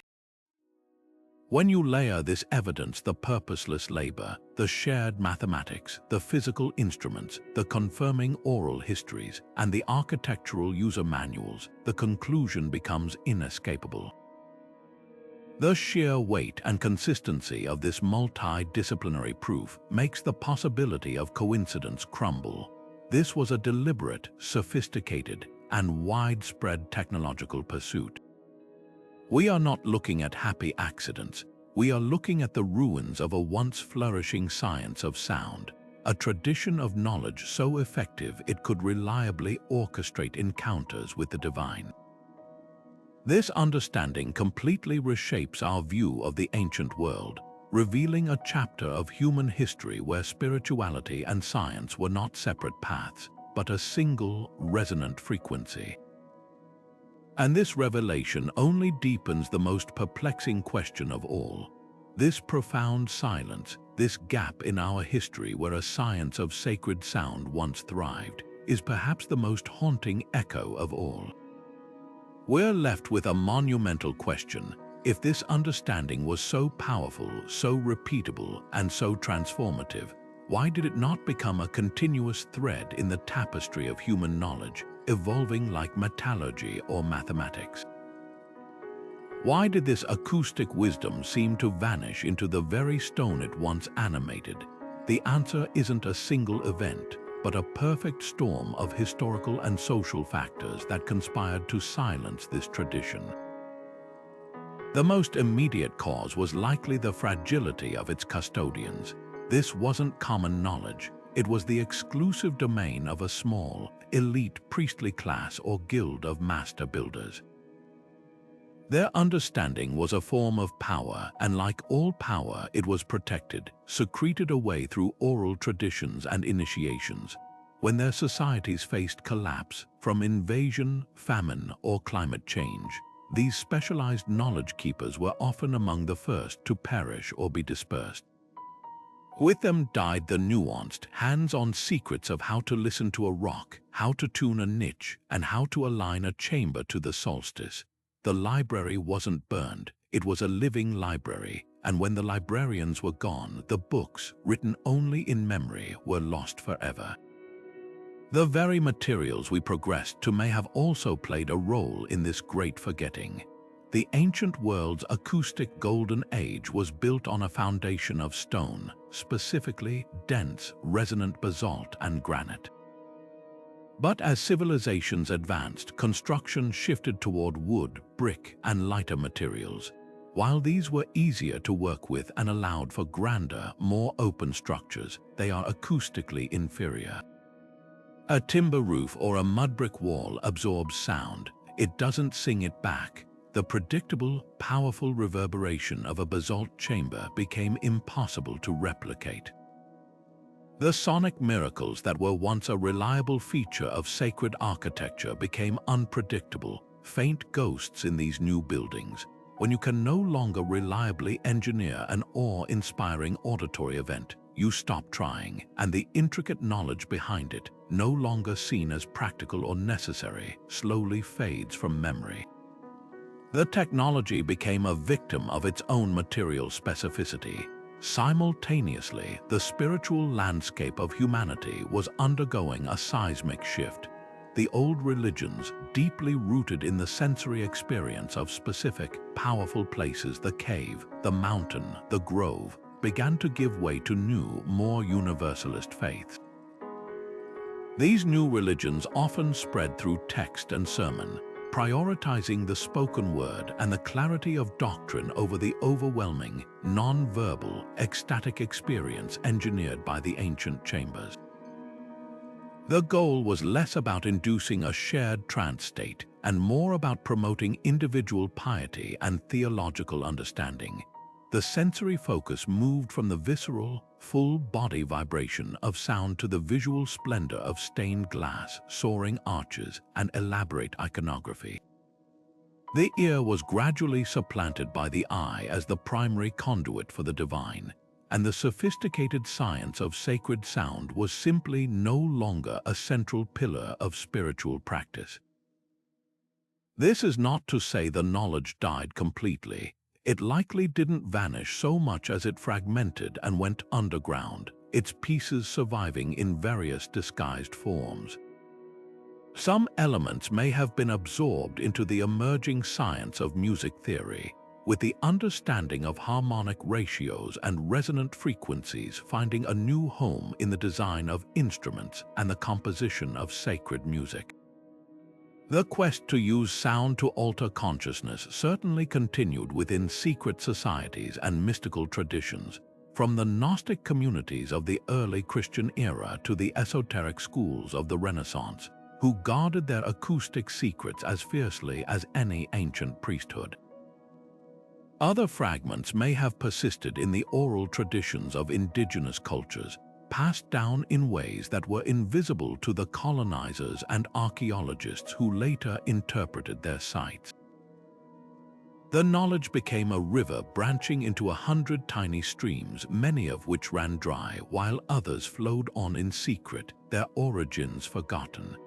When you layer this evidence, the purposeless labor, the shared mathematics, the physical instruments, the confirming oral histories, and the architectural user manuals, the conclusion becomes inescapable. The sheer weight and consistency of this multidisciplinary proof makes the possibility of coincidence crumble. This was a deliberate, sophisticated, and widespread technological pursuit. We are not looking at happy accidents. We are looking at the ruins of a once flourishing science of sound, a tradition of knowledge so effective it could reliably orchestrate encounters with the divine. This understanding completely reshapes our view of the ancient world, revealing a chapter of human history where spirituality and science were not separate paths, but a single, resonant frequency. And this revelation only deepens the most perplexing question of all. This profound silence, this gap in our history where a science of sacred sound once thrived, is perhaps the most haunting echo of all. We're left with a monumental question. If this understanding was so powerful, so repeatable, and so transformative, why did it not become a continuous thread in the tapestry of human knowledge, evolving like metallurgy or mathematics? Why did this acoustic wisdom seem to vanish into the very stone it once animated? The answer isn't a single event, but a perfect storm of historical and social factors that conspired to silence this tradition. The most immediate cause was likely the fragility of its custodians. This wasn't common knowledge. It was the exclusive domain of a small, elite priestly class or guild of master builders. Their understanding was a form of power, and like all power, it was protected, secreted away through oral traditions and initiations. When their societies faced collapse from invasion, famine, or climate change, these specialized knowledge keepers were often among the first to perish or be dispersed. With them died the nuanced, hands-on secrets of how to listen to a rock, how to tune a niche, and how to align a chamber to the solstice. The library wasn't burned, it was a living library, and when the librarians were gone, the books, written only in memory, were lost forever. The very materials we progressed to may have also played a role in this great forgetting. The ancient world's acoustic golden age was built on a foundation of stone, specifically dense, resonant basalt and granite. But as civilizations advanced, construction shifted toward wood, brick, and lighter materials. While these were easier to work with and allowed for grander, more open structures, they are acoustically inferior. A timber roof or a mud brick wall absorbs sound. It doesn't sing it back. The predictable, powerful reverberation of a basalt chamber became impossible to replicate. The sonic miracles that were once a reliable feature of sacred architecture became unpredictable, faint ghosts in these new buildings. When you can no longer reliably engineer an awe-inspiring auditory event, you stop trying, and the intricate knowledge behind it, no longer seen as practical or necessary, slowly fades from memory. The technology became a victim of its own material specificity. Simultaneously, the spiritual landscape of humanity was undergoing a seismic shift. The old religions, deeply rooted in the sensory experience of specific, powerful places, the cave, the mountain, the grove, began to give way to new, more universalist faiths. These new religions often spread through text and sermon, prioritizing the spoken word and the clarity of doctrine over the overwhelming, non-verbal, ecstatic experience engineered by the ancient chambers. The goal was less about inducing a shared trance state and more about promoting individual piety and theological understanding. The sensory focus moved from the visceral, full-body vibration of sound to the visual splendor of stained glass, soaring arches, and elaborate iconography. The ear was gradually supplanted by the eye as the primary conduit for the divine, and the sophisticated science of sacred sound was simply no longer a central pillar of spiritual practice. This is not to say the knowledge died completely. It likely didn't vanish so much as it fragmented and went underground, its pieces surviving in various disguised forms. Some elements may have been absorbed into the emerging science of music theory, with the understanding of harmonic ratios and resonant frequencies finding a new home in the design of instruments and the composition of sacred music. The quest to use sound to alter consciousness certainly continued within secret societies and mystical traditions, from the Gnostic communities of the early Christian era to the esoteric schools of the Renaissance, who guarded their acoustic secrets as fiercely as any ancient priesthood. Other fragments may have persisted in the oral traditions of indigenous cultures, passed down in ways that were invisible to the colonizers and archaeologists who later interpreted their sites. The knowledge became a river branching into 100 tiny streams, many of which ran dry, while others flowed on in secret, their origins forgotten.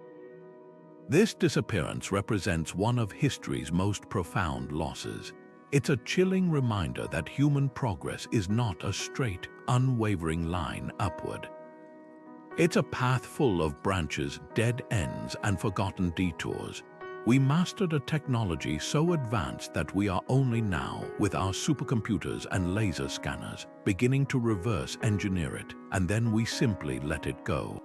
This disappearance represents one of history's most profound losses. It's a chilling reminder that human progress is not a straight, unwavering line upward. It's a path full of branches, dead ends, and forgotten detours. We mastered a technology so advanced that we are only now, with our supercomputers and laser scanners, beginning to reverse engineer it, and then we simply let it go.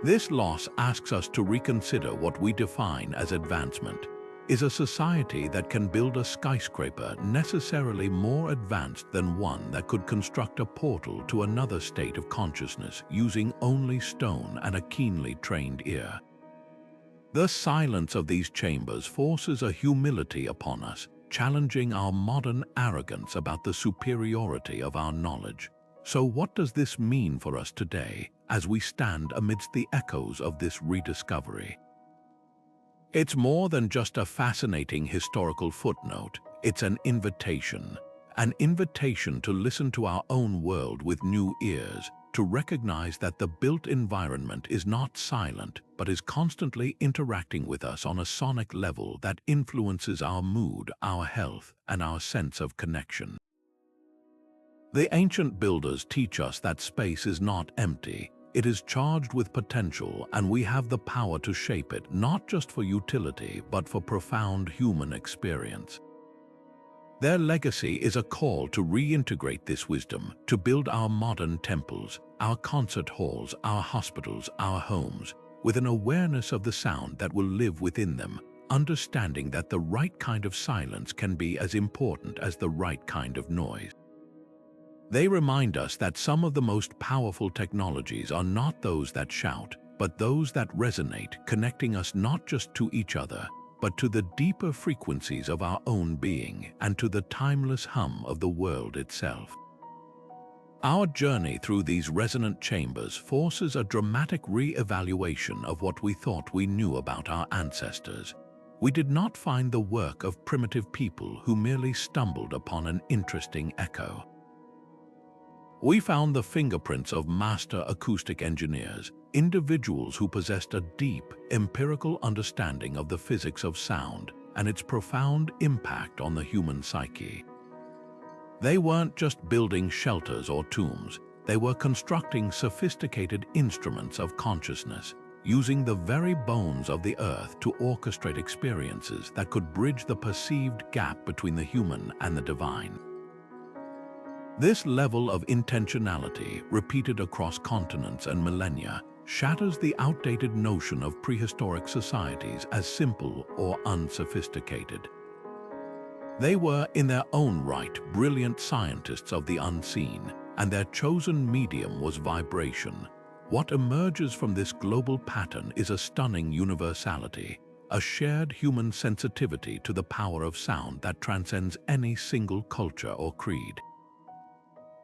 This loss asks us to reconsider what we define as advancement. Is a society that can build a skyscraper necessarily more advanced than one that could construct a portal to another state of consciousness using only stone and a keenly trained ear? The silence of these chambers forces a humility upon us, challenging our modern arrogance about the superiority of our knowledge. So what does this mean for us today, as we stand amidst the echoes of this rediscovery? It's more than just a fascinating historical footnote. It's an invitation to listen to our own world with new ears, to recognize that the built environment is not silent, but is constantly interacting with us on a sonic level that influences our mood, our health, and our sense of connection. The ancient builders teach us that space is not empty. It is charged with potential, and we have the power to shape it, not just for utility, but for profound human experience. Their legacy is a call to reintegrate this wisdom, to build our modern temples, our concert halls, our hospitals, our homes, with an awareness of the sound that will live within them, understanding that the right kind of silence can be as important as the right kind of noise. They remind us that some of the most powerful technologies are not those that shout, but those that resonate, connecting us not just to each other, but to the deeper frequencies of our own being and to the timeless hum of the world itself. Our journey through these resonant chambers forces a dramatic re-evaluation of what we thought we knew about our ancestors. We did not find the work of primitive people who merely stumbled upon an interesting echo. We found the fingerprints of master acoustic engineers, individuals who possessed a deep, empirical understanding of the physics of sound and its profound impact on the human psyche. They weren't just building shelters or tombs, they were constructing sophisticated instruments of consciousness, using the very bones of the earth to orchestrate experiences that could bridge the perceived gap between the human and the divine. This level of intentionality, repeated across continents and millennia, shatters the outdated notion of prehistoric societies as simple or unsophisticated. They were, in their own right, brilliant scientists of the unseen, and their chosen medium was vibration. What emerges from this global pattern is a stunning universality, a shared human sensitivity to the power of sound that transcends any single culture or creed.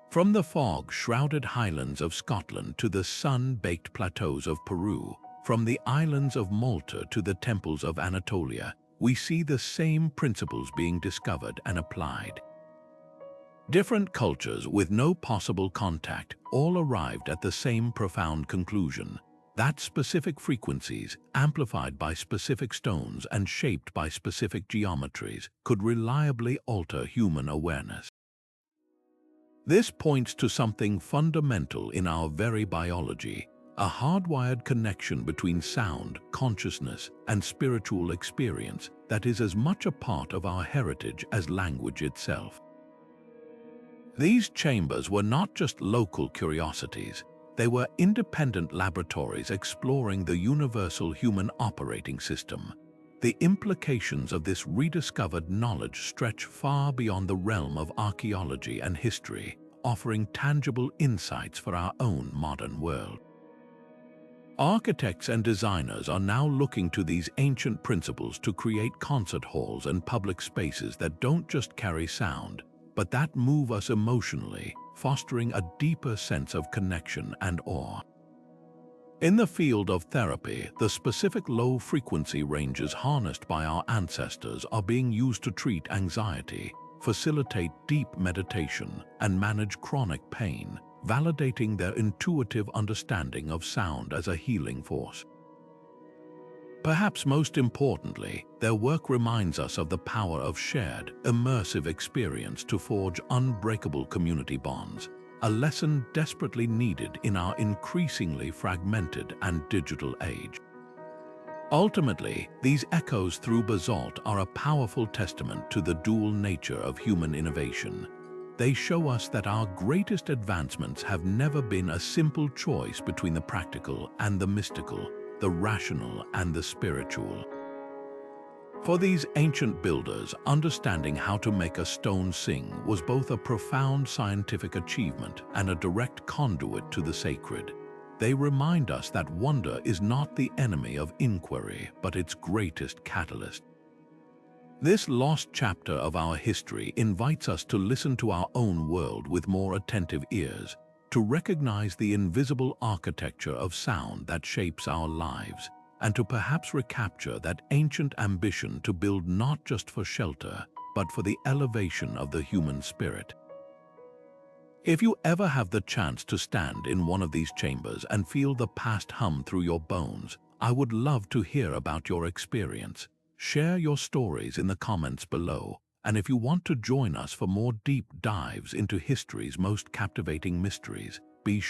From the fog-shrouded highlands of Scotland to the sun-baked plateaus of Peru, from the islands of Malta to the temples of Anatolia, we see the same principles being discovered and applied. Different cultures with no possible contact all arrived at the same profound conclusion, that specific frequencies, amplified by specific stones and shaped by specific geometries, could reliably alter human awareness. This points to something fundamental in our very biology, a hardwired connection between sound, consciousness, and spiritual experience that is as much a part of our heritage as language itself. These chambers were not just local curiosities, they were independent laboratories exploring the universal human operating system. The implications of this rediscovered knowledge stretch far beyond the realm of archaeology and history, offering tangible insights for our own modern world. Architects and designers are now looking to these ancient principles to create concert halls and public spaces that don't just carry sound, but that move us emotionally, fostering a deeper sense of connection and awe. In the field of therapy, the specific low-frequency ranges harnessed by our ancestors are being used to treat anxiety, facilitate deep meditation, and manage chronic pain, validating their intuitive understanding of sound as a healing force. Perhaps most importantly, their work reminds us of the power of shared, immersive experience to forge unbreakable community bonds, a lesson desperately needed in our increasingly fragmented and digital age. Ultimately, these echoes through basalt are a powerful testament to the dual nature of human innovation. They show us that our greatest advancements have never been a simple choice between the practical and the mystical, the rational and the spiritual. For these ancient builders, understanding how to make a stone sing was both a profound scientific achievement and a direct conduit to the sacred. They remind us that wonder is not the enemy of inquiry, but its greatest catalyst. This lost chapter of our history invites us to listen to our own world with more attentive ears, to recognize the invisible architecture of sound that shapes our lives, and to perhaps recapture that ancient ambition to build not just for shelter, but for the elevation of the human spirit. If you ever have the chance to stand in one of these chambers and feel the past hum through your bones, I would love to hear about your experience. Share your stories in the comments below, and if you want to join us for more deep dives into history's most captivating mysteries, be sure